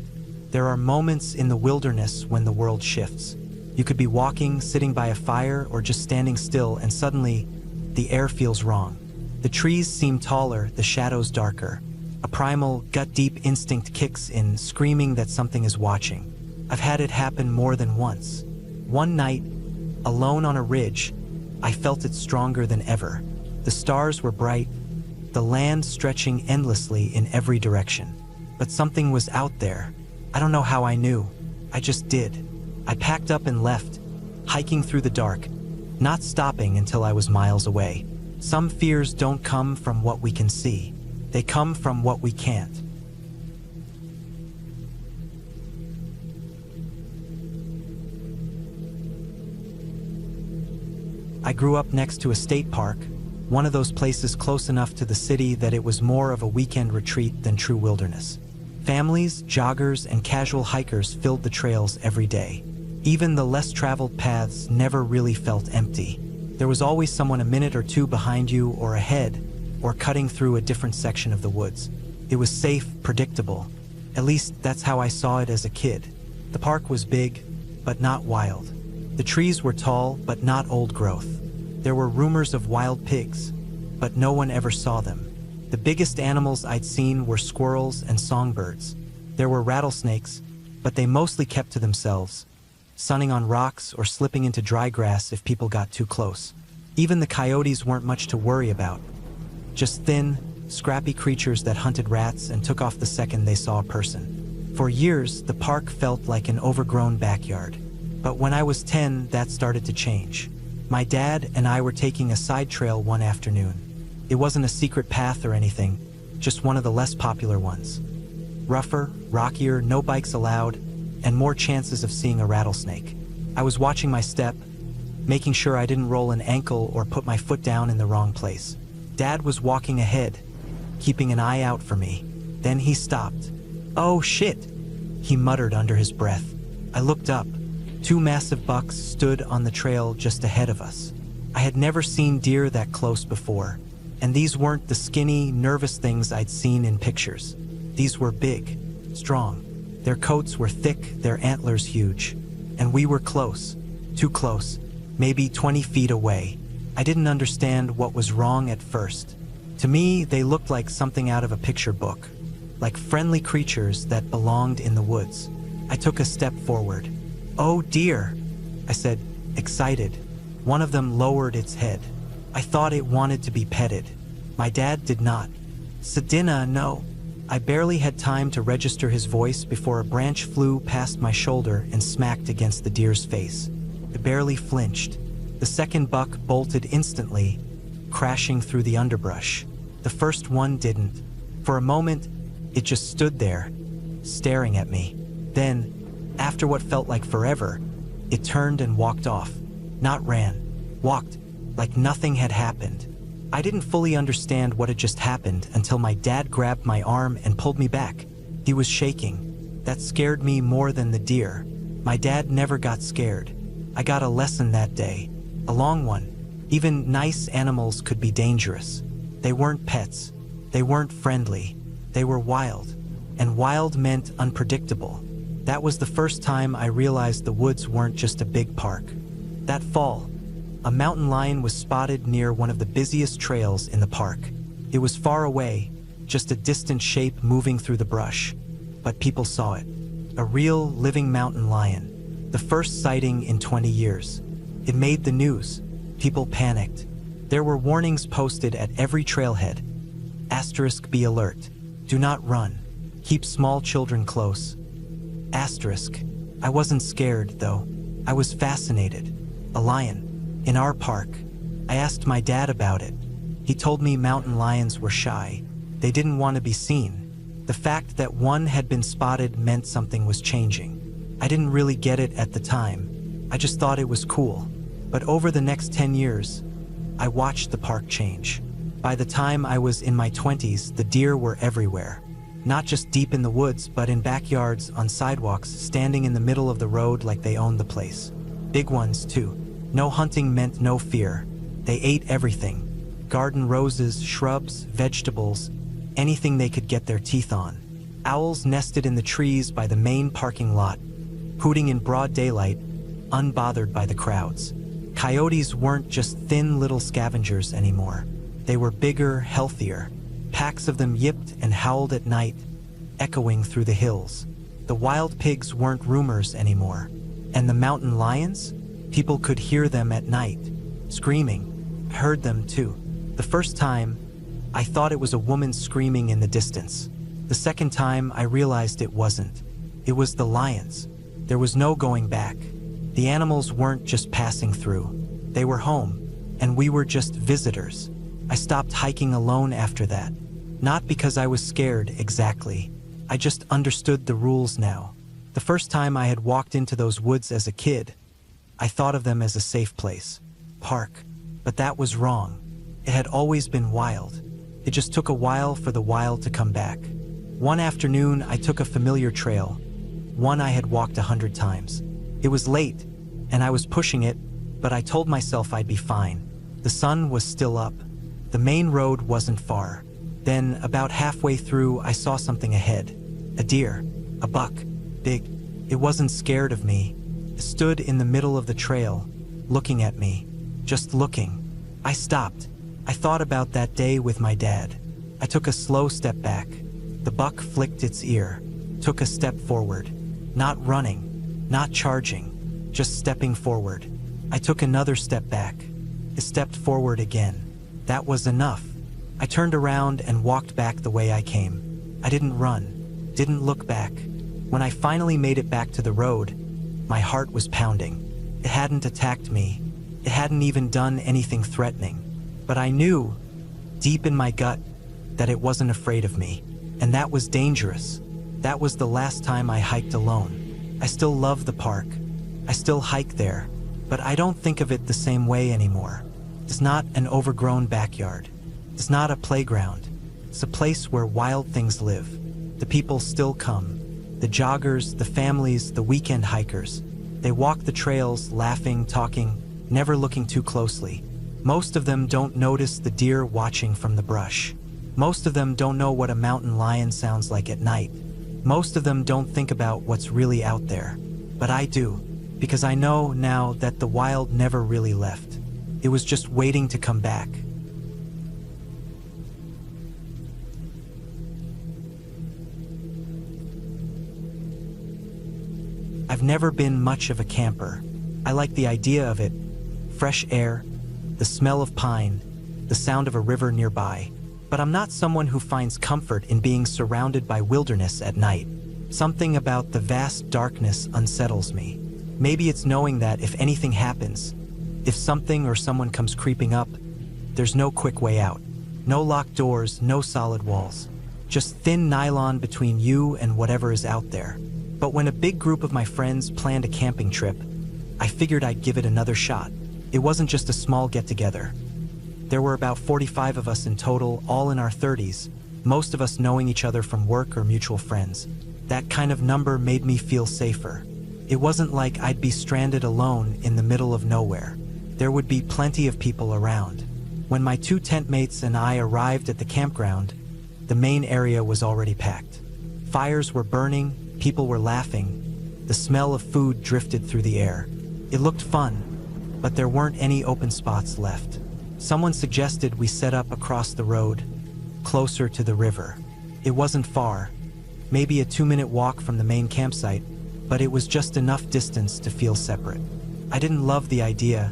There are moments in the wilderness when the world shifts. You could be walking, sitting by a fire, or just standing still, and suddenly, the air feels wrong. The trees seem taller, the shadows darker. A primal, gut-deep instinct kicks in, screaming that something is watching. I've had it happen more than once. One night, alone on a ridge, I felt it stronger than ever. The stars were bright, the land stretching endlessly in every direction. But something was out there. I don't know how I knew. I just did. I packed up and left, hiking through the dark, not stopping until I was miles away. Some fears don't come from what we can see. They come from what we can't. I grew up next to a state park, one of those places close enough to the city that it was more of a weekend retreat than true wilderness. Families, joggers, and casual hikers filled the trails every day. Even the less traveled paths never really felt empty. There was always someone a minute or two behind you or ahead, or cutting through a different section of the woods. It was safe, predictable. At least that's how I saw it as a kid. The park was big, but not wild. The trees were tall, but not old growth. There were rumors of wild pigs, but no one ever saw them. The biggest animals I'd seen were squirrels and songbirds. There were rattlesnakes, but they mostly kept to themselves, sunning on rocks or slipping into dry grass if people got too close. Even the coyotes weren't much to worry about. Just thin, scrappy creatures that hunted rats and took off the second they saw a person. For years, the park felt like an overgrown backyard. But when I was 10, that started to change. My dad and I were taking a side trail one afternoon. It wasn't a secret path or anything, just one of the less popular ones. Rougher, rockier, no bikes allowed, and more chances of seeing a rattlesnake. I was watching my step, making sure I didn't roll an ankle or put my foot down in the wrong place. Dad was walking ahead, keeping an eye out for me. Then he stopped. "Oh shit," he muttered under his breath. I looked up. 2 massive bucks stood on the trail just ahead of us. I had never seen deer that close before, and these weren't the skinny, nervous things I'd seen in pictures. These were big, strong. Their coats were thick, their antlers huge. And we were close, too close, maybe 20 feet away. I didn't understand what was wrong at first. To me, they looked like something out of a picture book, like friendly creatures that belonged in the woods. I took a step forward. "Oh dear," I said, excited. One of them lowered its head. I thought it wanted to be petted. My dad did not. "Sedina, no." I barely had time to register his voice before a branch flew past my shoulder and smacked against the deer's face. It barely flinched. The second buck bolted instantly, crashing through the underbrush. The first one didn't. For a moment, it just stood there, staring at me. Then, after what felt like forever, it turned and walked off. Not ran. Walked, like nothing had happened. I didn't fully understand what had just happened until my dad grabbed my arm and pulled me back. He was shaking. That scared me more than the deer. My dad never got scared. I got a lesson that day. A long one. Even nice animals could be dangerous. They weren't pets. They weren't friendly. They were wild. And wild meant unpredictable. That was the first time I realized the woods weren't just a big park. That fall, a mountain lion was spotted near one of the busiest trails in the park. It was far away, just a distant shape moving through the brush. But people saw it. A real, living mountain lion. The first sighting in 20 years. It made the news. People panicked. There were warnings posted at every trailhead. Asterisk, be alert. Do not run. Keep small children close. Asterisk. I wasn't scared, though. I was fascinated. A lion. In our park. I asked my dad about it. He told me mountain lions were shy. They didn't want to be seen. The fact that one had been spotted meant something was changing. I didn't really get it at the time. I just thought it was cool. But over the next 10 years, I watched the park change. By the time I was in my 20s, the deer were everywhere. Not just deep in the woods, but in backyards, on sidewalks, standing in the middle of the road like they owned the place. Big ones, too. No hunting meant no fear. They ate everything. Garden roses, shrubs, vegetables, anything they could get their teeth on. Owls nested in the trees by the main parking lot, hooting in broad daylight, unbothered by the crowds. Coyotes weren't just thin little scavengers anymore. They were bigger, healthier. Packs of them yipped and howled at night, echoing through the hills. The wild pigs weren't rumors anymore. And the mountain lions? People could hear them at night, screaming. I heard them too. The first time, I thought it was a woman screaming in the distance. The second time, I realized it wasn't. It was the lions. There was no going back. The animals weren't just passing through. They were home, and we were just visitors. I stopped hiking alone after that. Not because I was scared, exactly. I just understood the rules now. The first time I had walked into those woods as a kid, I thought of them as a safe place. Park. But that was wrong. It had always been wild. It just took a while for the wild to come back. One afternoon, I took a familiar trail, one I had walked 100 times. It was late, and I was pushing it, but I told myself I'd be fine. The sun was still up. The main road wasn't far. Then, about halfway through, I saw something ahead. A deer. A buck. Big. It wasn't scared of me. It stood in the middle of the trail, looking at me. Just looking. I stopped. I thought about that day with my dad. I took a slow step back. The buck flicked its ear, took a step forward. Not running, not charging, just stepping forward. I took another step back. It stepped forward again. That was enough. I turned around and walked back the way I came. I didn't run, didn't look back. When I finally made it back to the road, my heart was pounding. It hadn't attacked me. It hadn't even done anything threatening. But I knew, deep in my gut, that it wasn't afraid of me. And that was dangerous. That was the last time I hiked alone. I still love the park. I still hike there. But I don't think of it the same way anymore. It's not an overgrown backyard. It's not a playground. It's a place where wild things live. The people still come. The joggers, the families, the weekend hikers. They walk the trails, laughing, talking, never looking too closely. Most of them don't notice the deer watching from the brush. Most of them don't know what a mountain lion sounds like at night. Most of them don't think about what's really out there. But I do, because I know now that the wild never really left. It was just waiting to come back. I've never been much of a camper. I like the idea of it. Fresh air, the smell of pine, the sound of a river nearby. But I'm not someone who finds comfort in being surrounded by wilderness at night. Something about the vast darkness unsettles me. Maybe it's knowing that if anything happens, if something or someone comes creeping up, there's no quick way out. No locked doors, no solid walls. Just thin nylon between you and whatever is out there. But when a big group of my friends planned a camping trip, I figured I'd give it another shot. It wasn't just a small get-together. There were about 45 of us in total, all in our 30s, most of us knowing each other from work or mutual friends. That kind of number made me feel safer. It wasn't like I'd be stranded alone in the middle of nowhere. There would be plenty of people around. When my 2 tent mates and I arrived at the campground, the main area was already packed. Fires were burning, people were laughing. The smell of food drifted through the air. It looked fun, but there weren't any open spots left. Someone suggested we set up across the road, closer to the river. It wasn't far, maybe a 2-minute walk from the main campsite, but it was just enough distance to feel separate. I didn't love the idea,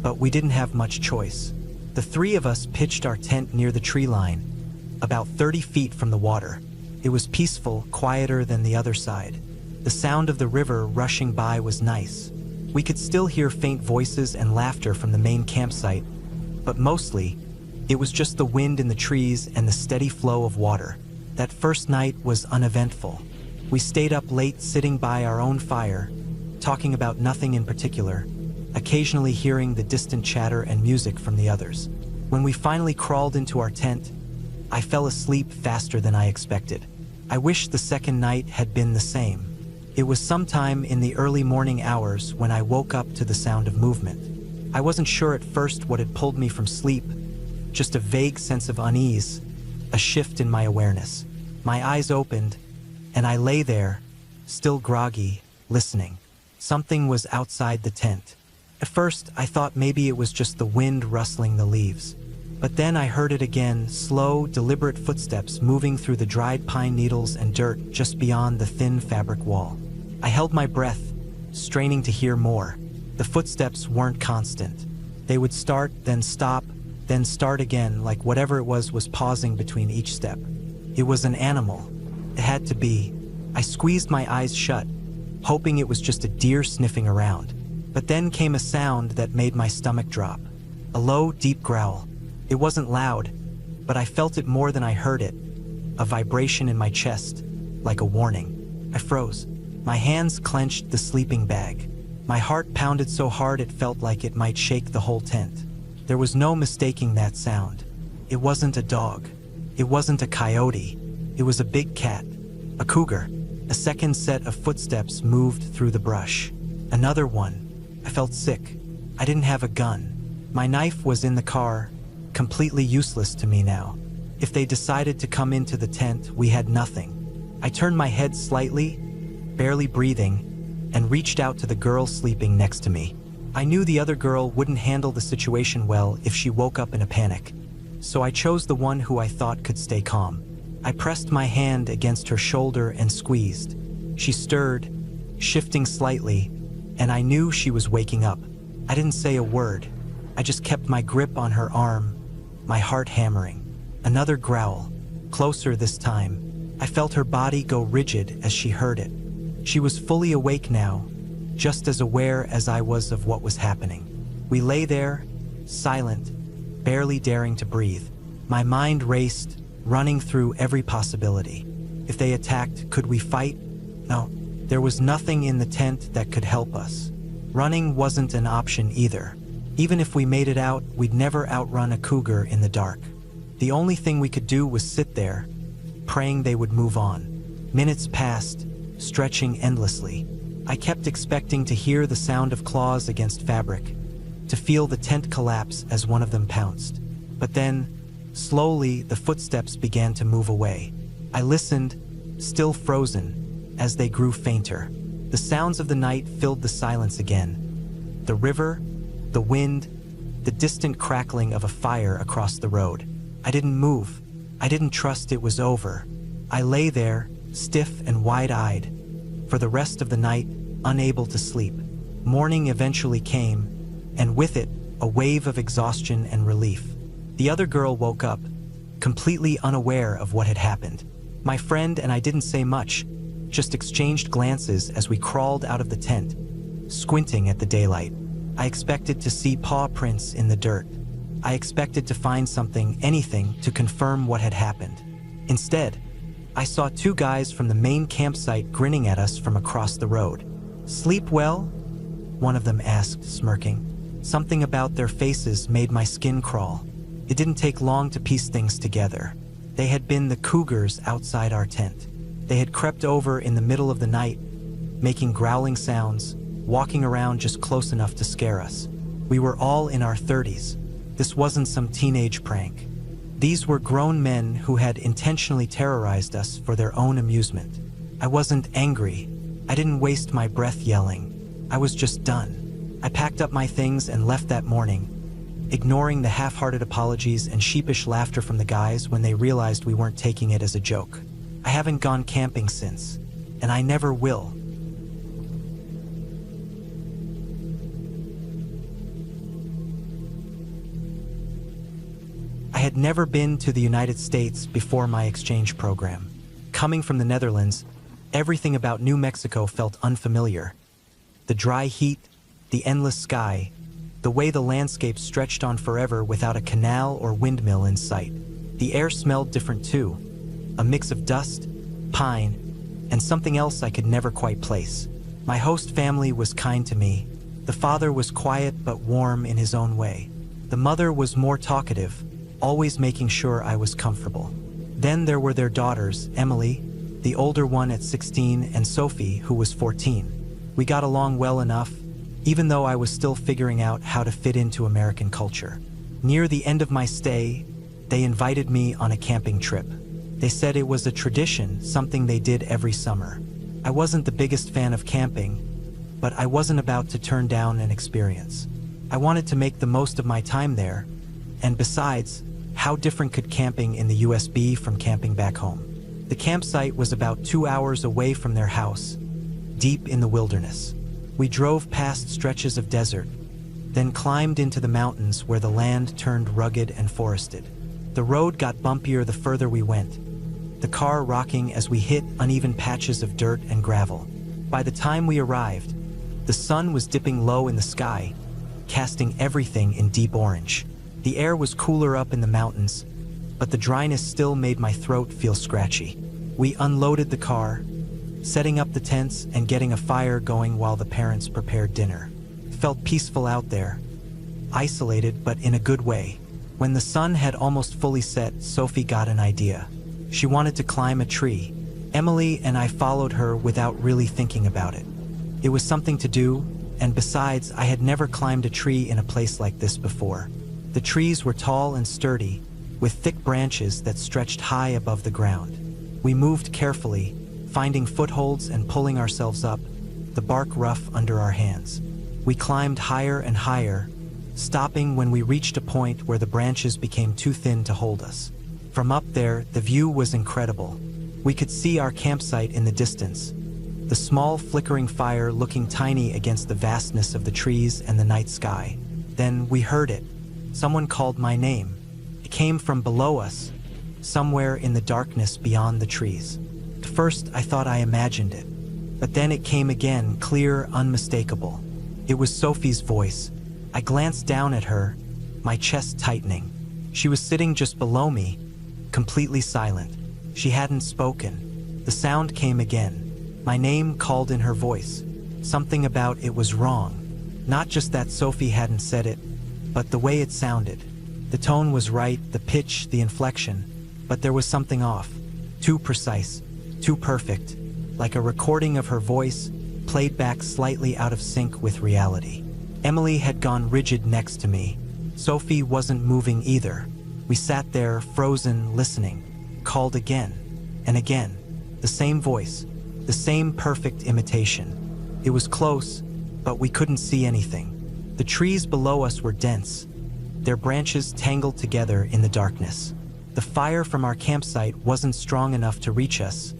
but we didn't have much choice. The 3 of us pitched our tent near the tree line, about 30 feet from the water. It was peaceful, quieter than the other side. The sound of the river rushing by was nice. We could still hear faint voices and laughter from the main campsite, but mostly, it was just the wind in the trees and the steady flow of water. That first night was uneventful. We stayed up late sitting by our own fire, talking about nothing in particular, occasionally hearing the distant chatter and music from the others. When we finally crawled into our tent, I fell asleep faster than I expected. I wish the second night had been the same. It was sometime in the early morning hours when I woke up to the sound of movement. I wasn't sure at first what had pulled me from sleep, just a vague sense of unease, a shift in my awareness. My eyes opened, and I lay there, still groggy, listening. Something was outside the tent. At first, I thought maybe it was just the wind rustling the leaves. But then I heard it again, slow, deliberate footsteps moving through the dried pine needles and dirt just beyond the thin fabric wall. I held my breath, straining to hear more. The footsteps weren't constant. They would start, then stop, then start again, like whatever it was pausing between each step. It was an animal. It had to be. I squeezed my eyes shut, hoping it was just a deer sniffing around. But then came a sound that made my stomach drop. A low, deep growl. It wasn't loud, but I felt it more than I heard it. A vibration in my chest, like a warning. I froze. My hands clenched the sleeping bag. My heart pounded so hard it felt like it might shake the whole tent. There was no mistaking that sound. It wasn't a dog. It wasn't a coyote. It was a big cat. A cougar. A second set of footsteps moved through the brush. Another one. I felt sick. I didn't have a gun. My knife was in the car, completely useless to me now. If they decided to come into the tent, we had nothing. I turned my head slightly, barely breathing, and reached out to the girl sleeping next to me. I knew the other girl wouldn't handle the situation well if she woke up in a panic, so I chose the one who I thought could stay calm. I pressed my hand against her shoulder and squeezed. She stirred, shifting slightly, and I knew she was waking up. I didn't say a word. I just kept my grip on her arm, my heart hammering. Another growl, closer this time. I felt her body go rigid as she heard it. She was fully awake now, just as aware as I was of what was happening. We lay there, silent, barely daring to breathe. My mind raced, running through every possibility. If they attacked, could we fight? No, there was nothing in the tent that could help us. Running wasn't an option either. Even if we made it out, we'd never outrun a cougar in the dark. The only thing we could do was sit there, praying they would move on. Minutes passed, stretching endlessly. I kept expecting to hear the sound of claws against fabric, to feel the tent collapse as one of them pounced. But then, slowly, the footsteps began to move away. I listened, still frozen, as they grew fainter. The sounds of the night filled the silence again. The river, the wind, the distant crackling of a fire across the road. I didn't move. I didn't trust it was over. I lay there, stiff and wide-eyed, for the rest of the night, unable to sleep. Morning eventually came, and with it, a wave of exhaustion and relief. The other girl woke up, completely unaware of what had happened. My friend and I didn't say much, just exchanged glances as we crawled out of the tent, squinting at the daylight. I expected to see paw prints in the dirt. I expected to find something, anything, to confirm what had happened. Instead, I saw two guys from the main campsite grinning at us from across the road. "Sleep well?" one of them asked, smirking. Something about their faces made my skin crawl. It didn't take long to piece things together. They had been the cougars outside our tent. They had crept over in the middle of the night, making growling sounds, walking around just close enough to scare us. We were all in our 30s. This wasn't some teenage prank. These were grown men who had intentionally terrorized us for their own amusement. I wasn't angry. I didn't waste my breath yelling. I was just done. I packed up my things and left that morning, ignoring the half-hearted apologies and sheepish laughter from the guys when they realized we weren't taking it as a joke. I haven't gone camping since, and I never will. I had never been to the United States before my exchange program. Coming from the Netherlands, everything about New Mexico felt unfamiliar. The dry heat, the endless sky, the way the landscape stretched on forever without a canal or windmill in sight. The air smelled different too, a mix of dust, pine, and something else I could never quite place. My host family was kind to me. The father was quiet but warm in his own way. The mother was more talkative, always making sure I was comfortable. Then there were their daughters, Emily, the older one at 16, and Sophie, who was 14. We got along well enough, even though I was still figuring out how to fit into American culture. Near the end of my stay, they invited me on a camping trip. They said it was a tradition, something they did every summer. I wasn't the biggest fan of camping, but I wasn't about to turn down an experience. I wanted to make the most of my time there, and besides, how different could camping in the US be from camping back home? The campsite was about 2 hours away from their house, deep in the wilderness. We drove past stretches of desert, then climbed into the mountains where the land turned rugged and forested. The road got bumpier the further we went, the car rocking as we hit uneven patches of dirt and gravel. By the time we arrived, the sun was dipping low in the sky, casting everything in deep orange. The air was cooler up in the mountains, but the dryness still made my throat feel scratchy. We unloaded the car, setting up the tents and getting a fire going while the parents prepared dinner. It felt peaceful out there, isolated but in a good way. When the sun had almost fully set, Sophie got an idea. She wanted to climb a tree. Emily and I followed her without really thinking about it. It was something to do, and besides, I had never climbed a tree in a place like this before. The trees were tall and sturdy, with thick branches that stretched high above the ground. We moved carefully, finding footholds and pulling ourselves up, the bark rough under our hands. We climbed higher and higher, stopping when we reached a point where the branches became too thin to hold us. From up there, the view was incredible. We could see our campsite in the distance, the small flickering fire looking tiny against the vastness of the trees and the night sky. Then we heard it. Someone called my name. It came from below us, somewhere in the darkness beyond the trees. At first, I thought I imagined it, but then it came again, clear, unmistakable. It was Sophie's voice. I glanced down at her, my chest tightening. She was sitting just below me, completely silent. She hadn't spoken. The sound came again. My name called in her voice. Something about it was wrong. Not just that Sophie hadn't said it, but the way it sounded. The tone was right, the pitch, the inflection, but there was something off. Too precise, too perfect, like a recording of her voice, played back slightly out of sync with reality. Emily had gone rigid next to me. Sophie wasn't moving either. We sat there, frozen, listening. Called again, and again. The same voice, the same perfect imitation. It was close, but we couldn't see anything. The trees below us were dense, their branches tangled together in the darkness. The fire from our campsite wasn't strong enough to reach us,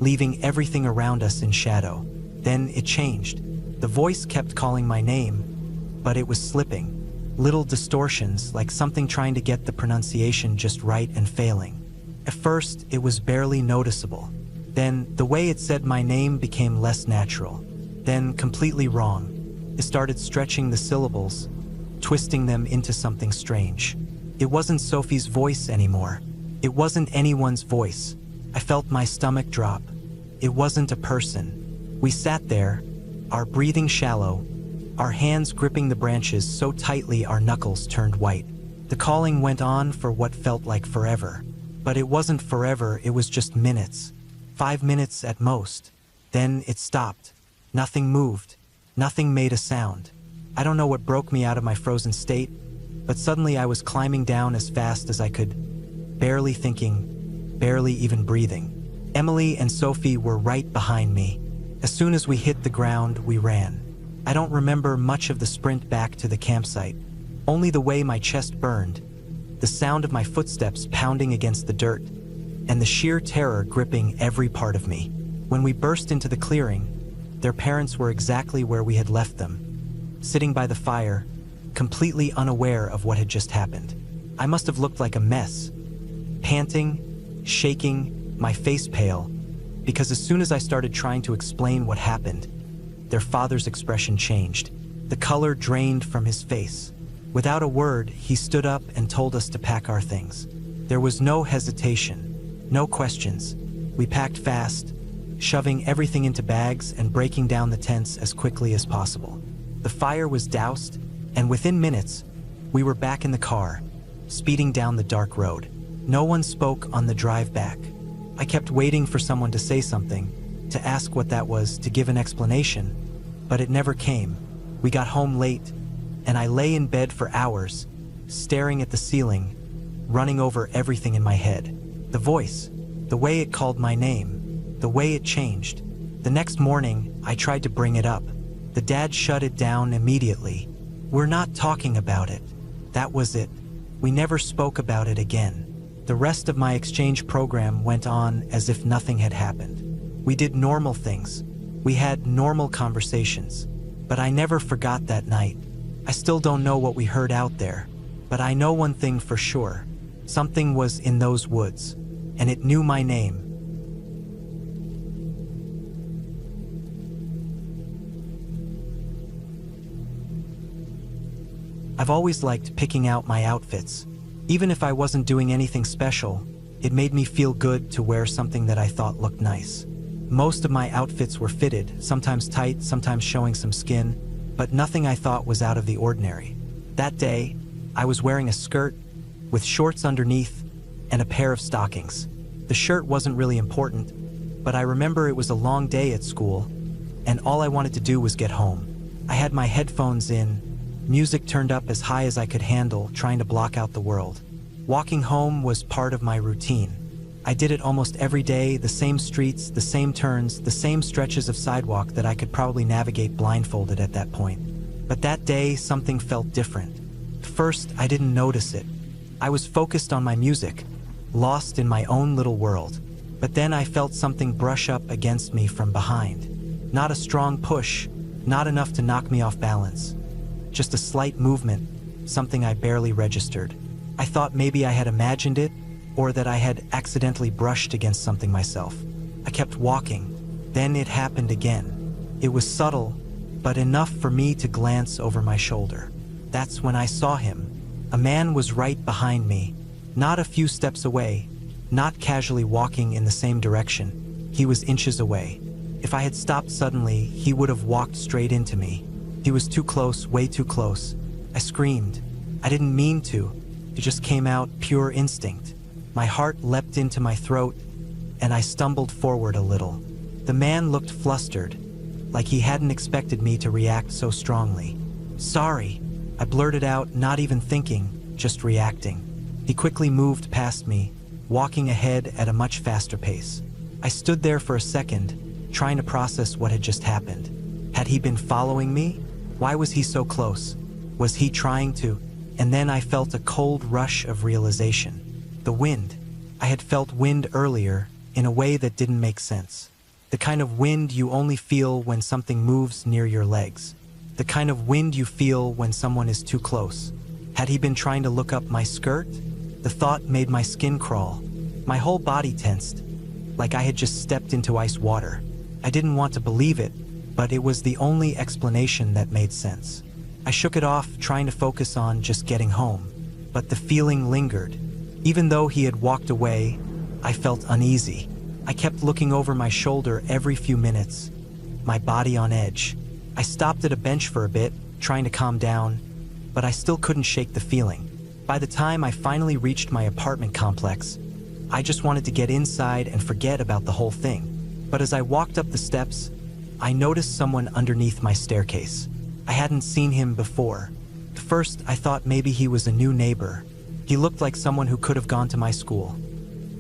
leaving everything around us in shadow. Then it changed. The voice kept calling my name, but it was slipping. Little distortions, like something trying to get the pronunciation just right and failing. At first, it was barely noticeable. Then, the way it said my name became less natural. Then, completely wrong. It started stretching the syllables, twisting them into something strange. It wasn't Sophie's voice anymore. It wasn't anyone's voice. I felt my stomach drop. It wasn't a person. We sat there, our breathing shallow, our hands gripping the branches so tightly our knuckles turned white. The calling went on for what felt like forever. But it wasn't forever, it was just minutes. 5 minutes at most. Then it stopped. Nothing moved. Nothing made a sound. I don't know what broke me out of my frozen state, but suddenly I was climbing down as fast as I could, barely thinking, barely even breathing. Emily and Sophie were right behind me. As soon as we hit the ground, we ran. I don't remember much of the sprint back to the campsite, only the way my chest burned, the sound of my footsteps pounding against the dirt, and the sheer terror gripping every part of me. When we burst into the clearing, their parents were exactly where we had left them, sitting by the fire, completely unaware of what had just happened. I must have looked like a mess, panting, shaking, my face pale, because as soon as I started trying to explain what happened, their father's expression changed. The color drained from his face. Without a word, he stood up and told us to pack our things. There was no hesitation, no questions. We packed fast, shoving everything into bags and breaking down the tents as quickly as possible. The fire was doused, and within minutes, we were back in the car, speeding down the dark road. No one spoke on the drive back. I kept waiting for someone to say something, to ask what that was, to give an explanation, but it never came. We got home late, and I lay in bed for hours, staring at the ceiling, running over everything in my head. The voice, the way it called my name, the way it changed. The next morning, I tried to bring it up. The dad shut it down immediately. "We're not talking about it." That was it. We never spoke about it again. The rest of my exchange program went on as if nothing had happened. We did normal things. We had normal conversations. But I never forgot that night. I still don't know what we heard out there. But I know one thing for sure. Something was in those woods, and it knew my name. I've always liked picking out my outfits. Even if I wasn't doing anything special, it made me feel good to wear something that I thought looked nice. Most of my outfits were fitted, sometimes tight, sometimes showing some skin, but nothing I thought was out of the ordinary. That day, I was wearing a skirt with shorts underneath and a pair of stockings. The shirt wasn't really important, but I remember it was a long day at school, and all I wanted to do was get home. I had my headphones in, music turned up as high as I could handle, trying to block out the world. Walking home was part of my routine. I did it almost every day, the same streets, the same turns, the same stretches of sidewalk that I could probably navigate blindfolded at that point. But that day, something felt different. First, I didn't notice it. I was focused on my music, lost in my own little world. But then I felt something brush up against me from behind. Not a strong push, not enough to knock me off balance. Just a slight movement, something I barely registered. I thought maybe I had imagined it, or that I had accidentally brushed against something myself. I kept walking. Then it happened again. It was subtle, but enough for me to glance over my shoulder. That's when I saw him. A man was right behind me, not a few steps away, not casually walking in the same direction. He was inches away. If I had stopped suddenly, he would have walked straight into me. He was too close, way too close. I screamed. I didn't mean to. It just came out, pure instinct. My heart leapt into my throat, and I stumbled forward a little. The man looked flustered, like he hadn't expected me to react so strongly. "Sorry," I blurted out, not even thinking, just reacting. He quickly moved past me, walking ahead at a much faster pace. I stood there for a second, trying to process what had just happened. Had he been following me? Why was he so close? Was he trying to? And then I felt a cold rush of realization. The wind. I had felt wind earlier, in a way that didn't make sense. The kind of wind you only feel when something moves near your legs. The kind of wind you feel when someone is too close. Had he been trying to look up my skirt? The thought made my skin crawl. My whole body tensed, like I had just stepped into ice water. I didn't want to believe it, but it was the only explanation that made sense. I shook it off, trying to focus on just getting home. But the feeling lingered. Even though he had walked away, I felt uneasy. I kept looking over my shoulder every few minutes, my body on edge. I stopped at a bench for a bit, trying to calm down, but I still couldn't shake the feeling. By the time I finally reached my apartment complex, I just wanted to get inside and forget about the whole thing. But as I walked up the steps, I noticed someone underneath my staircase. I hadn't seen him before. At first, I thought maybe he was a new neighbor. He looked like someone who could have gone to my school.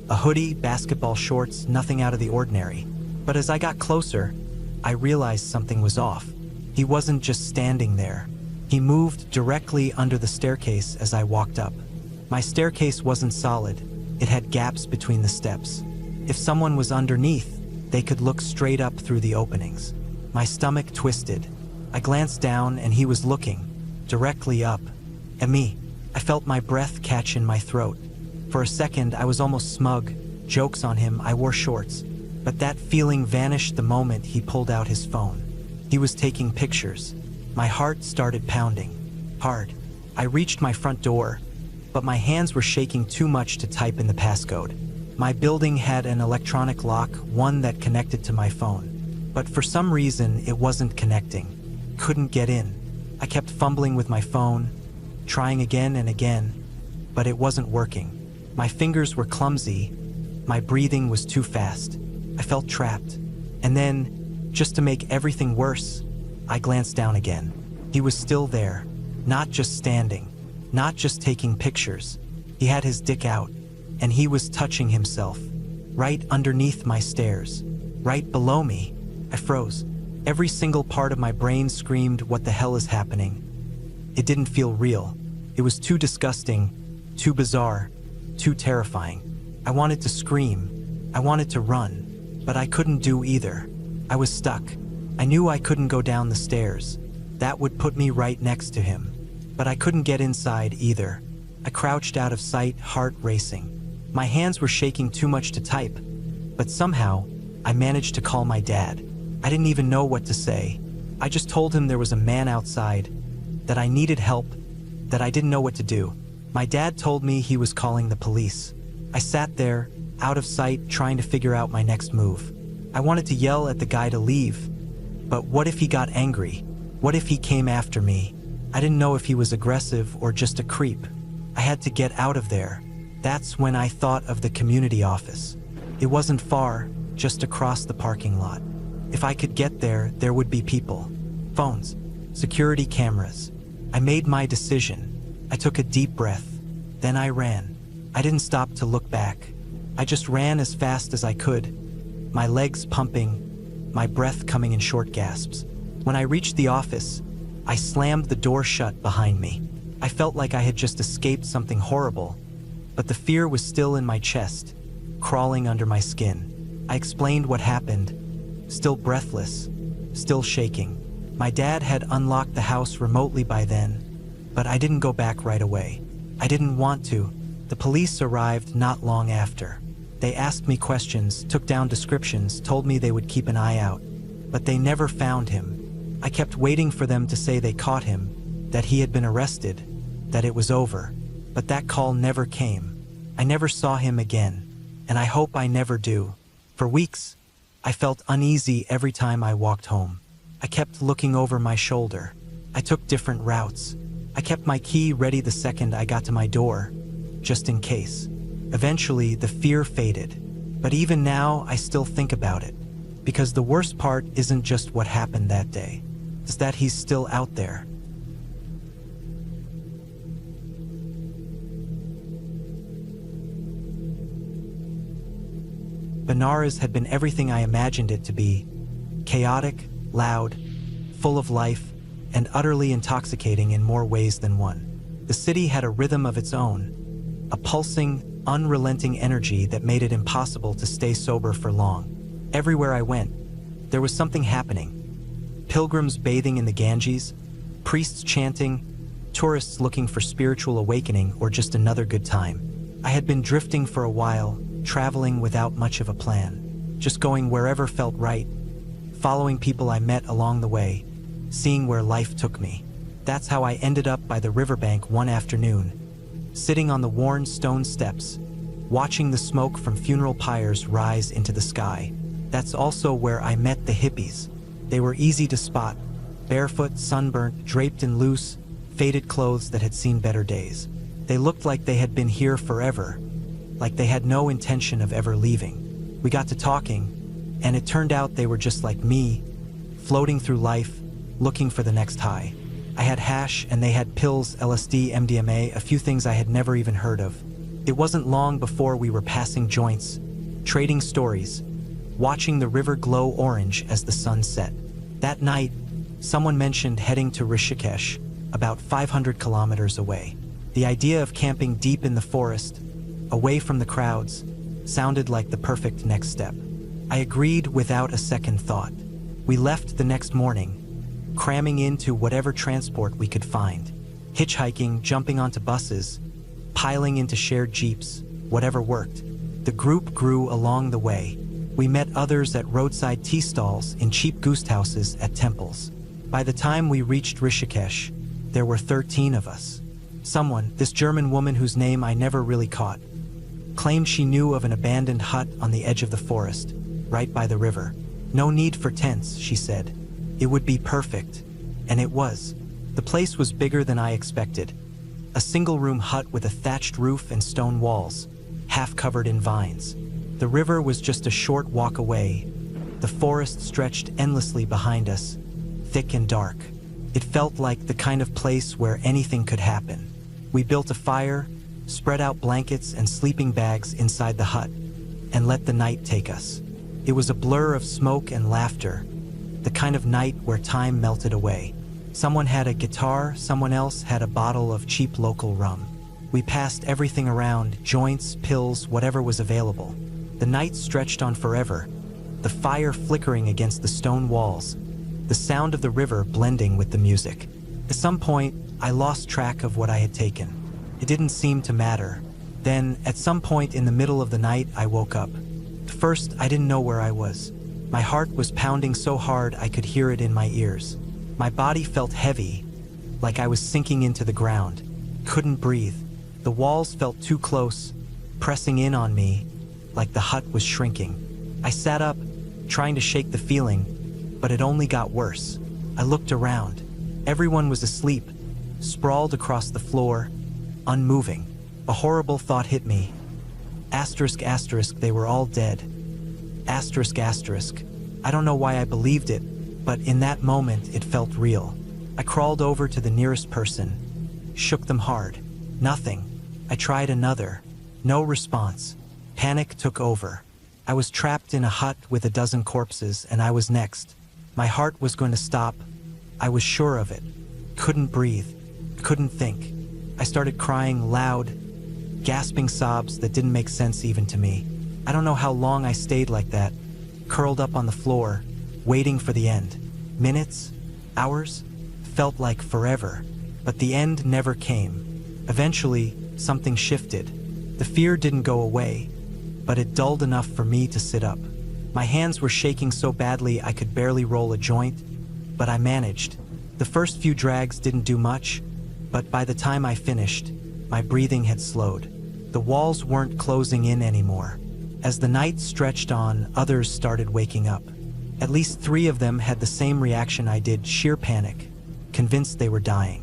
A hoodie, basketball shorts, nothing out of the ordinary. But as I got closer, I realized something was off. He wasn't just standing there. He moved directly under the staircase as I walked up. My staircase wasn't solid. It had gaps between the steps. If someone was underneath, they could look straight up through the openings. My stomach twisted. I glanced down and he was looking directly up at me. I felt my breath catch in my throat. For a second, I was almost smug. Joke's on him, I wore shorts. But that feeling vanished the moment he pulled out his phone. He was taking pictures. My heart started pounding hard. I reached my front door, but my hands were shaking too much to type in the passcode. My building had an electronic lock, one that connected to my phone. But for some reason, it wasn't connecting. Couldn't get in. I kept fumbling with my phone, trying again and again, but it wasn't working. My fingers were clumsy. My breathing was too fast. I felt trapped. And then, just to make everything worse, I glanced down again. He was still there, not just standing, not just taking pictures. He had his dick out, and he was touching himself, right underneath my stairs, right below me. I froze. Every single part of my brain screamed, "What the hell is happening?" It didn't feel real. It was too disgusting, too bizarre, too terrifying. I wanted to scream. I wanted to run, but I couldn't do either. I was stuck. I knew I couldn't go down the stairs. That would put me right next to him. But I couldn't get inside either. I crouched out of sight, heart racing. My hands were shaking too much to type, but somehow I managed to call my dad. I didn't even know what to say. I just told him there was a man outside, that I needed help, that I didn't know what to do. My dad told me he was calling the police. I sat there, out of sight, trying to figure out my next move. I wanted to yell at the guy to leave, but what if he got angry? What if he came after me? I didn't know if he was aggressive or just a creep. I had to get out of there. That's when I thought of the community office. It wasn't far, just across the parking lot. If I could get there, there would be people, phones, security cameras. I made my decision. I took a deep breath. Then I ran. I didn't stop to look back. I just ran as fast as I could, my legs pumping, my breath coming in short gasps. When I reached the office, I slammed the door shut behind me. I felt like I had just escaped something horrible, but the fear was still in my chest, crawling under my skin. I explained what happened, still breathless, still shaking. My dad had unlocked the house remotely by then, but I didn't go back right away. I didn't want to. The police arrived not long after. They asked me questions, took down descriptions, told me they would keep an eye out, but they never found him. I kept waiting for them to say they caught him, that he had been arrested, that it was over, but that call never came. I never saw him again, and I hope I never do. For weeks, I felt uneasy every time I walked home. I kept looking over my shoulder. I took different routes. I kept my key ready the second I got to my door, just in case. Eventually, the fear faded. But even now, I still think about it. Because the worst part isn't just what happened that day. It's that he's still out there. Benares had been everything I imagined it to be. Chaotic, loud, full of life, and utterly intoxicating in more ways than one. The city had a rhythm of its own, a pulsing, unrelenting energy that made it impossible to stay sober for long. Everywhere I went, there was something happening. Pilgrims bathing in the Ganges, priests chanting, tourists looking for spiritual awakening or just another good time. I had been drifting for a while, traveling without much of a plan, just going wherever felt right, following people I met along the way, seeing where life took me. That's how I ended up by the riverbank one afternoon, sitting on the worn stone steps, watching the smoke from funeral pyres rise into the sky. That's also where I met the hippies. They were easy to spot, barefoot, sunburnt, draped in loose, faded clothes that had seen better days. They looked like they had been here forever, like they had no intention of ever leaving. We got to talking, and it turned out they were just like me, floating through life, looking for the next high. I had hash and they had pills, LSD, MDMA, a few things I had never even heard of. It wasn't long before we were passing joints, trading stories, watching the river glow orange as the sun set. That night, someone mentioned heading to Rishikesh, about 500 kilometers away. The idea of camping deep in the forest, away from the crowds, sounded like the perfect next step. I agreed without a second thought. We left the next morning, cramming into whatever transport we could find. Hitchhiking, jumping onto buses, piling into shared jeeps, whatever worked. The group grew along the way. We met others at roadside tea stalls, in cheap goose houses, at temples. By the time we reached Rishikesh, there were 13 of us. Someone, this German woman whose name I never really caught, claimed she knew of an abandoned hut on the edge of the forest, right by the river. No need for tents, she said. It would be perfect. And it was. The place was bigger than I expected. A single-room hut with a thatched roof and stone walls, half covered in vines. The river was just a short walk away. The forest stretched endlessly behind us, thick and dark. It felt like the kind of place where anything could happen. We built a fire, spread out blankets and sleeping bags inside the hut, and let the night take us. It was a blur of smoke and laughter, the kind of night where time melted away. Someone had a guitar, someone else had a bottle of cheap local rum. We passed everything around, joints, pills, whatever was available. The night stretched on forever, the fire flickering against the stone walls, the sound of the river blending with the music. At some point, I lost track of what I had taken. It didn't seem to matter. Then, at some point in the middle of the night, I woke up. At first, I didn't know where I was. My heart was pounding so hard I could hear it in my ears. My body felt heavy, like I was sinking into the ground. Couldn't breathe. The walls felt too close, pressing in on me, like the hut was shrinking. I sat up, trying to shake the feeling, but it only got worse. I looked around. Everyone was asleep, sprawled across the floor, unmoving. A horrible thought hit me. Asterisk, asterisk, they were all dead. Asterisk, asterisk. I don't know why I believed it, but in that moment it felt real. I crawled over to the nearest person, shook them hard. Nothing. I tried another. No response. Panic took over. I was trapped in a hut with a dozen corpses, and I was next. My heart was going to stop. I was sure of it. Couldn't breathe. Couldn't think. I started crying loud, gasping sobs that didn't make sense even to me. I don't know how long I stayed like that, curled up on the floor, waiting for the end. Minutes? Hours? Felt like forever. But the end never came. Eventually, something shifted. The fear didn't go away, but it dulled enough for me to sit up. My hands were shaking so badly I could barely roll a joint, but I managed. The first few drags didn't do much, but by the time I finished, my breathing had slowed. The walls weren't closing in anymore. As the night stretched on, others started waking up. At least 3 of them had the same reaction I did, sheer panic, convinced they were dying.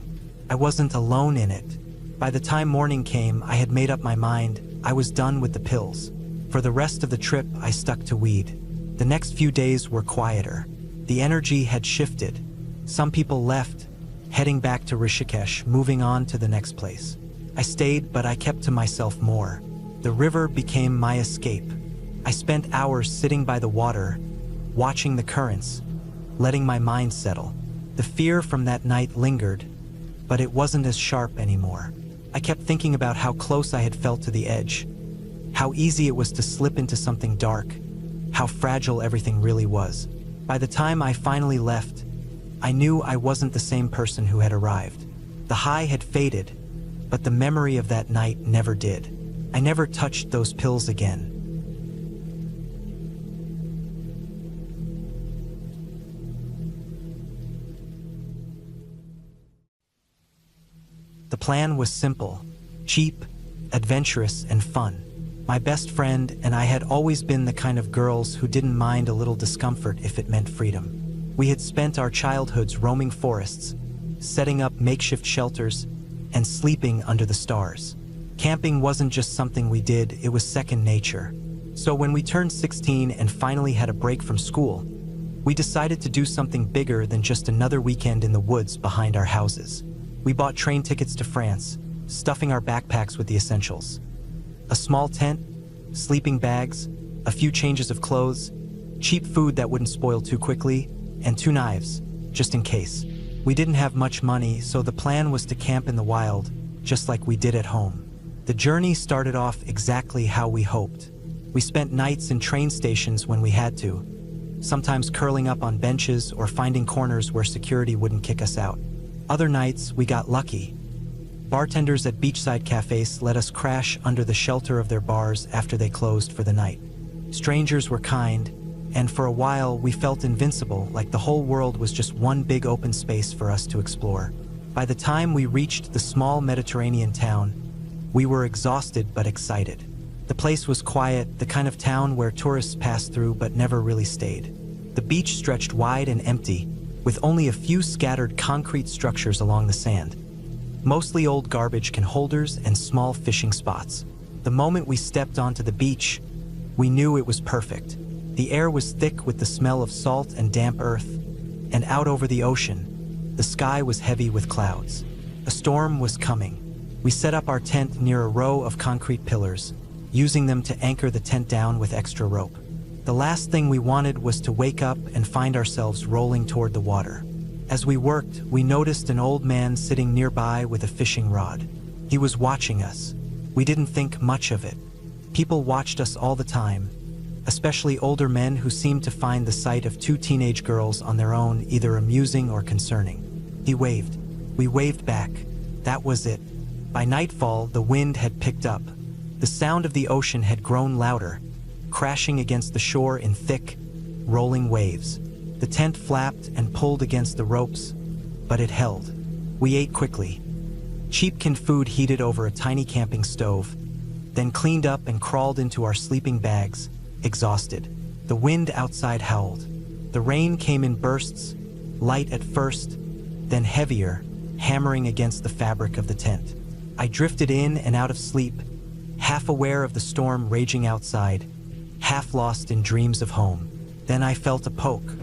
I wasn't alone in it. By the time morning came, I had made up my mind. I was done with the pills. For the rest of the trip, I stuck to weed. The next few days were quieter. The energy had shifted. Some people left, heading back to Rishikesh, moving on to the next place. I stayed, but I kept to myself more. The river became my escape. I spent hours sitting by the water, watching the currents, letting my mind settle. The fear from that night lingered, but it wasn't as sharp anymore. I kept thinking about how close I had felt to the edge, how easy it was to slip into something dark, how fragile everything really was. By the time I finally left, I knew I wasn't the same person who had arrived. The high had faded, but the memory of that night never did. I never touched those pills again. The plan was simple, cheap, adventurous, and fun. My best friend and I had always been the kind of girls who didn't mind a little discomfort if it meant freedom. We had spent our childhoods roaming forests, setting up makeshift shelters, and sleeping under the stars. Camping wasn't just something we did, it was second nature. So when we turned 16 and finally had a break from school, we decided to do something bigger than just another weekend in the woods behind our houses. We bought train tickets to France, stuffing our backpacks with the essentials. A small tent, sleeping bags, a few changes of clothes, cheap food that wouldn't spoil too quickly, and 2 knives, just in case. We didn't have much money, so the plan was to camp in the wild, just like we did at home. The journey started off exactly how we hoped. We spent nights in train stations when we had to, sometimes curling up on benches or finding corners where security wouldn't kick us out. Other nights, we got lucky. Bartenders at beachside cafes let us crash under the shelter of their bars after they closed for the night. Strangers were kind, and for a while we felt invincible, like the whole world was just one big open space for us to explore. By the time we reached the small Mediterranean town, we were exhausted but excited. The place was quiet, the kind of town where tourists passed through but never really stayed. The beach stretched wide and empty, with only a few scattered concrete structures along the sand. Mostly old garbage can holders and small fishing spots. The moment we stepped onto the beach, we knew it was perfect. The air was thick with the smell of salt and damp earth, and out over the ocean, the sky was heavy with clouds. A storm was coming. We set up our tent near a row of concrete pillars, using them to anchor the tent down with extra rope. The last thing we wanted was to wake up and find ourselves rolling toward the water. As we worked, we noticed an old man sitting nearby with a fishing rod. He was watching us. We didn't think much of it. People watched us all the time, especially older men who seemed to find the sight of two teenage girls on their own either amusing or concerning. He waved. We waved back. That was it. By nightfall, the wind had picked up. The sound of the ocean had grown louder, crashing against the shore in thick, rolling waves. The tent flapped and pulled against the ropes, but it held. We ate quickly. Cheap-canned food heated over a tiny camping stove, then cleaned up and crawled into our sleeping bags, exhausted. The wind outside howled. The rain came in bursts, light at first, then heavier, hammering against the fabric of the tent. I drifted in and out of sleep, half aware of the storm raging outside, half lost in dreams of home. Then I felt a poke,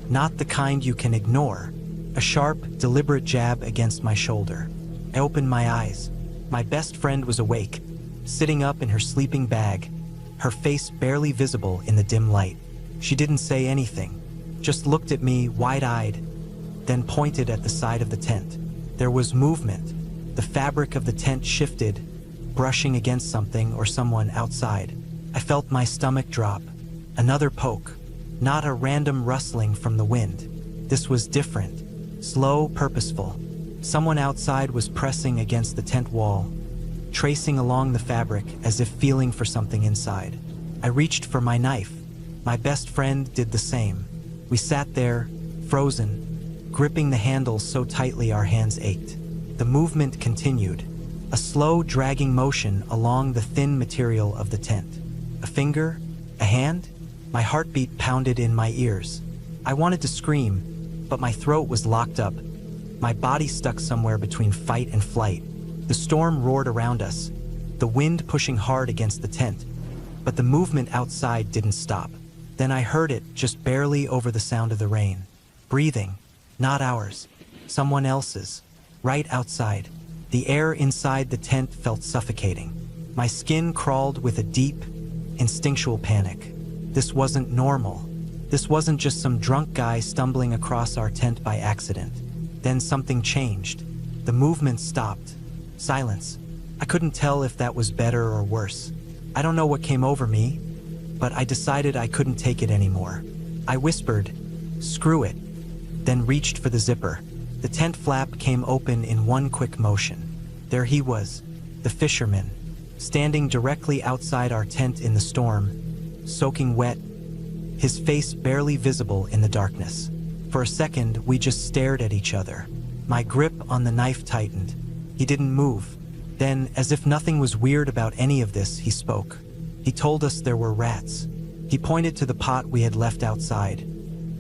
not the kind you can ignore, a sharp, deliberate jab against my shoulder. I opened my eyes. My best friend was awake, sitting up in her sleeping bag, her face barely visible in the dim light. She didn't say anything, just looked at me wide-eyed, then pointed at the side of the tent. There was movement. The fabric of the tent shifted, brushing against something or someone outside. I felt my stomach drop. Another poke, not a random rustling from the wind. This was different, slow, purposeful. Someone outside was pressing against the tent wall, tracing along the fabric as if feeling for something inside. I reached for my knife. My best friend did the same. We sat there, frozen, gripping the handle so tightly our hands ached. The movement continued, a slow, dragging motion along the thin material of the tent. A finger? A hand? My heartbeat pounded in my ears. I wanted to scream, but my throat was locked up. My body stuck somewhere between fight and flight. The storm roared around us, the wind pushing hard against the tent, but the movement outside didn't stop. Then I heard it, just barely over the sound of the rain. Breathing, not ours, someone else's, right outside. The air inside the tent felt suffocating. My skin crawled with a deep, instinctual panic. This wasn't normal. This wasn't just some drunk guy stumbling across our tent by accident. Then something changed. The movement stopped. Silence. I couldn't tell if that was better or worse. I don't know what came over me, but I decided I couldn't take it anymore. I whispered, "Screw it," then reached for the zipper. The tent flap came open in one quick motion. There he was, the fisherman, standing directly outside our tent in the storm, soaking wet, his face barely visible in the darkness. For a second, we just stared at each other. My grip on the knife tightened. He didn't move. Then, as if nothing was weird about any of this, he spoke. He told us there were rats. He pointed to the pot we had left outside,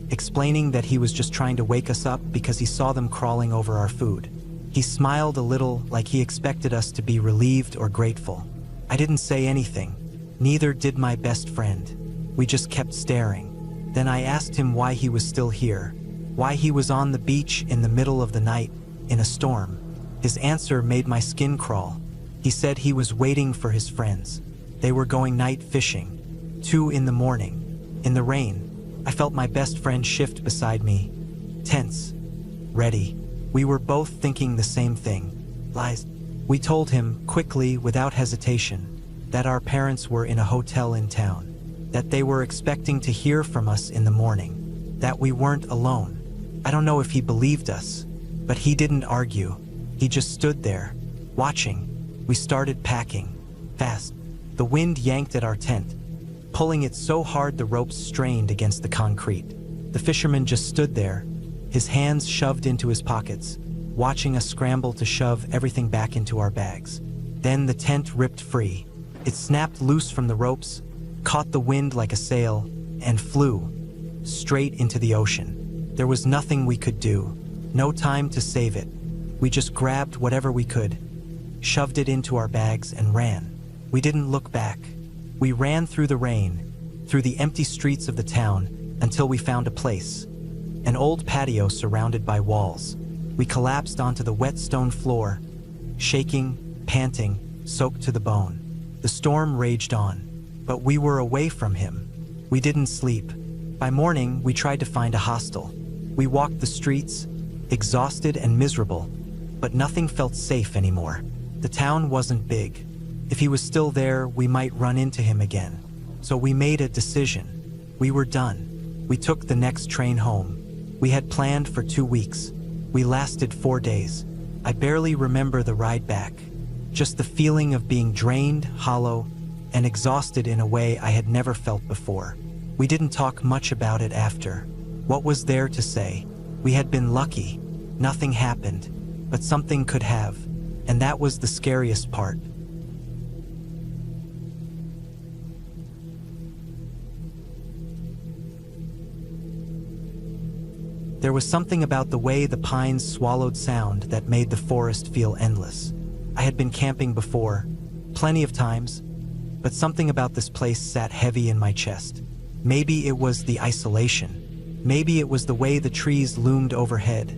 explaining that he was just trying to wake us up because he saw them crawling over our food. He smiled a little, like he expected us to be relieved or grateful. I didn't say anything. Neither did my best friend. We just kept staring. Then I asked him why he was still here, why he was on the beach in the middle of the night, in a storm. His answer made my skin crawl. He said he was waiting for his friends. They were going night fishing, 2 in the morning. In the rain, I felt my best friend shift beside me, tense, ready. We were both thinking the same thing. Lies. We told him, quickly, without hesitation, that our parents were in a hotel in town, that they were expecting to hear from us in the morning, that we weren't alone. I don't know if he believed us, but he didn't argue. He just stood there, watching. We started packing, fast. The wind yanked at our tent, pulling it so hard the ropes strained against the concrete. The fisherman just stood there, his hands shoved into his pockets, watching us scramble to shove everything back into our bags. Then the tent ripped free. It snapped loose from the ropes, caught the wind like a sail, and flew straight into the ocean. There was nothing we could do, no time to save it. We just grabbed whatever we could, shoved it into our bags, and ran. We didn't look back. We ran through the rain, through the empty streets of the town, until we found a place. An old patio surrounded by walls. We collapsed onto the wet stone floor, shaking, panting, soaked to the bone. The storm raged on, but we were away from him. We didn't sleep. By morning, we tried to find a hostel. We walked the streets, exhausted and miserable, but nothing felt safe anymore. The town wasn't big. If he was still there, we might run into him again. So we made a decision. We were done. We took the next train home. We had planned for 2 weeks. We lasted 4 days. I barely remember the ride back. Just the feeling of being drained, hollow, and exhausted in a way I had never felt before. We didn't talk much about it after. What was there to say? We had been lucky. Nothing happened, but something could have, and that was the scariest part. There was something about the way the pines swallowed sound that made the forest feel endless. I had been camping before, plenty of times, but something about this place sat heavy in my chest. Maybe it was the isolation. Maybe it was the way the trees loomed overhead,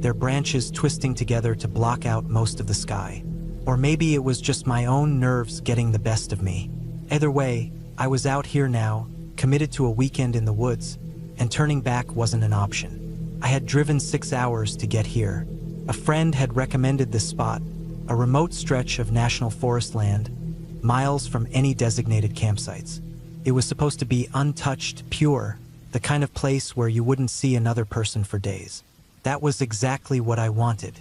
their branches twisting together to block out most of the sky. Or maybe it was just my own nerves getting the best of me. Either way, I was out here now, committed to a weekend in the woods, and turning back wasn't an option. I had driven 6 hours to get here. A friend had recommended this spot, a remote stretch of national forest land, miles from any designated campsites. It was supposed to be untouched, pure, the kind of place where you wouldn't see another person for days. That was exactly what I wanted.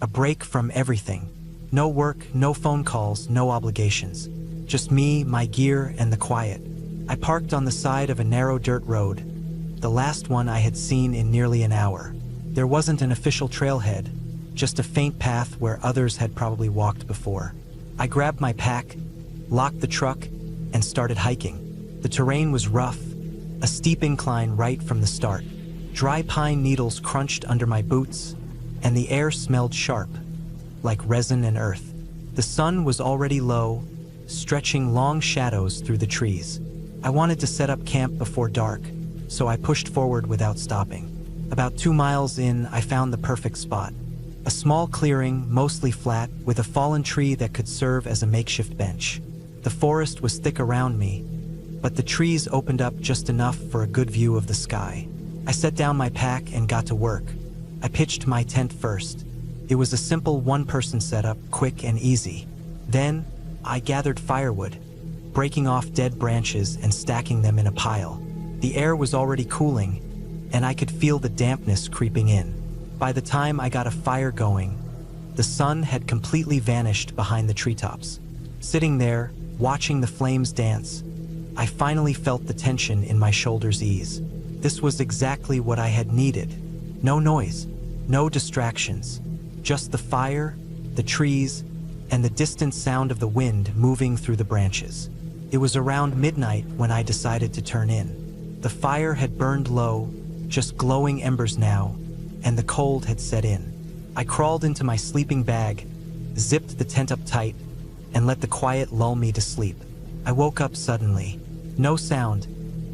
A break from everything. No work, no phone calls, no obligations. Just me, my gear, and the quiet. I parked on the side of a narrow dirt road, the last one I had seen in nearly an hour. There wasn't an official trailhead, just a faint path where others had probably walked before. I grabbed my pack, locked the truck, and started hiking. The terrain was rough, a steep incline right from the start. Dry pine needles crunched under my boots, and the air smelled sharp, like resin and earth. The sun was already low, stretching long shadows through the trees. I wanted to set up camp before dark, so I pushed forward without stopping. About 2 miles in, I found the perfect spot. A small clearing, mostly flat, with a fallen tree that could serve as a makeshift bench. The forest was thick around me, but the trees opened up just enough for a good view of the sky. I set down my pack and got to work. I pitched my tent first. It was a simple one-person setup, quick and easy. Then, I gathered firewood, breaking off dead branches and stacking them in a pile. The air was already cooling, and I could feel the dampness creeping in. By the time I got a fire going, the sun had completely vanished behind the treetops. Sitting there, watching the flames dance, I finally felt the tension in my shoulders ease. This was exactly what I had needed. No noise, no distractions, just the fire, the trees, and the distant sound of the wind moving through the branches. It was around midnight when I decided to turn in. The fire had burned low, just glowing embers now, and the cold had set in. I crawled into my sleeping bag, zipped the tent up tight, and let the quiet lull me to sleep. I woke up suddenly. No sound,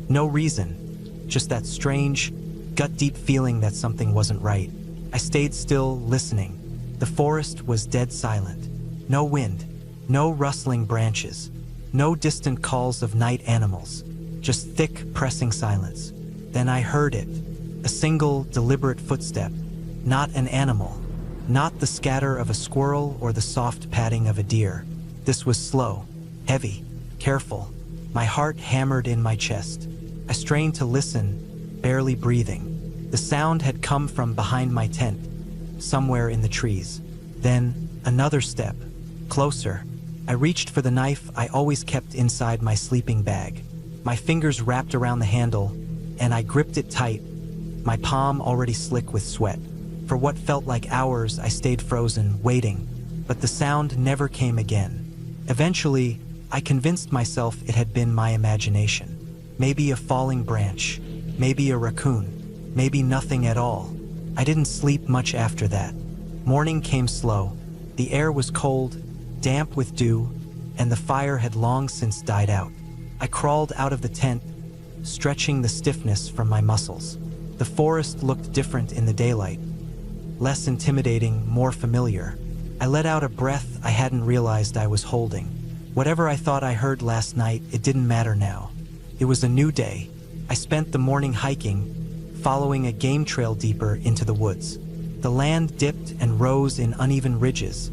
no reason, just that strange, gut-deep feeling that something wasn't right. I stayed still, listening. The forest was dead silent. No wind, no rustling branches, no distant calls of night animals, just thick, pressing silence. Then I heard it, a single, deliberate footstep, not an animal, not the scatter of a squirrel or the soft padding of a deer. This was slow, heavy, careful. My heart hammered in my chest. I strained to listen, barely breathing. The sound had come from behind my tent, somewhere in the trees. Then, another step, closer. I reached for the knife I always kept inside my sleeping bag. My fingers wrapped around the handle, and I gripped it tight, my palm already slick with sweat. For what felt like hours, I stayed frozen, waiting, but the sound never came again. Eventually, I convinced myself it had been my imagination. Maybe a falling branch, maybe a raccoon, maybe nothing at all. I didn't sleep much after that. Morning came slow. The air was cold, damp with dew, and the fire had long since died out. I crawled out of the tent, stretching the stiffness from my muscles. The forest looked different in the daylight. Less intimidating, more familiar. I let out a breath I hadn't realized I was holding. Whatever I thought I heard last night, it didn't matter now. It was a new day. I spent the morning hiking, following a game trail deeper into the woods. The land dipped and rose in uneven ridges,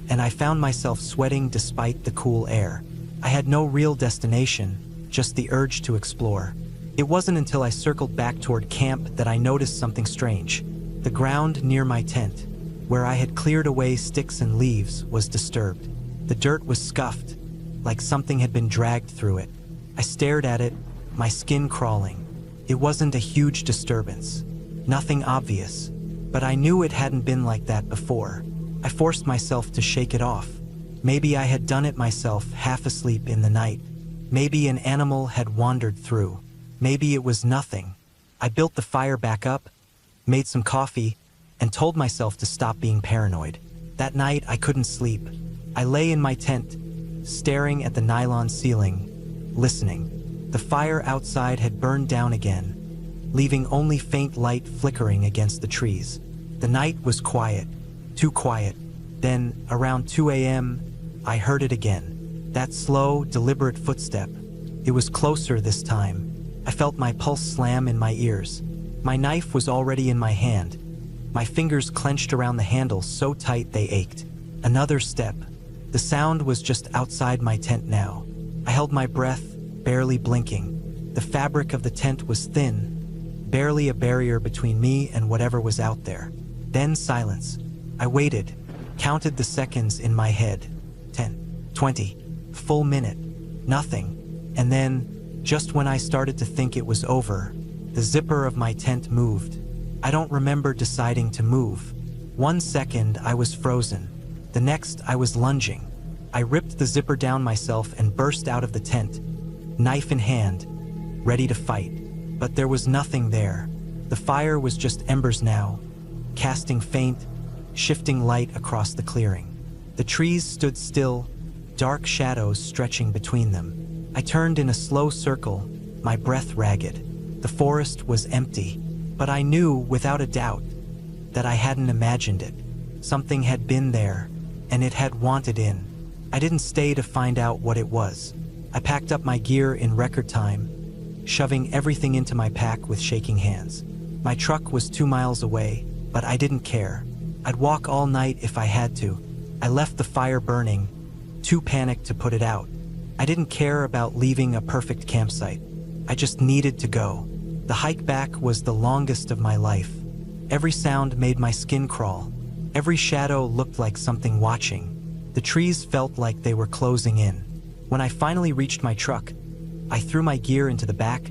and I found myself sweating despite the cool air. I had no real destination, just the urge to explore. It wasn't until I circled back toward camp that I noticed something strange. The ground near my tent, where I had cleared away sticks and leaves, was disturbed. The dirt was scuffed, like something had been dragged through it. I stared at it, my skin crawling. It wasn't a huge disturbance, nothing obvious, but I knew it hadn't been like that before. I forced myself to shake it off. Maybe I had done it myself, half asleep in the night. Maybe an animal had wandered through. Maybe it was nothing. I built the fire back up, made some coffee, and told myself to stop being paranoid. That night, I couldn't sleep. I lay in my tent, staring at the nylon ceiling, listening. The fire outside had burned down again, leaving only faint light flickering against the trees. The night was quiet, too quiet. Then, around 2 a.m., I heard it again. That slow, deliberate footstep. It was closer this time. I felt my pulse slam in my ears. My knife was already in my hand. My fingers clenched around the handle so tight they ached. Another step. The sound was just outside my tent now. I held my breath, barely blinking. The fabric of the tent was thin, barely a barrier between me and whatever was out there. Then silence. I waited, counted the seconds in my head. 10, 20, full minute, nothing. And then, just when I started to think it was over, the zipper of my tent moved. I don't remember deciding to move. 1 second, I was frozen. The next, I was lunging. I ripped the zipper down myself and burst out of the tent, knife in hand, ready to fight. But there was nothing there. The fire was just embers now, casting faint, shifting light across the clearing. The trees stood still, dark shadows stretching between them. I turned in a slow circle, my breath ragged. The forest was empty, but I knew, without a doubt, that I hadn't imagined it. Something had been there, and it had wanted in. I didn't stay to find out what it was. I packed up my gear in record time, shoving everything into my pack with shaking hands. My truck was 2 miles away, but I didn't care. I'd walk all night if I had to. I left the fire burning, too panicked to put it out. I didn't care about leaving a perfect campsite. I just needed to go. The hike back was the longest of my life. Every sound made my skin crawl. Every shadow looked like something watching. The trees felt like they were closing in. When I finally reached my truck, I threw my gear into the back,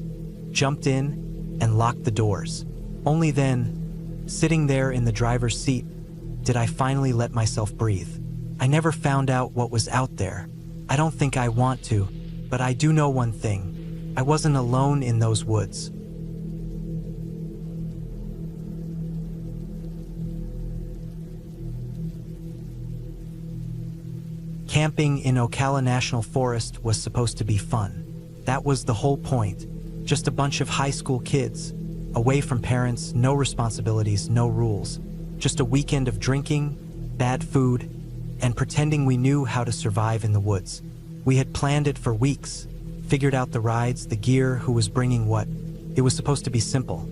jumped in, and locked the doors. Only then, sitting there in the driver's seat, did I finally let myself breathe. I never found out what was out there. I don't think I want to, but I do know one thing. I wasn't alone in those woods. Camping in Ocala National Forest was supposed to be fun. That was the whole point. Just a bunch of high school kids, away from parents, no responsibilities, no rules. Just a weekend of drinking, bad food, and pretending we knew how to survive in the woods. We had planned it for weeks, figured out the rides, the gear, who was bringing what. It was supposed to be simple.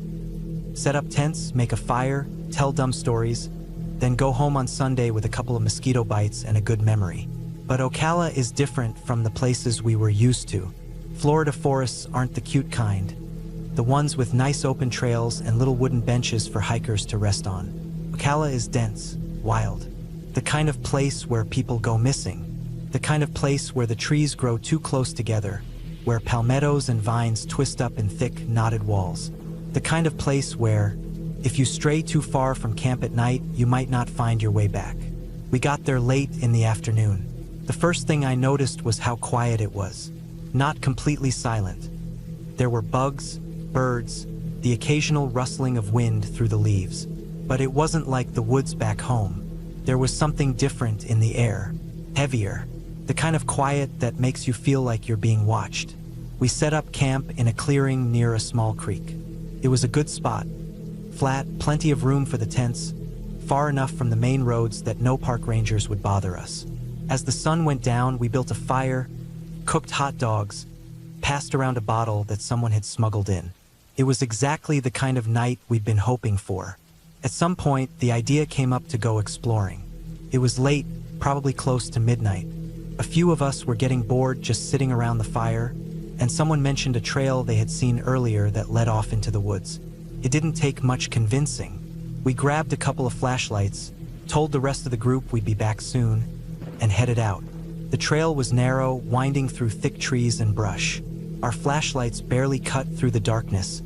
Set up tents, make a fire, tell dumb stories, then go home on Sunday with a couple of mosquito bites and a good memory. But Ocala is different from the places we were used to. Florida forests aren't the cute kind, the ones with nice open trails and little wooden benches for hikers to rest on. Ocala is dense, wild, the kind of place where people go missing, the kind of place where the trees grow too close together, where palmettos and vines twist up in thick, knotted walls, the kind of place where, if you stray too far from camp at night, you might not find your way back. We got there late in the afternoon. The first thing I noticed was how quiet it was. Not completely silent. There were bugs, birds, the occasional rustling of wind through the leaves. But it wasn't like the woods back home. There was something different in the air, heavier, the kind of quiet that makes you feel like you're being watched. We set up camp in a clearing near a small creek. It was a good spot. Flat, plenty of room for the tents, far enough from the main roads that no park rangers would bother us. As the sun went down, we built a fire, cooked hot dogs, passed around a bottle that someone had smuggled in. It was exactly the kind of night we'd been hoping for. At some point, the idea came up to go exploring. It was late, probably close to midnight. A few of us were getting bored just sitting around the fire, and someone mentioned a trail they had seen earlier that led off into the woods. It didn't take much convincing. We grabbed a couple of flashlights, told the rest of the group we'd be back soon, and headed out. The trail was narrow, winding through thick trees and brush. Our flashlights barely cut through the darkness,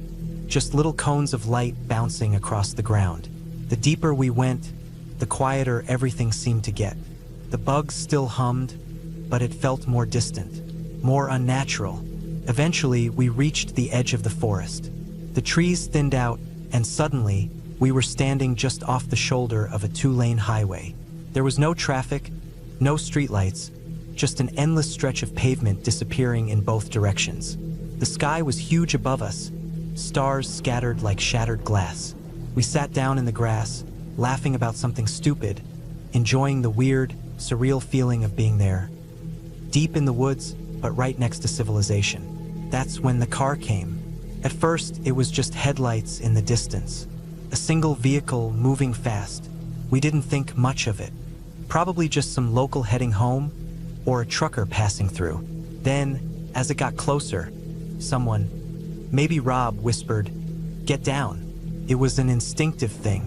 just little cones of light bouncing across the ground. The deeper we went, the quieter everything seemed to get. The bugs still hummed, but it felt more distant, more unnatural. Eventually, we reached the edge of the forest. The trees thinned out, and suddenly, we were standing just off the shoulder of a 2-lane highway. There was no traffic, no streetlights, just an endless stretch of pavement disappearing in both directions. The sky was huge above us, stars scattered like shattered glass. We sat down in the grass, laughing about something stupid, enjoying the weird, surreal feeling of being there. Deep in the woods, but right next to civilization. That's when the car came. At first, it was just headlights in the distance. A single vehicle moving fast. We didn't think much of it. Probably just some local heading home, or a trucker passing through. Then, as it got closer, someone, maybe Rob, whispered, "Get down." It was an instinctive thing,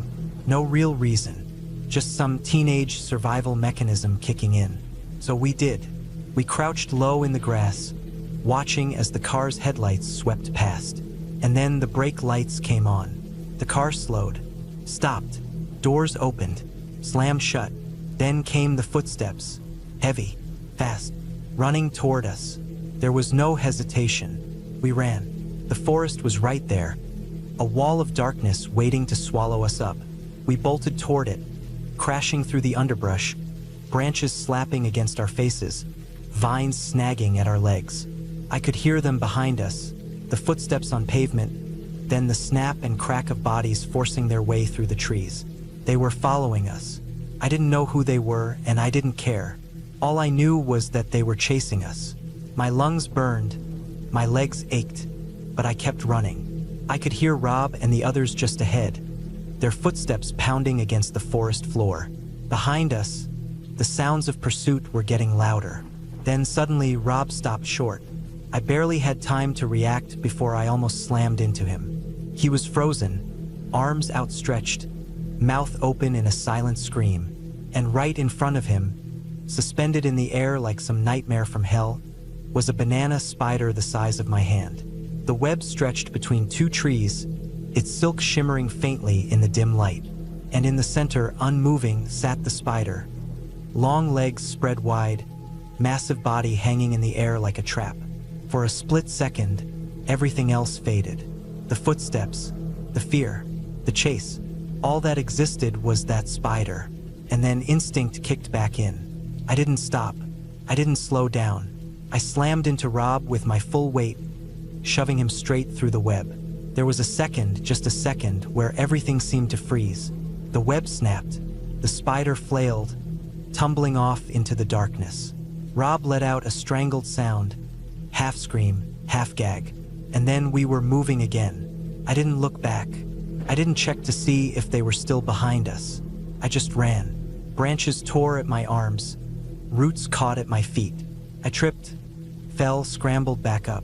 no real reason, just some teenage survival mechanism kicking in. So we did. We crouched low in the grass, watching as the car's headlights swept past. And then the brake lights came on. The car slowed, stopped, doors opened, slammed shut. Then came the footsteps, heavy, fast, running toward us. There was no hesitation. We ran. The forest was right there, a wall of darkness waiting to swallow us up. We bolted toward it, crashing through the underbrush, branches slapping against our faces, vines snagging at our legs. I could hear them behind us, the footsteps on pavement, then the snap and crack of bodies forcing their way through the trees. They were following us. I didn't know who they were, and I didn't care. All I knew was that they were chasing us. My lungs burned, my legs ached, but I kept running. I could hear Rob and the others just ahead, their footsteps pounding against the forest floor. Behind us, the sounds of pursuit were getting louder. Then suddenly, Rob stopped short. I barely had time to react before I almost slammed into him. He was frozen, arms outstretched, mouth open in a silent scream, and right in front of him, suspended in the air like some nightmare from hell, was a banana spider the size of my hand. The web stretched between two trees, its silk shimmering faintly in the dim light. And in the center, unmoving, sat the spider. Long legs spread wide, massive body hanging in the air like a trap. For a split second, everything else faded. The footsteps, the fear, the chase. All that existed was that spider. And then instinct kicked back in. I didn't stop. I didn't slow down. I slammed into Rob with my full weight, shoving him straight through the web. There was a second, just a second, where everything seemed to freeze. The web snapped. The spider flailed, tumbling off into the darkness. Rob let out a strangled sound, half scream, half gag. And then we were moving again. I didn't look back. I didn't check to see if they were still behind us. I just ran. Branches tore at my arms. Roots caught at my feet. I tripped, fell, scrambled back up.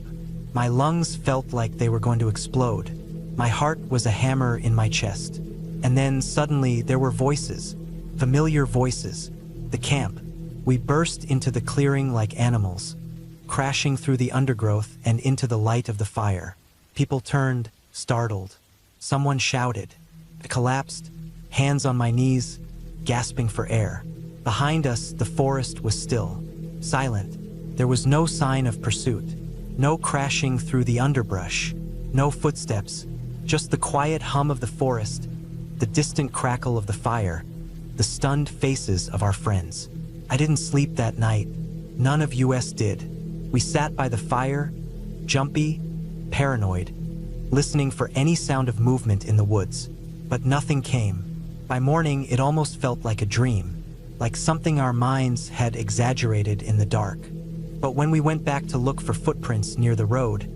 My lungs felt like they were going to explode. My heart was a hammer in my chest. And then suddenly there were voices, familiar voices. The camp. We burst into the clearing like animals, crashing through the undergrowth and into the light of the fire. People turned, startled. Someone shouted. I collapsed, hands on my knees, gasping for air. Behind us, the forest was still. Silent. There was no sign of pursuit. No crashing through the underbrush. No footsteps. Just the quiet hum of the forest, the distant crackle of the fire, the stunned faces of our friends. I didn't sleep that night. None of us did. We sat by the fire, jumpy, paranoid, listening for any sound of movement in the woods. But nothing came. By morning, it almost felt like a dream, like something our minds had exaggerated in the dark. But when we went back to look for footprints near the road,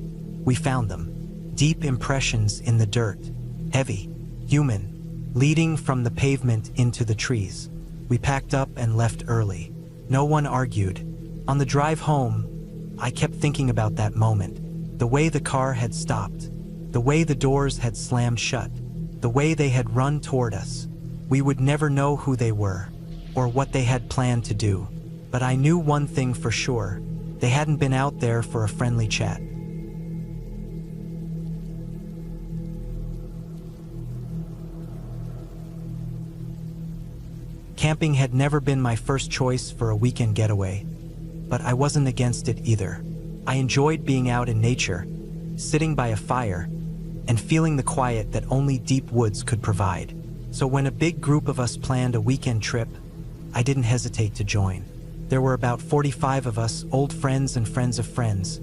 we found them. Deep impressions in the dirt, heavy, human, leading from the pavement into the trees. We packed up and left early. No one argued. On the drive home, I kept thinking about that moment. The way the car had stopped. The way the doors had slammed shut. The way they had run toward us. We would never know who they were, or what they had planned to do. But I knew one thing for sure. They hadn't been out there for a friendly chat. Camping had never been my first choice for a weekend getaway, but I wasn't against it either. I enjoyed being out in nature, sitting by a fire, and feeling the quiet that only deep woods could provide. So when a big group of us planned a weekend trip, I didn't hesitate to join. There were about 45 of us, old friends and friends of friends,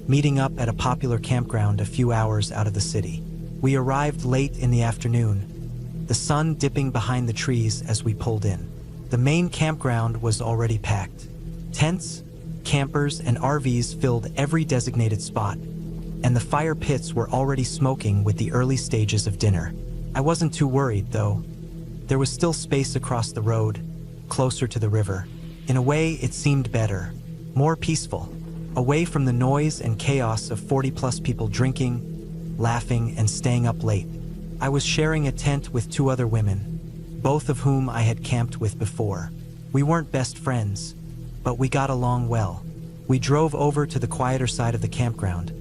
meeting up at a popular campground a few hours out of the city. We arrived late in the afternoon, the sun dipping behind the trees as we pulled in. The main campground was already packed. Tents, campers, and RVs filled every designated spot, and the fire pits were already smoking with the early stages of dinner. I wasn't too worried, though. There was still space across the road, closer to the river. In a way, it seemed better, more peaceful, away from the noise and chaos of 40-plus people drinking, laughing, and staying up late. I was sharing a tent with 2 other women, both of whom I had camped with before. We weren't best friends, but we got along well. We drove over to the quieter side of the campground,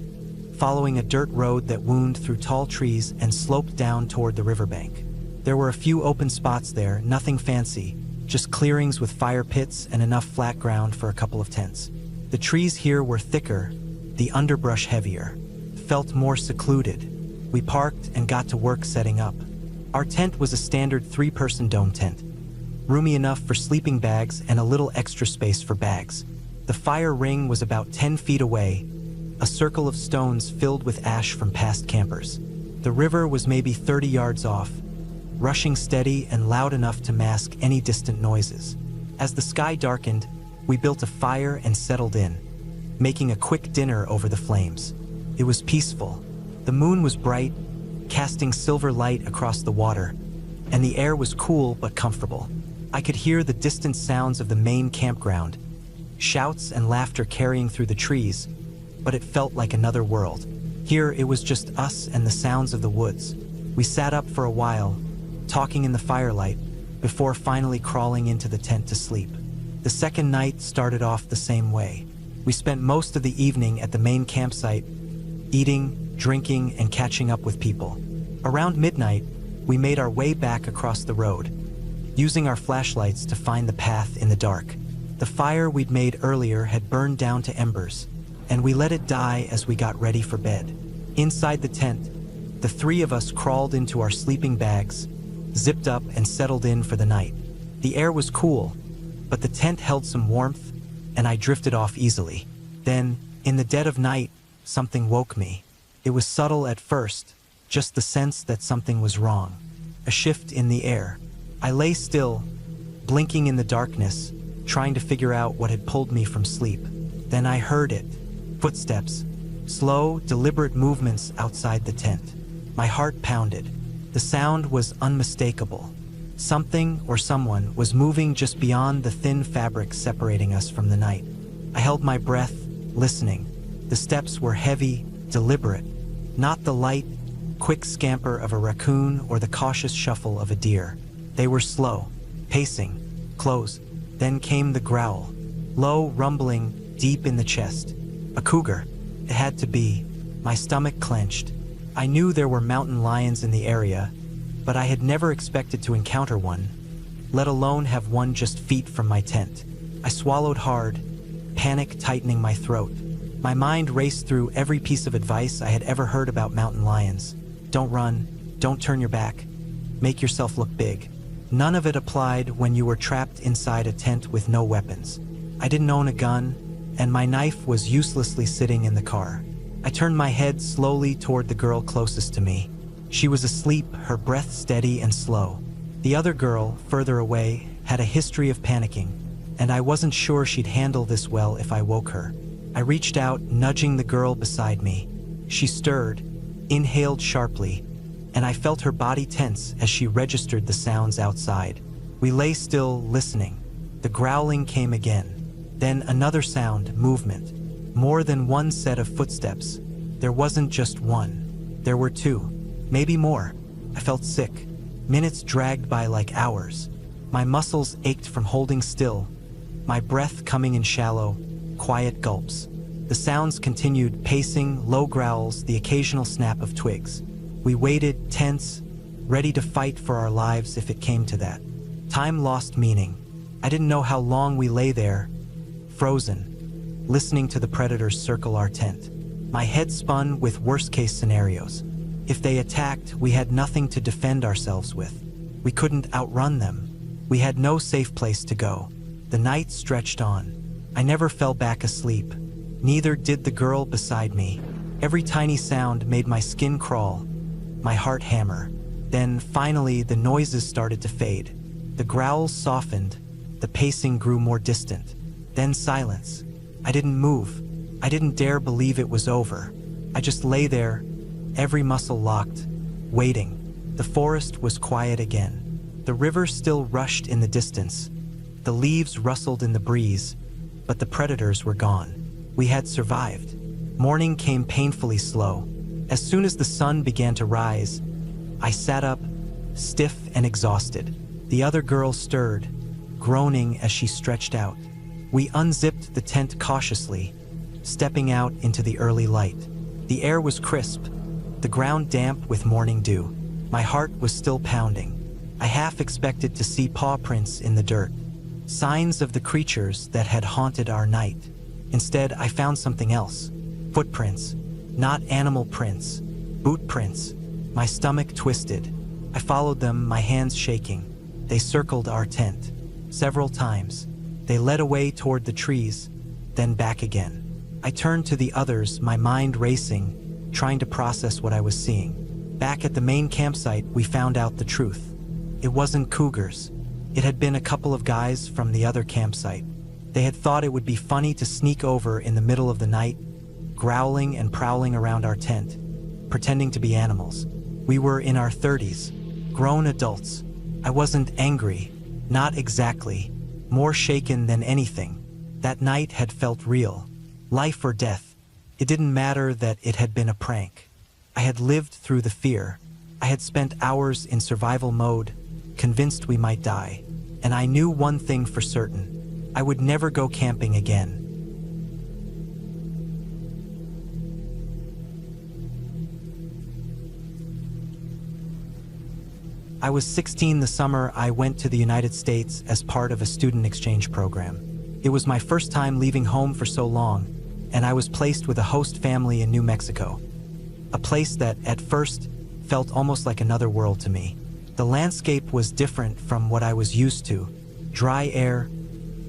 following a dirt road that wound through tall trees and sloped down toward the riverbank. There were a few open spots there, nothing fancy, just clearings with fire pits and enough flat ground for a couple of tents. The trees here were thicker, the underbrush heavier, felt more secluded. We parked and got to work setting up. Our tent was a standard 3-person dome tent, roomy enough for sleeping bags and a little extra space for bags. The fire ring was about 10 feet away, a circle of stones filled with ash from past campers. The river was maybe 30 yards off, rushing steady and loud enough to mask any distant noises. As the sky darkened, we built a fire and settled in, making a quick dinner over the flames. It was peaceful. The moon was bright, casting silver light across the water, and the air was cool but comfortable. I could hear the distant sounds of the main campground, shouts and laughter carrying through the trees, but it felt like another world. Here it was just us and the sounds of the woods. We sat up for a while, talking in the firelight, before finally crawling into the tent to sleep. The second night started off the same way. We spent most of the evening at the main campsite, eating, drinking, and catching up with people. Around midnight, we made our way back across the road, using our flashlights to find the path in the dark. The fire we'd made earlier had burned down to embers, and we let it die as we got ready for bed. Inside the tent, the 3 of us crawled into our sleeping bags, zipped up, and settled in for the night. The air was cool, but the tent held some warmth, and I drifted off easily. Then, in the dead of night, something woke me. It was subtle at first, just the sense that something was wrong. A shift in the air. I lay still, blinking in the darkness, trying to figure out what had pulled me from sleep. Then I heard it. Footsteps. Slow, deliberate movements outside the tent. My heart pounded. The sound was unmistakable. Something or someone was moving just beyond the thin fabric separating us from the night. I held my breath, listening. The steps were heavy, deliberate. Not the light, quick scamper of a raccoon or the cautious shuffle of a deer. They were slow, pacing, close. Then came the growl. Low, rumbling, deep in the chest. A cougar. It had to be. My stomach clenched. I knew there were mountain lions in the area, but I had never expected to encounter one, let alone have one just feet from my tent. I swallowed hard, panic tightening my throat. My mind raced through every piece of advice I had ever heard about mountain lions. Don't run, don't turn your back, make yourself look big. None of it applied when you were trapped inside a tent with no weapons. I didn't own a gun, and my knife was uselessly sitting in the car. I turned my head slowly toward the girl closest to me. She was asleep, her breath steady and slow. The other girl, further away, had a history of panicking, and I wasn't sure she'd handle this well if I woke her. I reached out, nudging the girl beside me. She stirred, inhaled sharply, and I felt her body tense as she registered the sounds outside. We lay still, listening. The growling came again. Then another sound, movement. More than one set of footsteps. There wasn't just one. There were two. Maybe more. I felt sick. Minutes dragged by like hours. My muscles ached from holding still, my breath coming in shallow, quiet gulps. The sounds continued, pacing, low growls, the occasional snap of twigs. We waited, tense, ready to fight for our lives if it came to that. Time lost meaning. I didn't know how long we lay there, frozen, listening to the predators circle our tent. My head spun with worst-case scenarios. If they attacked, we had nothing to defend ourselves with. We couldn't outrun them. We had no safe place to go. The night stretched on. I never fell back asleep. Neither did the girl beside me. Every tiny sound made my skin crawl, my heart hammer. Then, finally, the noises started to fade. The growls softened. The pacing grew more distant. Then silence. I didn't move. I didn't dare believe it was over. I just lay there, every muscle locked, waiting. The forest was quiet again. The river still rushed in the distance. The leaves rustled in the breeze, but the predators were gone. We had survived. Morning came painfully slow. As soon as the sun began to rise, I sat up, stiff and exhausted. The other girl stirred, groaning as she stretched out. We unzipped the tent cautiously, stepping out into the early light. The air was crisp, the ground damp with morning dew. My heart was still pounding. I half expected to see paw prints in the dirt, signs of the creatures that had haunted our night. Instead, I found something else. Footprints, not animal prints, boot prints. My stomach twisted. I followed them, my hands shaking. They circled our tent. Several times. They led away toward the trees, then back again. I turned to the others, my mind racing, trying to process what I was seeing. Back at the main campsite, we found out the truth. It wasn't cougars. It had been a couple of guys from the other campsite. They had thought it would be funny to sneak over in the middle of the night, growling and prowling around our tent, pretending to be animals. We were in our 30s, grown adults. I wasn't angry, not exactly, more shaken than anything. That night had felt real, life or death. It didn't matter that it had been a prank. I had lived through the fear. I had spent hours in survival mode, convinced we might die. And I knew one thing for certain. I would never go camping again. I was 16 the summer I went to the United States as part of a student exchange program. It was my first time leaving home for so long, and I was placed with a host family in New Mexico. A place that, at first, felt almost like another world to me. The landscape was different from what I was used to. Dry air,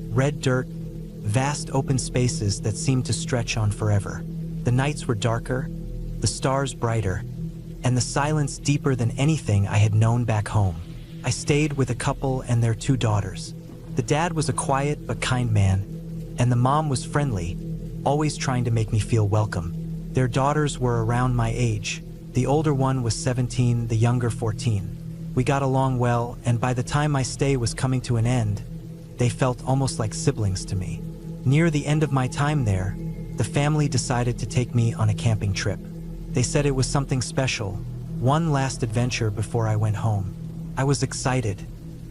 red dirt, vast open spaces that seemed to stretch on forever. The nights were darker, the stars brighter, and the silence deeper than anything I had known back home. I stayed with a couple and their 2 daughters. The dad was a quiet but kind man, and the mom was friendly, always trying to make me feel welcome. Their daughters were around my age. The older one was 17, the younger 14. We got along well, and by the time my stay was coming to an end, they felt almost like siblings to me. Near the end of my time there, the family decided to take me on a camping trip. They said it was something special, one last adventure before I went home. I was excited.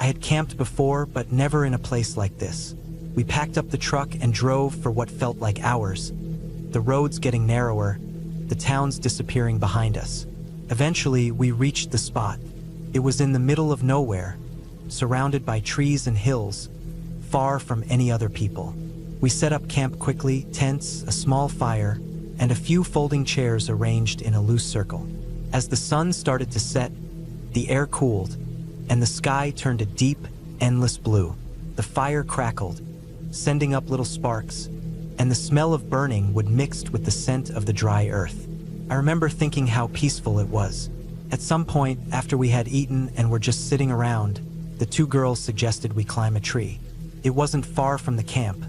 I had camped before, but never in a place like this. We packed up the truck and drove for what felt like hours, the roads getting narrower, the towns disappearing behind us. Eventually, we reached the spot. It was in the middle of nowhere, surrounded by trees and hills, far from any other people. We set up camp quickly, tents, a small fire, and a few folding chairs arranged in a loose circle. As the sun started to set, the air cooled, and the sky turned a deep, endless blue. The fire crackled, sending up little sparks, and the smell of burning would mix with the scent of the dry earth. I remember thinking how peaceful it was. At some point, after we had eaten and were just sitting around, the two girls suggested we climb a tree. It wasn't far from the camp,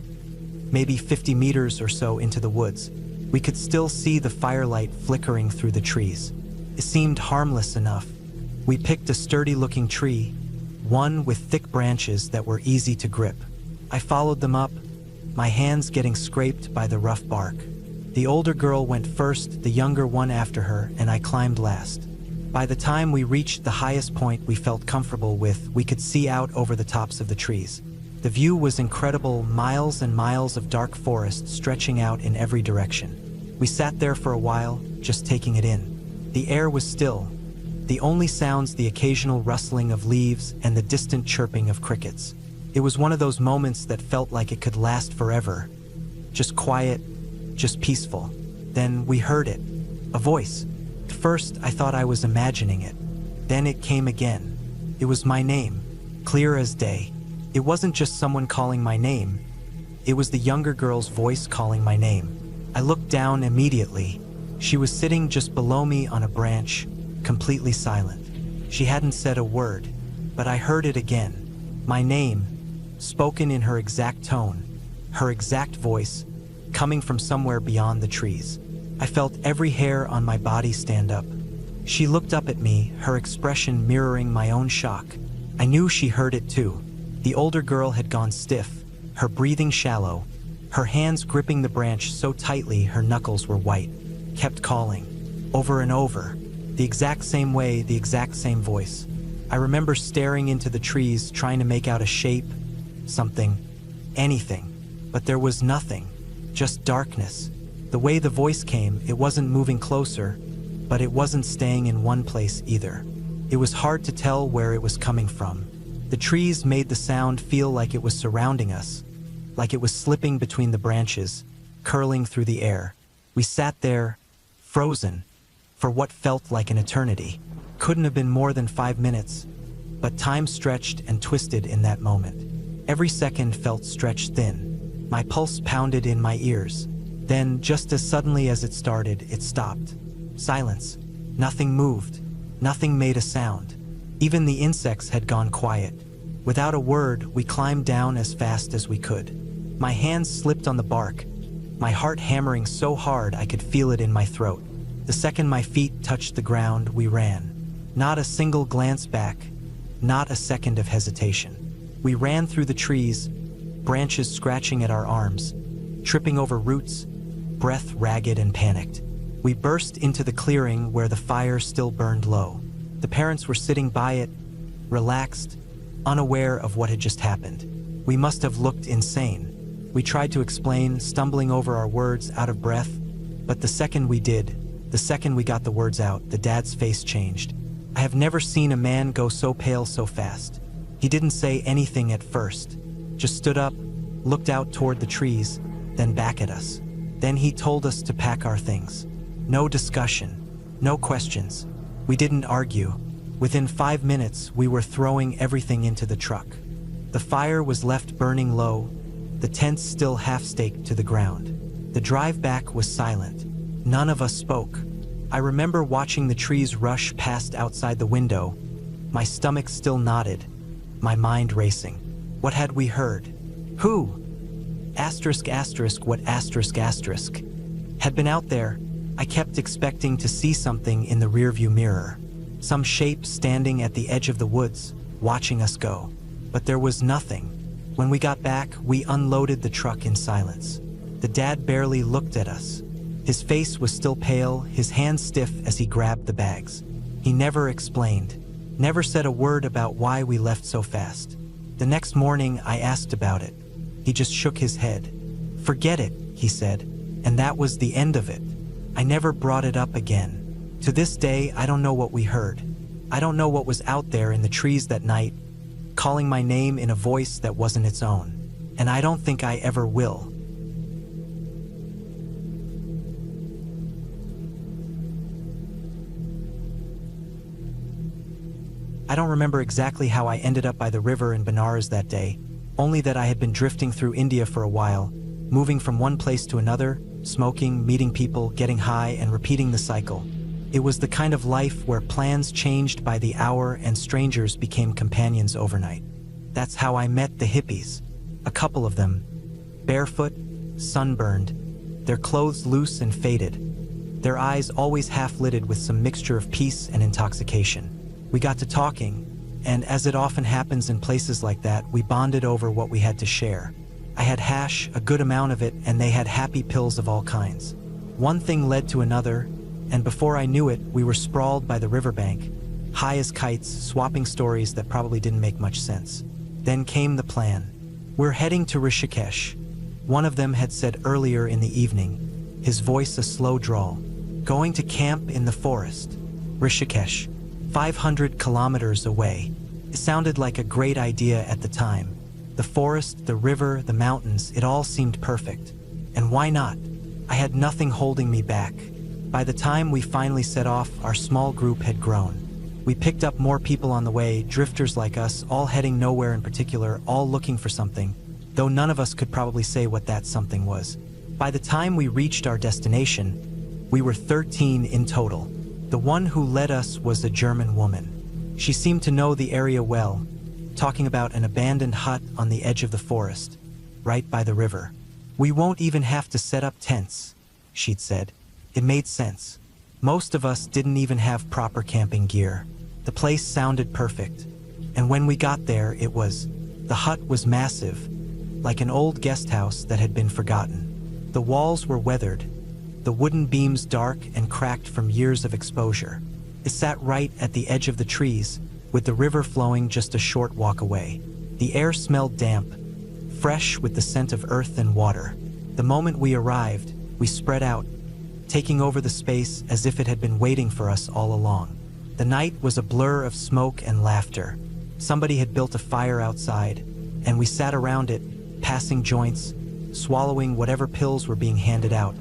maybe 50 meters or so into the woods. We could still see the firelight flickering through the trees. It seemed harmless enough. We picked a sturdy-looking tree, one with thick branches that were easy to grip. I followed them up, my hands getting scraped by the rough bark. The older girl went first, the younger one after her, and I climbed last. By the time we reached the highest point we felt comfortable with, we could see out over the tops of the trees. The view was incredible, miles and miles of dark forest stretching out in every direction. We sat there for a while, just taking it in. The air was still, the only sounds the occasional rustling of leaves and the distant chirping of crickets. It was one of those moments that felt like it could last forever. Just quiet, just peaceful. Then we heard it, a voice. At first, I thought I was imagining it. Then it came again. It was my name, clear as day. It wasn't just someone calling my name. It was the younger girl's voice calling my name. I looked down immediately. She was sitting just below me on a branch, completely silent. She hadn't said a word, but I heard it again. My name, spoken in her exact tone, her exact voice, coming from somewhere beyond the trees. I felt every hair on my body stand up. She looked up at me, her expression mirroring my own shock. I knew she heard it too. The older girl had gone stiff, her breathing shallow, her hands gripping the branch so tightly her knuckles were white. Kept calling, over and over, the exact same way, the exact same voice. I remember staring into the trees, trying to make out a shape, something, anything, but there was nothing, just darkness. The way the voice came, it wasn't moving closer, but it wasn't staying in one place either. It was hard to tell where it was coming from. The trees made the sound feel like it was surrounding us, like it was slipping between the branches, curling through the air. We sat there, frozen, for what felt like an eternity. Couldn't have been more than 5 minutes, but time stretched and twisted in that moment. Every second felt stretched thin. My pulse pounded in my ears. Then, just as suddenly as it started, it stopped. Silence. Nothing moved. Nothing made a sound. Even the insects had gone quiet. Without a word, we climbed down as fast as we could. My hands slipped on the bark, my heart hammering so hard I could feel it in my throat. The second my feet touched the ground, we ran. Not a single glance back, not a second of hesitation. We ran through the trees, branches scratching at our arms, tripping over roots, breath ragged and panicked. We burst into the clearing where the fire still burned low. The parents were sitting by it, relaxed, unaware of what had just happened. We must have looked insane. We tried to explain, stumbling over our words, out of breath, but the second we did, the second we got the words out, the dad's face changed. I have never seen a man go so pale so fast. He didn't say anything at first, just stood up, looked out toward the trees, then back at us. Then he told us to pack our things. No discussion, no questions. We didn't argue. Within 5 minutes, we were throwing everything into the truck. The fire was left burning low, the tents still half-staked to the ground. The drive back was silent. None of us spoke. I remember watching the trees rush past outside the window, my stomach still knotted, my mind racing. What had we heard? Who? Asterisk asterisk what asterisk asterisk? Had been out there. I kept expecting to see something in the rearview mirror. Some shape standing at the edge of the woods, watching us go. But there was nothing. When we got back, we unloaded the truck in silence. The dad barely looked at us. His face was still pale, his hands stiff as he grabbed the bags. He never explained, never said a word about why we left so fast. The next morning, I asked about it. He just shook his head. "Forget it," he said, and that was the end of it. I never brought it up again. To this day, I don't know what we heard. I don't know what was out there in the trees that night, calling my name in a voice that wasn't its own. And I don't think I ever will. I don't remember exactly how I ended up by the river in Benares that day, only that I had been drifting through India for a while, moving from one place to another, smoking, meeting people, getting high, and repeating the cycle. It was the kind of life where plans changed by the hour and strangers became companions overnight. That's how I met the hippies. A couple of them, barefoot, sunburned, their clothes loose and faded, their eyes always half-lidded with some mixture of peace and intoxication. We got to talking, and as it often happens in places like that, we bonded over what we had to share. I had hash, a good amount of it, and they had happy pills of all kinds. One thing led to another, and before I knew it, we were sprawled by the riverbank, high as kites, swapping stories that probably didn't make much sense. Then came the plan. We're heading to Rishikesh. One of them had said earlier in the evening, his voice a slow drawl. Going to camp in the forest. Rishikesh, 500 kilometers away. It sounded like a great idea at the time. The forest, the river, the mountains, it all seemed perfect. And why not? I had nothing holding me back. By the time we finally set off, our small group had grown. We picked up more people on the way, drifters like us, all heading nowhere in particular, all looking for something, though none of us could probably say what that something was. By the time we reached our destination, we were 13 in total. The one who led us was a German woman. She seemed to know the area well, talking about an abandoned hut on the edge of the forest, right by the river. We won't even have to set up tents, she'd said. It made sense. Most of us didn't even have proper camping gear. The place sounded perfect. And when we got there, the hut was massive, like an old guest house that had been forgotten. The walls were weathered, the wooden beams dark and cracked from years of exposure. It sat right at the edge of the trees, with the river flowing just a short walk away. The air smelled damp, fresh with the scent of earth and water. The moment we arrived, we spread out, taking over the space as if it had been waiting for us all along. The night was a blur of smoke and laughter. Somebody had built a fire outside, and we sat around it, passing joints, swallowing whatever pills were being handed out,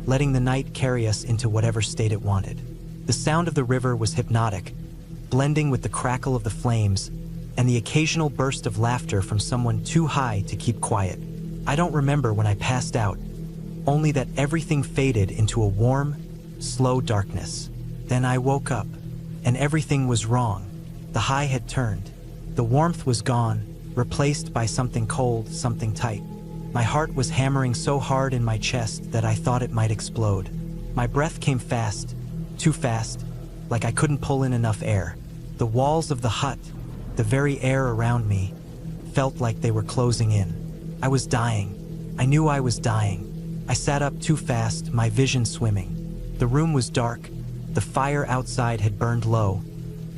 letting the night carry us into whatever state it wanted. The sound of the river was hypnotic, blending with the crackle of the flames and the occasional burst of laughter from someone too high to keep quiet. I don't remember when I passed out, only that everything faded into a warm, slow darkness. Then I woke up, and everything was wrong. The high had turned. The warmth was gone, replaced by something cold, something tight. My heart was hammering so hard in my chest that I thought it might explode. My breath came fast, too fast, like I couldn't pull in enough air. The walls of the hut, the very air around me, felt like they were closing in. I was dying. I knew I was dying. I sat up too fast, my vision swimming. The room was dark, the fire outside had burned low,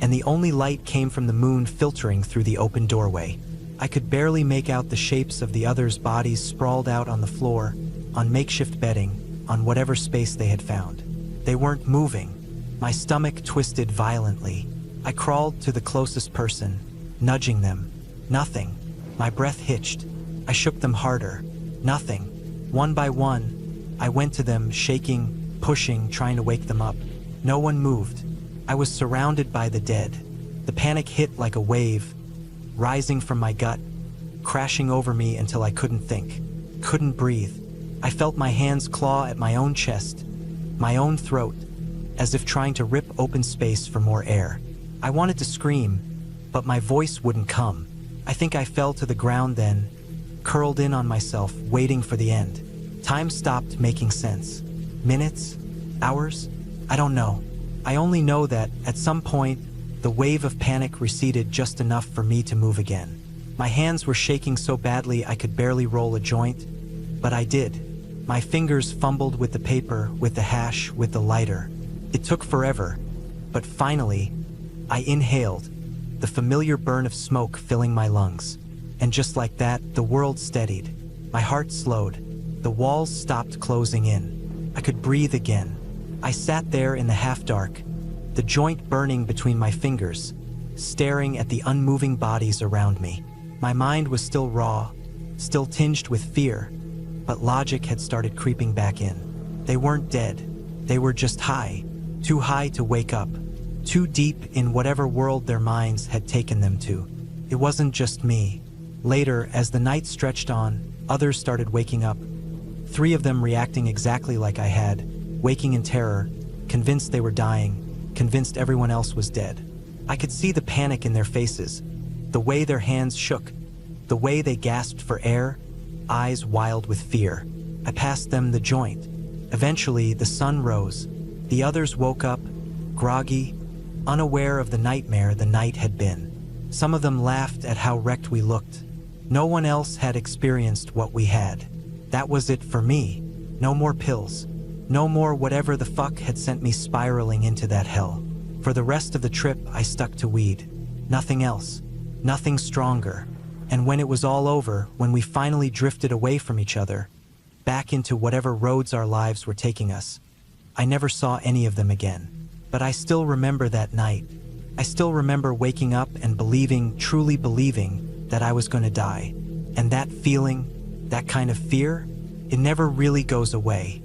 and the only light came from the moon filtering through the open doorway. I could barely make out the shapes of the others' bodies sprawled out on the floor, on makeshift bedding, on whatever space they had found. They weren't moving. My stomach twisted violently. I crawled to the closest person, nudging them. Nothing. My breath hitched. I shook them harder. Nothing. One by one, I went to them, shaking, pushing, trying to wake them up. No one moved. I was surrounded by the dead. The panic hit like a wave, rising from my gut, crashing over me until I couldn't think, couldn't breathe. I felt my hands claw at my own chest, my own throat, as if trying to rip open space for more air. I wanted to scream, but my voice wouldn't come. I think I fell to the ground then, curled in on myself, waiting for the end. Time stopped making sense. Minutes? Hours? I don't know. I only know that, at some point, the wave of panic receded just enough for me to move again. My hands were shaking so badly I could barely roll a joint, but I did. My fingers fumbled with the paper, with the hash, with the lighter. It took forever, but finally, I inhaled, the familiar burn of smoke filling my lungs. And just like that, the world steadied. My heart slowed. The walls stopped closing in. I could breathe again. I sat there in the half-dark, the joint burning between my fingers, staring at the unmoving bodies around me. My mind was still raw, still tinged with fear, but logic had started creeping back in. They weren't dead. They were just high, too high to wake up. too deep in whatever world their minds had taken them to. It wasn't just me. Later, as the night stretched on, others started waking up. 3 of them reacting exactly like I had, waking in terror, convinced they were dying, convinced everyone else was dead. I could see the panic in their faces, the way their hands shook, the way they gasped for air, eyes wild with fear. I passed them the joint. Eventually, the sun rose. The others woke up, groggy, unaware of the nightmare the night had been. Some of them laughed at how wrecked we looked. No one else had experienced what we had. That was it for me. No more pills. No more whatever the fuck had sent me spiraling into that hell. For the rest of the trip, I stuck to weed. Nothing else. Nothing stronger. And when it was all over, when we finally drifted away from each other, back into whatever roads our lives were taking us, I never saw any of them again. But I still remember that night. I still remember waking up and believing, truly believing, that I was going to die. And that feeling, that kind of fear, it never really goes away.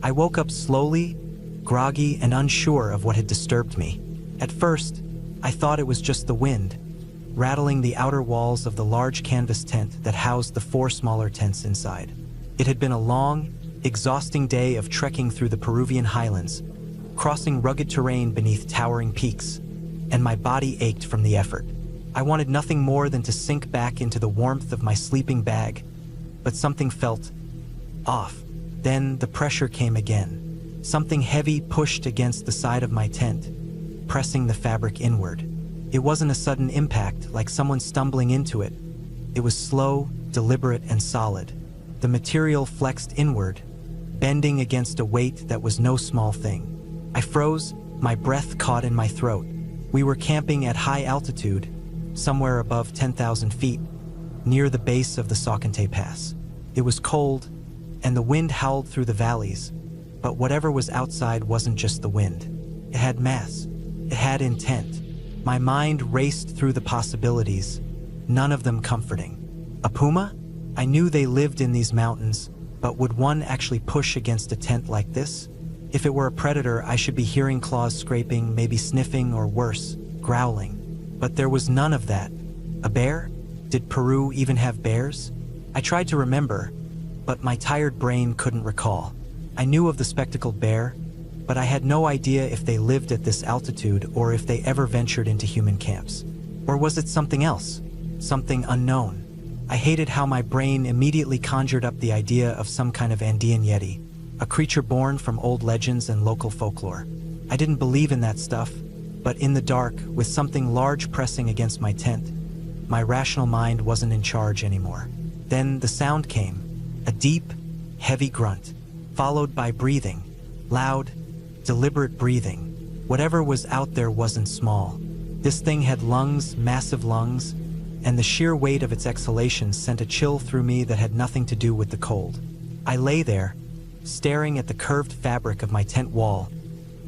I woke up slowly, groggy and unsure of what had disturbed me. At first, I thought it was just the wind, rattling the outer walls of the large canvas tent that housed the 4 smaller tents inside. It had been a long, exhausting day of trekking through the Peruvian highlands, crossing rugged terrain beneath towering peaks, and my body ached from the effort. I wanted nothing more than to sink back into the warmth of my sleeping bag, but something felt off. Then the pressure came again. Something heavy pushed against the side of my tent, pressing the fabric inward. It wasn't a sudden impact like someone stumbling into it. It was slow, deliberate, and solid. The material flexed inward, bending against a weight that was no small thing. I froze, my breath caught in my throat. We were camping at high altitude, somewhere above 10,000 feet, near the base of the Saucante Pass. It was cold, and the wind howled through the valleys, but whatever was outside wasn't just the wind. It had mass. It had intent. My mind raced through the possibilities, none of them comforting. A puma? I knew they lived in these mountains, but would one actually push against a tent like this? If it were a predator, I should be hearing claws scraping, maybe sniffing, or worse, growling. But there was none of that. A bear? Did Peru even have bears? I tried to remember, but my tired brain couldn't recall. I knew of the spectacled bear, but I had no idea if they lived at this altitude or if they ever ventured into human camps. Or was it something else? Something unknown? I hated how my brain immediately conjured up the idea of some kind of Andean yeti, a creature born from old legends and local folklore. I didn't believe in that stuff, but in the dark, with something large pressing against my tent, my rational mind wasn't in charge anymore. Then the sound came, a deep, heavy grunt, followed by breathing, loud, deliberate breathing. Whatever was out there wasn't small. This thing had lungs, massive lungs, and the sheer weight of its exhalations sent a chill through me that had nothing to do with the cold. I lay there, staring at the curved fabric of my tent wall,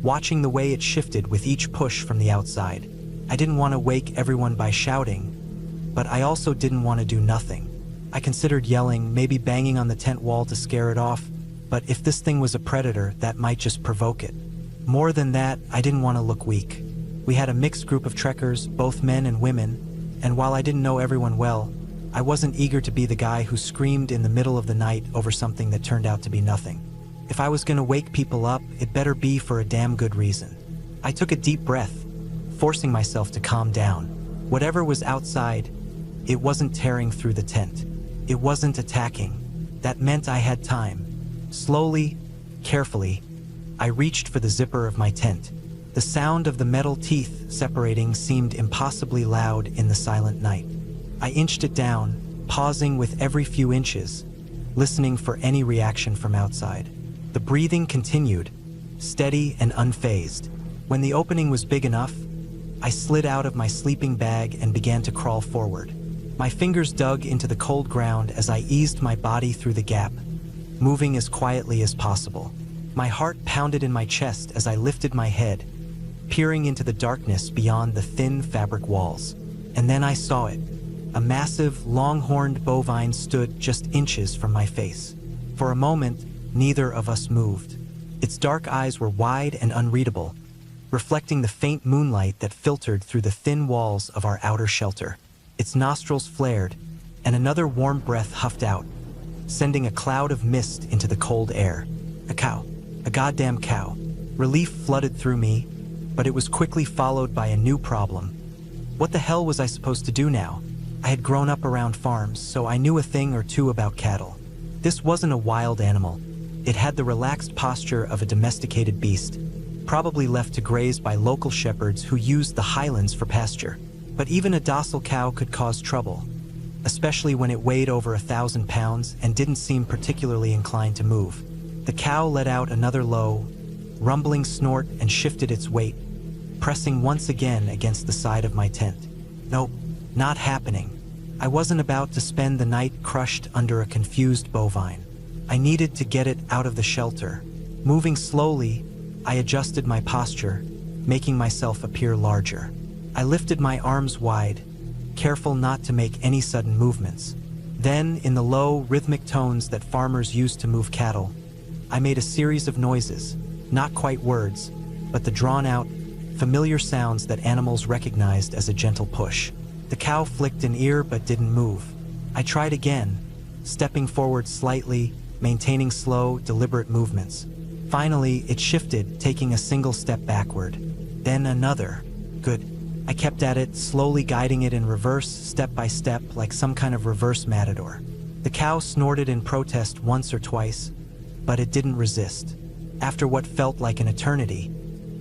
watching the way it shifted with each push from the outside. I didn't want to wake everyone by shouting, but I also didn't want to do nothing. I considered yelling, maybe banging on the tent wall to scare it off, but if this thing was a predator, that might just provoke it. More than that, I didn't want to look weak. We had a mixed group of trekkers, both men and women, and while I didn't know everyone well, I wasn't eager to be the guy who screamed in the middle of the night over something that turned out to be nothing. If I was going to wake people up, it better be for a damn good reason. I took a deep breath, forcing myself to calm down. Whatever was outside, it wasn't tearing through the tent. It wasn't attacking. That meant I had time. Slowly, carefully, I reached for the zipper of my tent. The sound of the metal teeth separating seemed impossibly loud in the silent night. I inched it down, pausing with every few inches, listening for any reaction from outside. The breathing continued, steady and unfazed. When the opening was big enough, I slid out of my sleeping bag and began to crawl forward. My fingers dug into the cold ground as I eased my body through the gap, moving as quietly as possible. My heart pounded in my chest as I lifted my head, peering into the darkness beyond the thin fabric walls. And then I saw it. A massive, long-horned bovine stood just inches from my face. For a moment, neither of us moved. Its dark eyes were wide and unreadable, reflecting the faint moonlight that filtered through the thin walls of our outer shelter. Its nostrils flared, and another warm breath huffed out, sending a cloud of mist into the cold air. A cow. A goddamn cow. Relief flooded through me, but it was quickly followed by a new problem. What the hell was I supposed to do now? I had grown up around farms, so I knew a thing or two about cattle. This wasn't a wild animal. It had the relaxed posture of a domesticated beast, probably left to graze by local shepherds who used the highlands for pasture. But even a docile cow could cause trouble, especially when it weighed over 1,000 pounds and didn't seem particularly inclined to move. The cow let out another low, rumbling snort and shifted its weight, pressing once again against the side of my tent. Nope, not happening. I wasn't about to spend the night crushed under a confused bovine. I needed to get it out of the shelter. Moving slowly, I adjusted my posture, making myself appear larger. I lifted my arms wide, careful not to make any sudden movements. Then, in the low, rhythmic tones that farmers use to move cattle, I made a series of noises, not quite words, but the drawn-out, familiar sounds that animals recognized as a gentle push. The cow flicked an ear but didn't move. I tried again, stepping forward slightly, maintaining slow, deliberate movements. Finally, it shifted, taking a single step backward. Then another. Good. I kept at it, slowly guiding it in reverse, step by step, like some kind of reverse matador. The cow snorted in protest once or twice, but it didn't resist. After what felt like an eternity,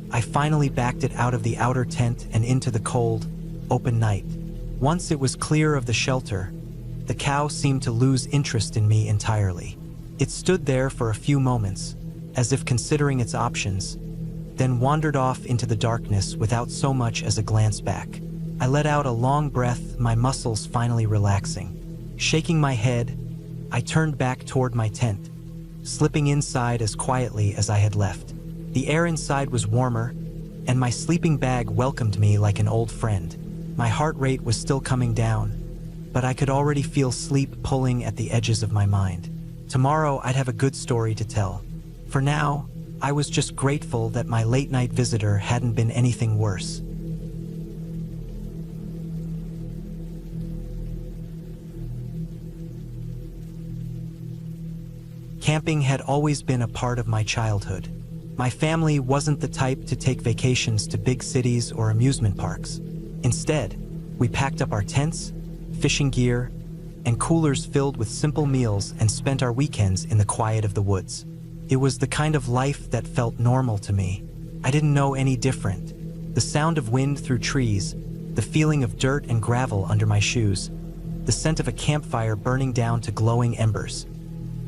I finally backed it out of the outer tent and into the cold, open night. Once it was clear of the shelter, the cow seemed to lose interest in me entirely. It stood there for a few moments, as if considering its options, then wandered off into the darkness without so much as a glance back. I let out a long breath, my muscles finally relaxing. Shaking my head, I turned back toward my tent, slipping inside as quietly as I had left. The air inside was warmer, and my sleeping bag welcomed me like an old friend. My heart rate was still coming down, but I could already feel sleep pulling at the edges of my mind. Tomorrow I'd have a good story to tell. For now, I was just grateful that my late-night visitor hadn't been anything worse. Camping had always been a part of my childhood. My family wasn't the type to take vacations to big cities or amusement parks. Instead, we packed up our tents, fishing gear, and coolers filled with simple meals and spent our weekends in the quiet of the woods. It was the kind of life that felt normal to me. I didn't know any different. The sound of wind through trees, the feeling of dirt and gravel under my shoes, the scent of a campfire burning down to glowing embers.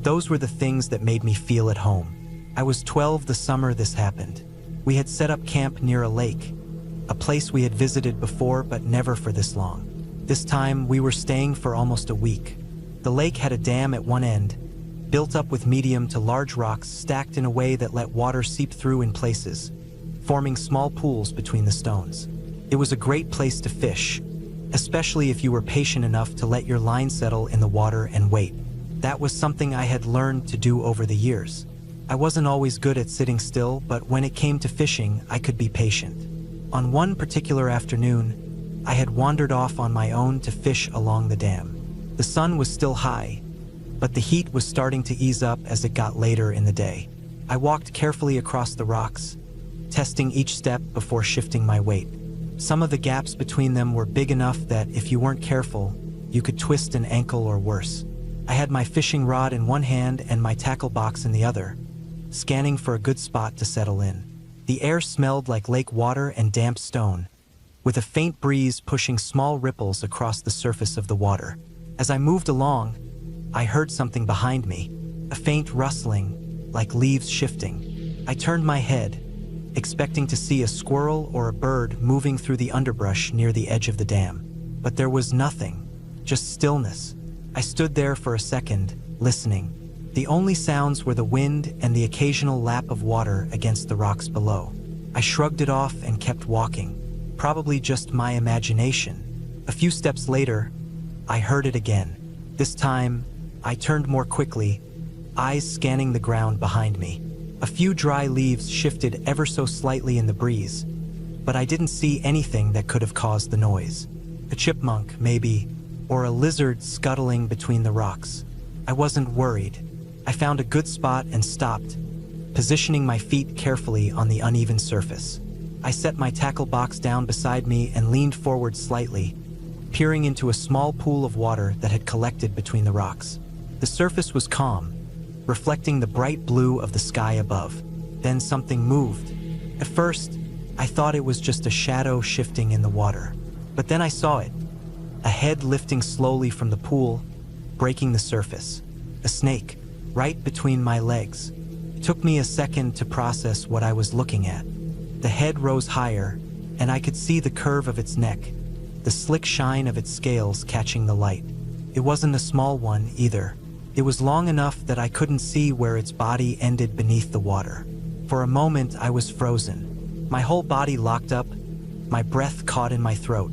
Those were the things that made me feel at home. I was 12 the summer this happened. We had set up camp near a lake, a place we had visited before but never for this long. This time, we were staying for almost a week. The lake had a dam at one end, built up with medium to large rocks stacked in a way that let water seep through in places, forming small pools between the stones. It was a great place to fish, especially if you were patient enough to let your line settle in the water and wait. That was something I had learned to do over the years. I wasn't always good at sitting still, but when it came to fishing, I could be patient. On one particular afternoon, I had wandered off on my own to fish along the dam. The sun was still high, but the heat was starting to ease up as it got later in the day. I walked carefully across the rocks, testing each step before shifting my weight. Some of the gaps between them were big enough that if you weren't careful, you could twist an ankle or worse. I had my fishing rod in one hand and my tackle box in the other, scanning for a good spot to settle in. The air smelled like lake water and damp stone, with a faint breeze pushing small ripples across the surface of the water. As I moved along, I heard something behind me, a faint rustling, like leaves shifting. I turned my head, expecting to see a squirrel or a bird moving through the underbrush near the edge of the dam. But there was nothing, just stillness. I stood there for a second, listening. The only sounds were the wind and the occasional lap of water against the rocks below. I shrugged it off and kept walking, probably just my imagination. A few steps later, I heard it again. This time, I turned more quickly, eyes scanning the ground behind me. A few dry leaves shifted ever so slightly in the breeze, but I didn't see anything that could have caused the noise. A chipmunk, maybe, or a lizard scuttling between the rocks. I wasn't worried. I found a good spot and stopped, positioning my feet carefully on the uneven surface. I set my tackle box down beside me and leaned forward slightly, peering into a small pool of water that had collected between the rocks. The surface was calm, reflecting the bright blue of the sky above. Then something moved. At first, I thought it was just a shadow shifting in the water. But then I saw it. A head lifting slowly from the pool, breaking the surface. A snake, right between my legs. It took me a second to process what I was looking at. The head rose higher, and I could see the curve of its neck, the slick shine of its scales catching the light. It wasn't a small one either. It was long enough that I couldn't see where its body ended beneath the water. For a moment, I was frozen. My whole body locked up, my breath caught in my throat.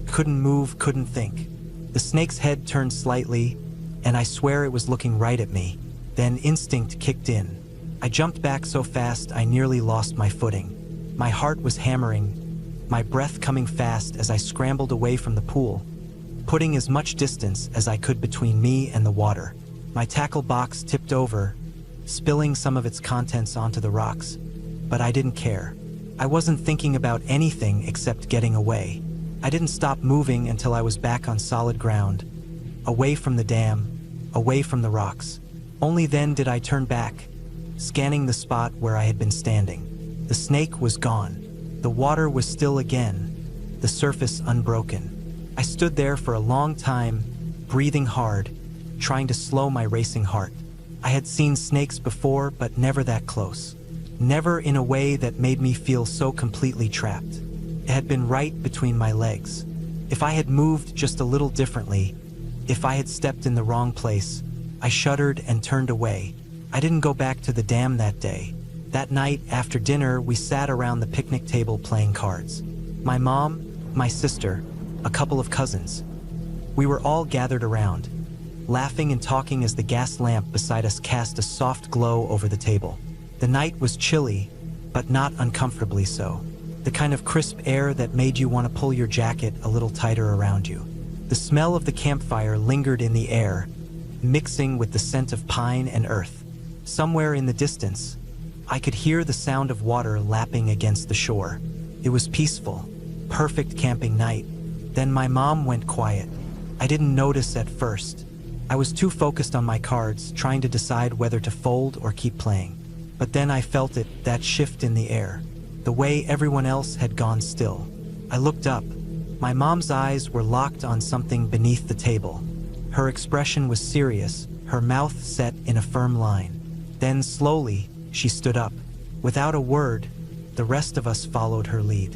Couldn't move, couldn't think. The snake's head turned slightly, and I swear it was looking right at me. Then instinct kicked in. I jumped back so fast I nearly lost my footing. My heart was hammering, my breath coming fast as I scrambled away from the pool, putting as much distance as I could between me and the water. My tackle box tipped over, spilling some of its contents onto the rocks, but I didn't care. I wasn't thinking about anything except getting away. I didn't stop moving until I was back on solid ground, away from the dam, away from the rocks. Only then did I turn back, scanning the spot where I had been standing. The snake was gone. The water was still again, the surface unbroken. I stood there for a long time, breathing hard, trying to slow my racing heart. I had seen snakes before, but never that close. Never in a way that made me feel so completely trapped. It had been right between my legs. If I had moved just a little differently, if I had stepped in the wrong place, I shuddered and turned away. I didn't go back to the dam that day. That night, after dinner, we sat around the picnic table playing cards. My mom, my sister, a couple of cousins. We were all gathered around, laughing and talking as the gas lamp beside us cast a soft glow over the table. The night was chilly, but not uncomfortably so. The kind of crisp air that made you want to pull your jacket a little tighter around you. The smell of the campfire lingered in the air, mixing with the scent of pine and earth. Somewhere in the distance, I could hear the sound of water lapping against the shore. It was peaceful, perfect camping night. Then my mom went quiet. I didn't notice at first. I was too focused on my cards, trying to decide whether to fold or keep playing. But then I felt it, that shift in the air. The way everyone else had gone still. I looked up. My mom's eyes were locked on something beneath the table. Her expression was serious, her mouth set in a firm line. Then slowly, she stood up. Without a word, the rest of us followed her lead.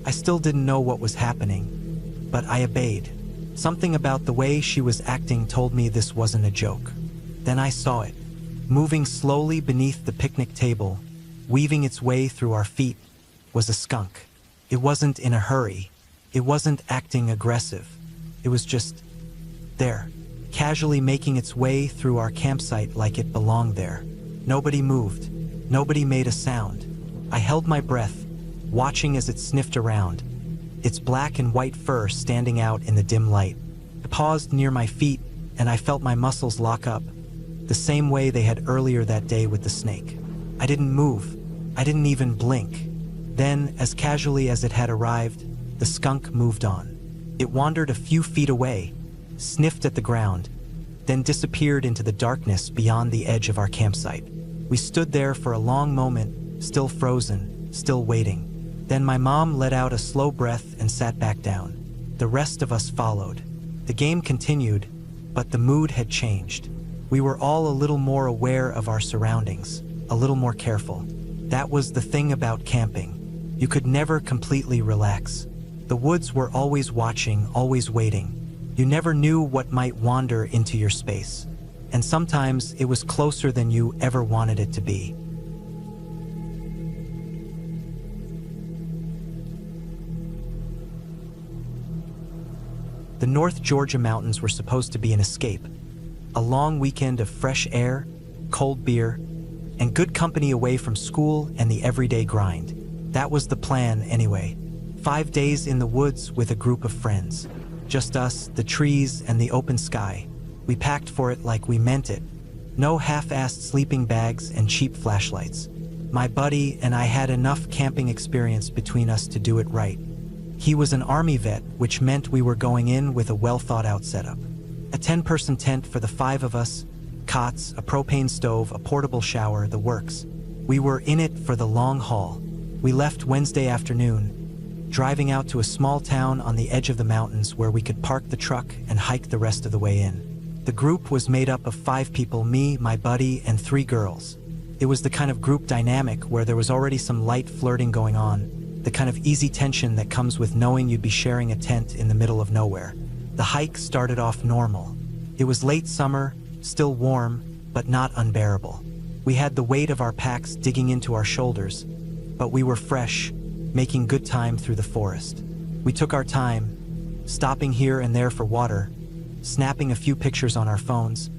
I still didn't know what was happening, but I obeyed. Something about the way she was acting told me this wasn't a joke. Then I saw it, moving slowly beneath the picnic table, weaving its way through our feet, was a skunk. It wasn't in a hurry. It wasn't acting aggressive. It was just there, casually making its way through our campsite like it belonged there. Nobody moved. Nobody made a sound. I held my breath, watching as it sniffed around, its black and white fur standing out in the dim light. I paused near my feet, and I felt my muscles lock up, the same way they had earlier that day with the snake. I didn't move. I didn't even blink. Then, as casually as it had arrived, the skunk moved on. It wandered a few feet away, sniffed at the ground, then disappeared into the darkness beyond the edge of our campsite. We stood there for a long moment, still frozen, still waiting. Then my mom let out a slow breath and sat back down. The rest of us followed. The game continued, but the mood had changed. We were all a little more aware of our surroundings, a little more careful. That was the thing about camping. You could never completely relax. The woods were always watching, always waiting. You never knew what might wander into your space. And sometimes it was closer than you ever wanted it to be. The North Georgia mountains were supposed to be an escape. A long weekend of fresh air, cold beer, and good company away from school and the everyday grind. That was the plan anyway. 5 days in the woods with a group of friends. Just us, the trees, and the open sky. We packed for it like we meant it. No half-assed sleeping bags and cheap flashlights. My buddy and I had enough camping experience between us to do it right. He was an Army vet, which meant we were going in with a well-thought-out setup. A 10-person tent for the 5 of us, cots, a propane stove, a portable shower, the works. We were in it for the long haul. We left Wednesday afternoon, driving out to a small town on the edge of the mountains where we could park the truck and hike the rest of the way in. The group was made up of 5 people, me, my buddy, and 3 girls. It was the kind of group dynamic where there was already some light flirting going on, the kind of easy tension that comes with knowing you'd be sharing a tent in the middle of nowhere. The hike started off normal. It was late summer, still warm, but not unbearable. We had the weight of our packs digging into our shoulders, but we were fresh, making good time through the forest. We took our time, stopping here and there for water, snapping a few pictures on our phones,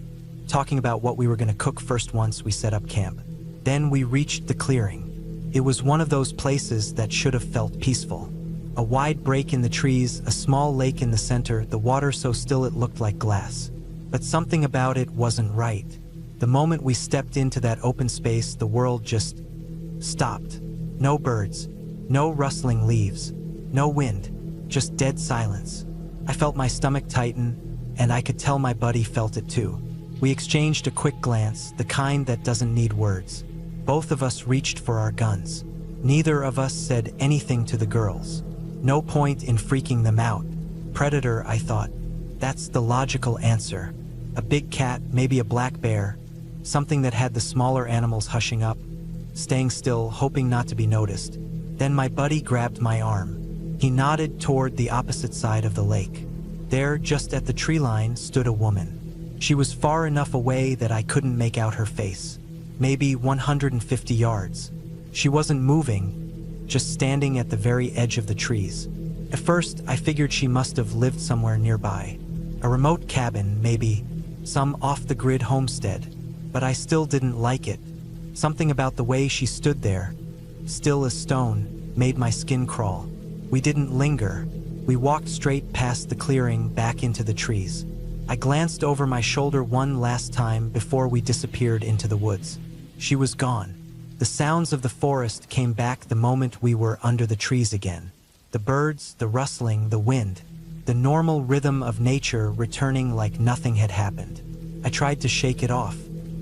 talking about what we were going to cook first once we set up camp. Then we reached the clearing. It was one of those places that should have felt peaceful. A wide break in the trees, a small lake in the center, the water so still it looked like glass. But something about it wasn't right. The moment we stepped into that open space, the world just stopped. No birds, no rustling leaves, no wind, just dead silence. I felt my stomach tighten, and I could tell my buddy felt it too. We exchanged a quick glance, the kind that doesn't need words. Both of us reached for our guns. Neither of us said anything to the girls. No point in freaking them out. Predator, I thought. That's the logical answer. A big cat, maybe a black bear, something that had the smaller animals hushing up, staying still, hoping not to be noticed. Then my buddy grabbed my arm. He nodded toward the opposite side of the lake. There, just at the tree line, stood a woman. She was far enough away that I couldn't make out her face. Maybe 150 yards. She wasn't moving, just standing at the very edge of the trees. At first, I figured she must have lived somewhere nearby. A remote cabin, maybe, some off-the-grid homestead. But I still didn't like it. Something about the way she stood there, still as stone, made my skin crawl. We didn't linger. We walked straight past the clearing, back into the trees. I glanced over my shoulder one last time before we disappeared into the woods. She was gone. The sounds of the forest came back the moment we were under the trees again. The birds, the rustling, the wind, the normal rhythm of nature returning like nothing had happened. I tried to shake it off.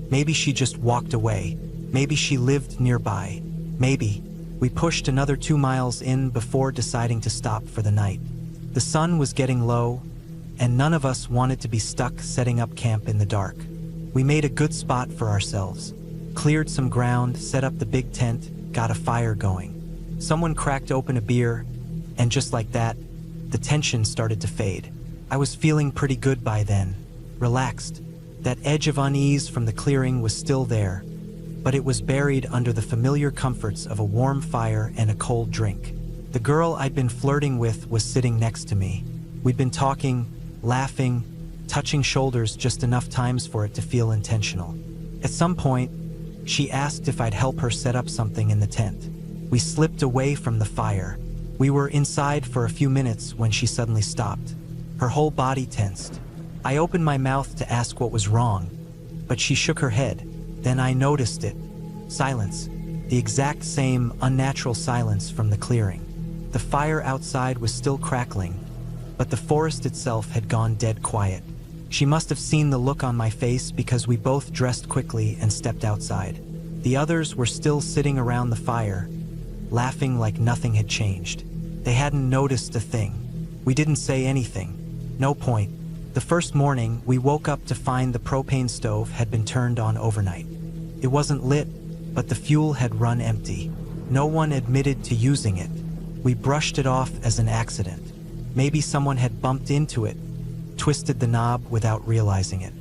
Maybe she just walked away. Maybe she lived nearby. Maybe. We pushed another 2 miles in before deciding to stop for the night. The sun was getting low, and none of us wanted to be stuck setting up camp in the dark. We made a good spot for ourselves, cleared some ground, set up the big tent, got a fire going. Someone cracked open a beer, and just like that, the tension started to fade. I was feeling pretty good by then, relaxed. That edge of unease from the clearing was still there, but it was buried under the familiar comforts of a warm fire and a cold drink. The girl I'd been flirting with was sitting next to me. We'd been talking, laughing, touching shoulders just enough times for it to feel intentional. At some point, she asked if I'd help her set up something in the tent. We slipped away from the fire. We were inside for a few minutes when she suddenly stopped. Her whole body tensed. I opened my mouth to ask what was wrong, but she shook her head. Then I noticed it. Silence. The exact same unnatural silence from the clearing. The fire outside was still crackling, but the forest itself had gone dead quiet. She must have seen the look on my face because we both dressed quickly and stepped outside. The others were still sitting around the fire, laughing like nothing had changed. They hadn't noticed a thing. We didn't say anything. No point. The first morning, we woke up to find the propane stove had been turned on overnight. It wasn't lit, but the fuel had run empty. No one admitted to using it. We brushed it off as an accident. Maybe someone had bumped into it, twisted the knob without realizing it.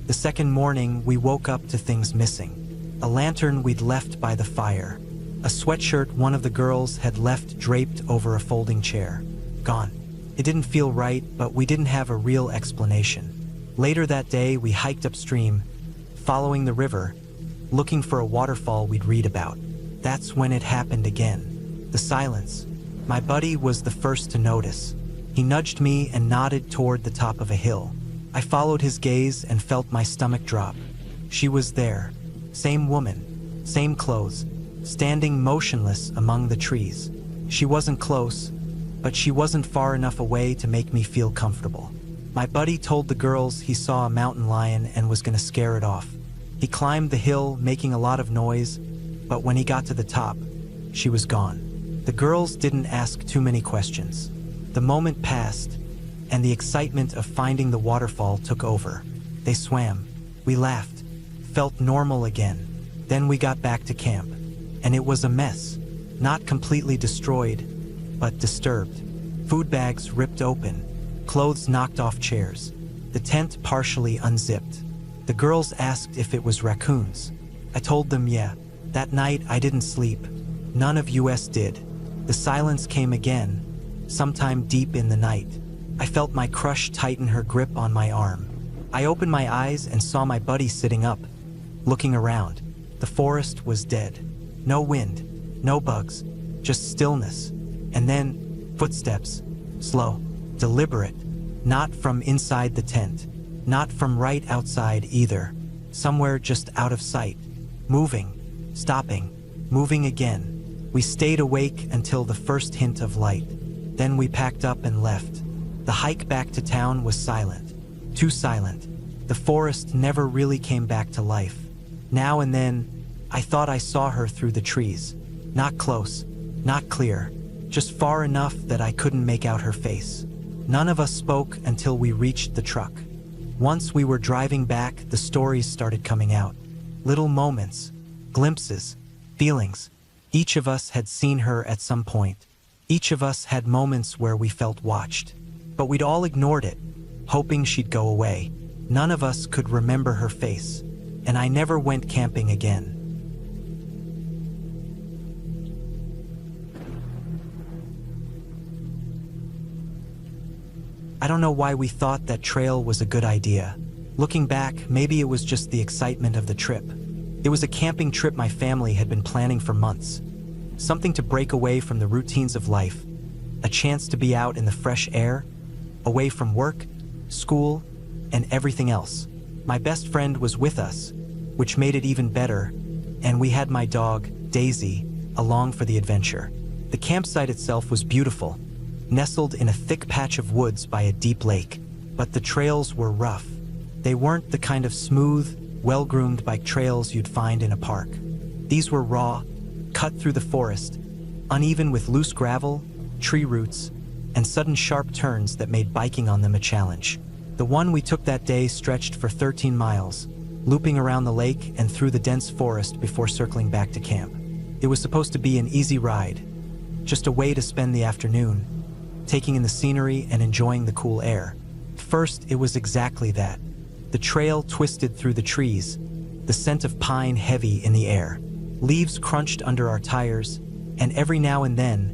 The second morning, we woke up to things missing. A lantern we'd left by the fire. A sweatshirt one of the girls had left draped over a folding chair. Gone. It didn't feel right, but we didn't have a real explanation. Later that day, we hiked upstream, following the river, looking for a waterfall we'd read about. That's when it happened again. The silence. My buddy was the first to notice. He nudged me and nodded toward the top of a hill. I followed his gaze and felt my stomach drop. She was there. Same woman, same clothes, standing motionless among the trees. She wasn't close, but she wasn't far enough away to make me feel comfortable. My buddy told the girls he saw a mountain lion and was gonna scare it off. He climbed the hill, making a lot of noise, but when he got to the top, she was gone. The girls didn't ask too many questions. The moment passed, and the excitement of finding the waterfall took over. They swam. We laughed, felt normal again. Then we got back to camp, and it was a mess. Not completely destroyed, but disturbed. Food bags ripped open, clothes knocked off chairs, the tent partially unzipped. The girls asked if it was raccoons. I told them yeah. That night I didn't sleep. None of us did. The silence came again, sometime deep in the night. I felt my crush tighten her grip on my arm. I opened my eyes and saw my buddy sitting up, looking around. The forest was dead. No wind, no bugs, just stillness. And then, footsteps. Slow, deliberate. Not from inside the tent. Not from right outside either. Somewhere just out of sight. Moving, stopping, moving again. We stayed awake until the first hint of light. Then we packed up and left. The hike back to town was silent. Too silent. The forest never really came back to life. Now and then, I thought I saw her through the trees. Not close, not clear, just far enough that I couldn't make out her face. None of us spoke until we reached the truck. Once we were driving back, the stories started coming out. Little moments, glimpses, feelings. Each of us had seen her at some point. Each of us had moments where we felt watched. But we'd all ignored it, hoping she'd go away. None of us could remember her face, and I never went camping again. I don't know why we thought that trail was a good idea. Looking back, maybe it was just the excitement of the trip. It was a camping trip my family had been planning for months. Something to break away from the routines of life. A chance to be out in the fresh air, away from work, school, and everything else. My best friend was with us, which made it even better, and we had my dog, Daisy, along for the adventure. The campsite itself was beautiful, nestled in a thick patch of woods by a deep lake, but the trails were rough. They weren't the kind of smooth, well-groomed bike trails you'd find in a park. These were raw, cut through the forest, uneven with loose gravel, tree roots, and sudden sharp turns that made biking on them a challenge. The one we took that day stretched for 13 miles, looping around the lake and through the dense forest before circling back to camp. It was supposed to be an easy ride, just a way to spend the afternoon, taking in the scenery and enjoying the cool air. First, it was exactly that. The trail twisted through the trees, the scent of pine heavy in the air. Leaves crunched under our tires, and every now and then,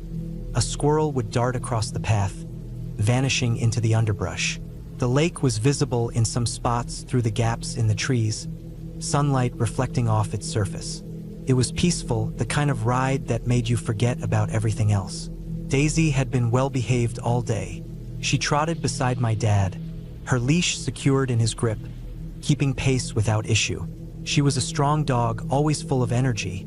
a squirrel would dart across the path, vanishing into the underbrush. The lake was visible in some spots through the gaps in the trees, sunlight reflecting off its surface. It was peaceful, the kind of ride that made you forget about everything else. Daisy had been well-behaved all day. She trotted beside my dad, her leash secured in his grip, keeping pace without issue. She was a strong dog, always full of energy,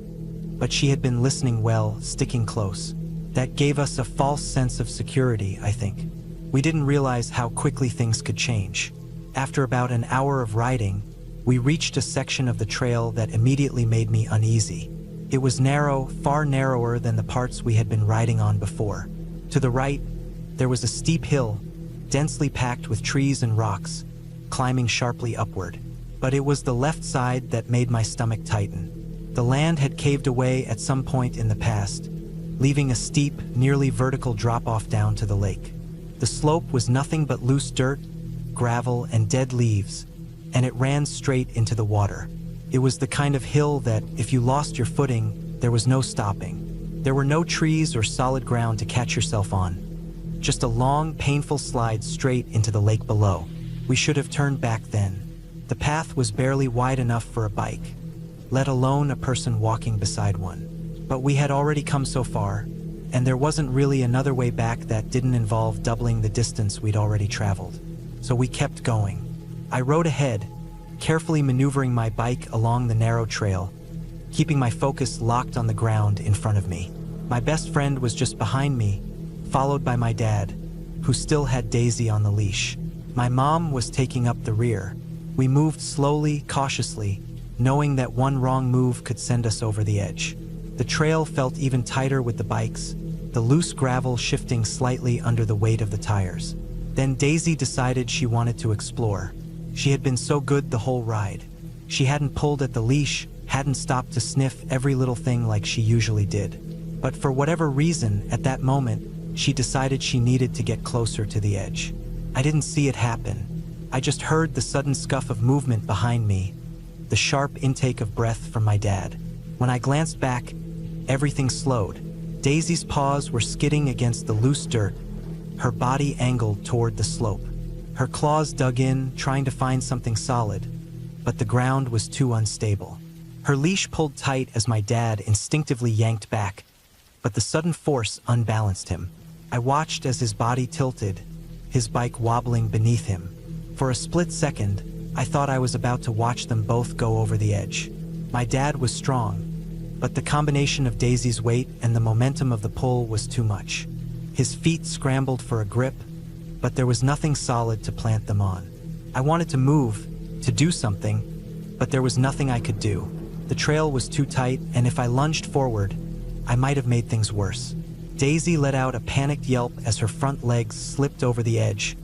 but she had been listening well, sticking close. That gave us a false sense of security, I think. We didn't realize how quickly things could change. After about an hour of riding, we reached a section of the trail that immediately made me uneasy. It was narrow, far narrower than the parts we had been riding on before. To the right, there was a steep hill, densely packed with trees and rocks, climbing sharply upward. But it was the left side that made my stomach tighten. The land had caved away at some point in the past, leaving a steep, nearly vertical drop-off down to the lake. The slope was nothing but loose dirt, gravel, and dead leaves, and it ran straight into the water. It was the kind of hill that, if you lost your footing, there was no stopping. There were no trees or solid ground to catch yourself on. just a long, painful slide straight into the lake below. We should have turned back then. The path was barely wide enough for a bike, let alone a person walking beside one. But we had already come so far, and there wasn't really another way back that didn't involve doubling the distance we'd already traveled. So we kept going. I rode ahead, carefully maneuvering my bike along the narrow trail, keeping my focus locked on the ground in front of me. My best friend was just behind me, followed by my dad, who still had Daisy on the leash. My mom was taking up the rear. We moved slowly, cautiously, knowing that one wrong move could send us over the edge. The trail felt even tighter with the bikes, the loose gravel shifting slightly under the weight of the tires. Then Daisy decided she wanted to explore. She had been so good the whole ride. She hadn't pulled at the leash, hadn't stopped to sniff every little thing like she usually did. But for whatever reason, at that moment, she decided she needed to get closer to the edge. I didn't see it happen. I just heard the sudden scuff of movement behind me, the sharp intake of breath from my dad. When I glanced back, everything slowed. Daisy's paws were skidding against the loose dirt, her body angled toward the slope. Her claws dug in, trying to find something solid, but the ground was too unstable. Her leash pulled tight as my dad instinctively yanked back, but the sudden force unbalanced him. I watched as his body tilted, his bike wobbling beneath him. For a split second, I thought I was about to watch them both go over the edge. My dad was strong, but the combination of Daisy's weight and the momentum of the pull was too much. His feet scrambled for a grip, but there was nothing solid to plant them on. I wanted to move, to do something, but there was nothing I could do. The trail was too tight, and if I lunged forward, I might have made things worse. Daisy let out a panicked yelp as her front legs slipped over the edge,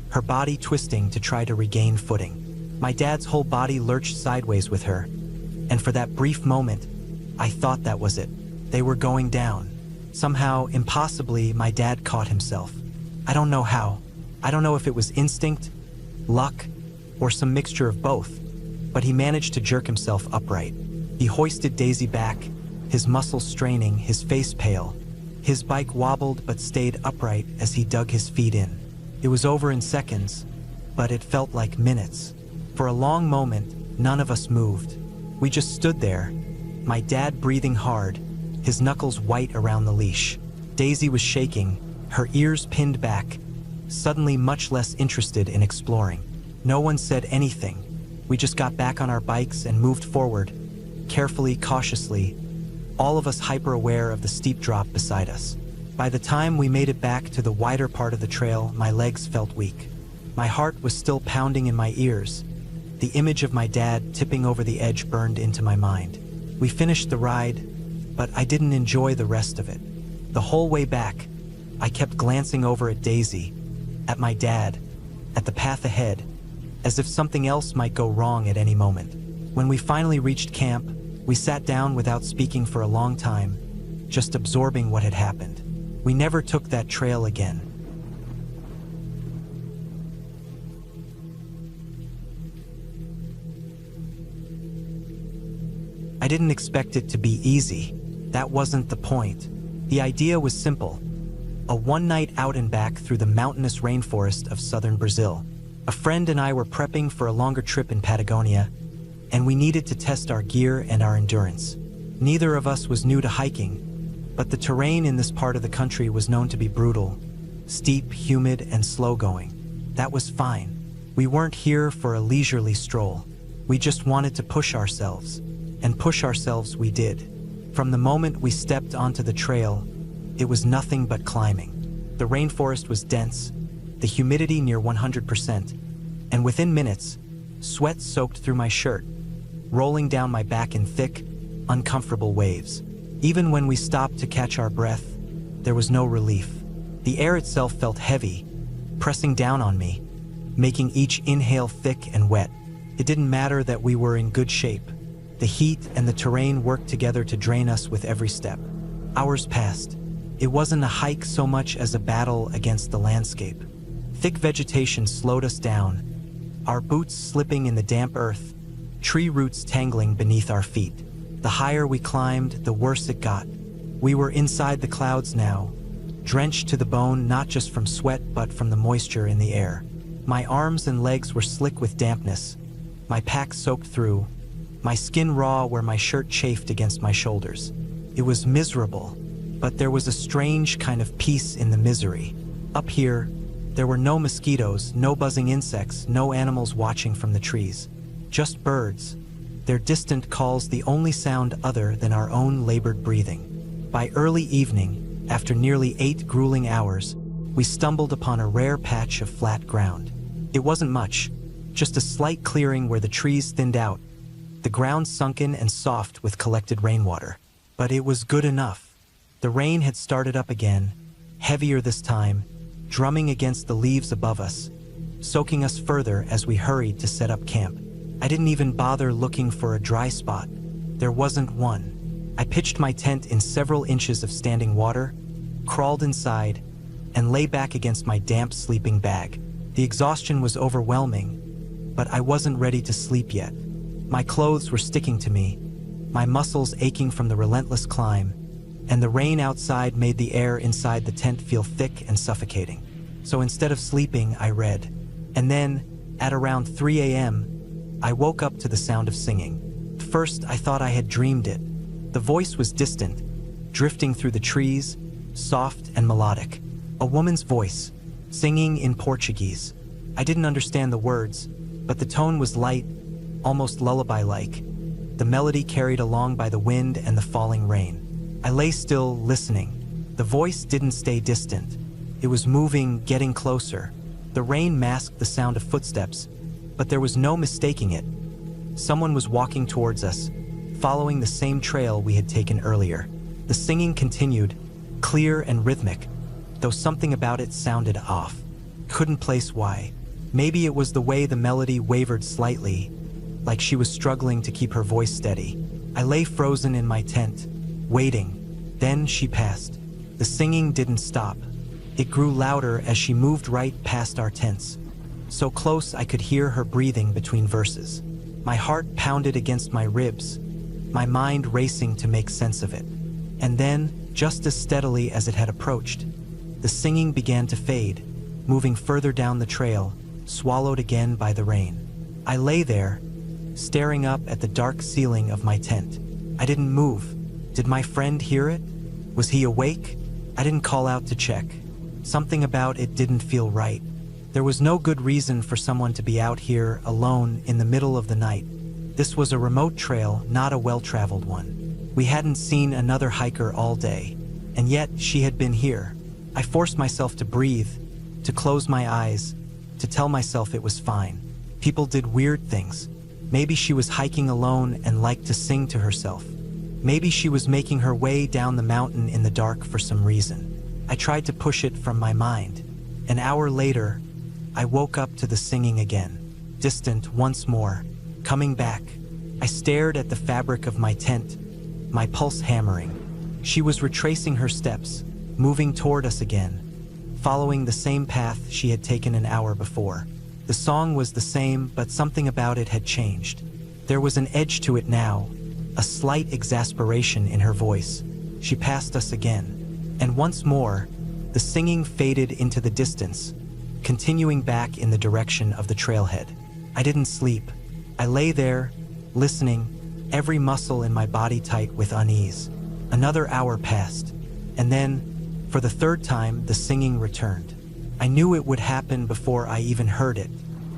her body twisting to try to regain footing. My dad's whole body lurched sideways with her, and for that brief moment, I thought that was it. They were going down. Somehow, impossibly, my dad caught himself. I don't know how. I don't know if it was instinct, luck, or some mixture of both, but he managed to jerk himself upright. He hoisted Daisy back, his muscles straining, his face pale. His bike wobbled but stayed upright as he dug his feet in. It was over in seconds, but it felt like minutes. For a long moment, none of us moved. We just stood there, my dad breathing hard, his knuckles white around the leash. Daisy was shaking, her ears pinned back, suddenly much less interested in exploring. No one said anything. We just got back on our bikes and moved forward, carefully, cautiously, all of us hyper-aware of the steep drop beside us. By the time we made it back to the wider part of the trail, my legs felt weak. My heart was still pounding in my ears. The image of my dad tipping over the edge burned into my mind. We finished the ride, but I didn't enjoy the rest of it. The whole way back, I kept glancing over at Daisy, at my dad, at the path ahead, as if something else might go wrong at any moment. When we finally reached camp, we sat down without speaking for a long time, just absorbing what had happened. We never took that trail again. I didn't expect it to be easy. That wasn't the point. The idea was simple. A one-night out and back through the mountainous rainforest of southern Brazil. A friend and I were prepping for a longer trip in Patagonia, and we needed to test our gear and our endurance. Neither of us was new to hiking, but the terrain in this part of the country was known to be brutal, steep, humid, and slow-going. That was fine. We weren't here for a leisurely stroll. We just wanted to push ourselves, and push ourselves we did. From the moment we stepped onto the trail, it was nothing but climbing. The rainforest was dense, the humidity near 100%, and within minutes, sweat soaked through my shirt, rolling down my back in thick, uncomfortable waves. Even when we stopped to catch our breath, there was no relief. The air itself felt heavy, pressing down on me, making each inhale thick and wet. It didn't matter that we were in good shape. The heat and the terrain worked together to drain us with every step. Hours passed. It wasn't a hike so much as a battle against the landscape. Thick vegetation slowed us down, our boots slipping in the damp earth, tree roots tangling beneath our feet. The higher we climbed, the worse it got. We were inside the clouds now, drenched to the bone not just from sweat but from the moisture in the air. My arms and legs were slick with dampness, my pack soaked through, my skin raw where my shirt chafed against my shoulders. It was miserable, but there was a strange kind of peace in the misery. Up here, there were no mosquitoes, no buzzing insects, no animals watching from the trees. Just birds, their distant calls the only sound other than our own labored breathing. By early evening, after nearly 8 grueling hours, we stumbled upon a rare patch of flat ground. It wasn't much, just a slight clearing where the trees thinned out, the ground sunken and soft with collected rainwater. But it was good enough. The rain had started up again, heavier this time, drumming against the leaves above us, soaking us further as we hurried to set up camp. I didn't even bother looking for a dry spot. There wasn't one. I pitched my tent in several inches of standing water, crawled inside, and lay back against my damp sleeping bag. The exhaustion was overwhelming, but I wasn't ready to sleep yet. My clothes were sticking to me, my muscles aching from the relentless climb, and the rain outside made the air inside the tent feel thick and suffocating. So instead of sleeping, I read. And then, at around 3 a.m., I woke up to the sound of singing. First, I thought I had dreamed it. The voice was distant, drifting through the trees, soft and melodic. A woman's voice, singing in Portuguese. I didn't understand the words, but the tone was light, almost lullaby-like, the melody carried along by the wind and the falling rain. I lay still, listening. The voice didn't stay distant. It was moving, getting closer. The rain masked the sound of footsteps, but there was no mistaking it. Someone was walking towards us, following the same trail we had taken earlier. The singing continued, clear and rhythmic, though something about it sounded off. Couldn't place why. Maybe it was the way the melody wavered slightly, like she was struggling to keep her voice steady. I lay frozen in my tent, waiting. Then she passed. The singing didn't stop. It grew louder as she moved right past our tents, so close I could hear her breathing between verses. My heart pounded against my ribs, my mind racing to make sense of it. And then, just as steadily as it had approached, the singing began to fade, moving further down the trail, swallowed again by the rain. I lay there, staring up at the dark ceiling of my tent. I didn't move. Did my friend hear it? Was he awake? I didn't call out to check. Something about it didn't feel right. There was no good reason for someone to be out here alone in the middle of the night. This was a remote trail, not a well-traveled one. We hadn't seen another hiker all day, and yet she had been here. I forced myself to breathe, to close my eyes, to tell myself it was fine. People did weird things. Maybe she was hiking alone and liked to sing to herself. Maybe she was making her way down the mountain in the dark for some reason. I tried to push it from my mind. An hour later, I woke up to the singing again, distant once more, coming back. I stared at the fabric of my tent, my pulse hammering. She was retracing her steps, moving toward us again, following the same path she had taken an hour before. The song was the same, but something about it had changed. There was an edge to it now, a slight exasperation in her voice. She passed us again. And once more, the singing faded into the distance, continuing back in the direction of the trailhead. I didn't sleep. I lay there, listening, every muscle in my body tight with unease. Another hour passed, and then, for the third time, the singing returned. I knew it would happen before I even heard it.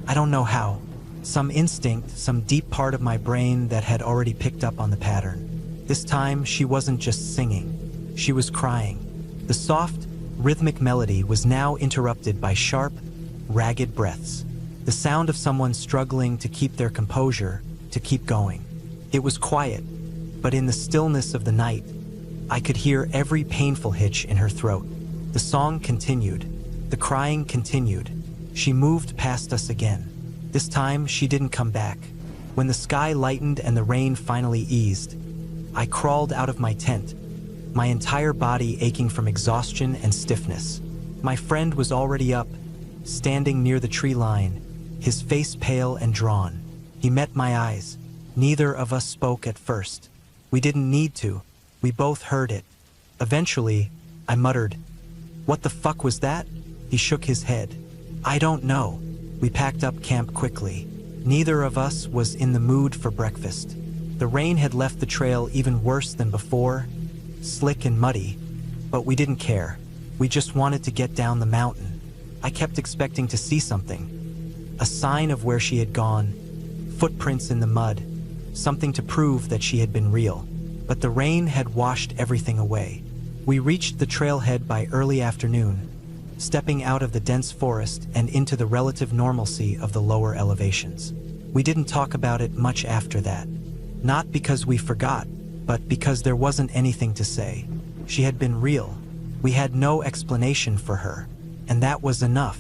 I don't know how. Some instinct, some deep part of my brain that had already picked up on the pattern. This time, she wasn't just singing. She was crying. The soft, rhythmic melody was now interrupted by sharp, ragged breaths. The sound of someone struggling to keep their composure, to keep going. It was quiet, but in the stillness of the night, I could hear every painful hitch in her throat. The song continued. The crying continued. She moved past us again. This time, she didn't come back. When the sky lightened and the rain finally eased, I crawled out of my tent, my entire body aching from exhaustion and stiffness. My friend was already up, standing near the tree line, his face pale and drawn. He met my eyes. Neither of us spoke at first. We didn't need to. We both heard it. Eventually, I muttered, "What the fuck was that?" He shook his head. "I don't know." We packed up camp quickly. Neither of us was in the mood for breakfast. The rain had left the trail even worse than before, slick and muddy, but we didn't care. We just wanted to get down the mountain. I kept expecting to see something. A sign of where she had gone, footprints in the mud, something to prove that she had been real. But the rain had washed everything away. We reached the trailhead by early afternoon, stepping out of the dense forest and into the relative normalcy of the lower elevations. We didn't talk about it much after that. Not because we forgot, but because there wasn't anything to say. She had been real. We had no explanation for her, and that was enough.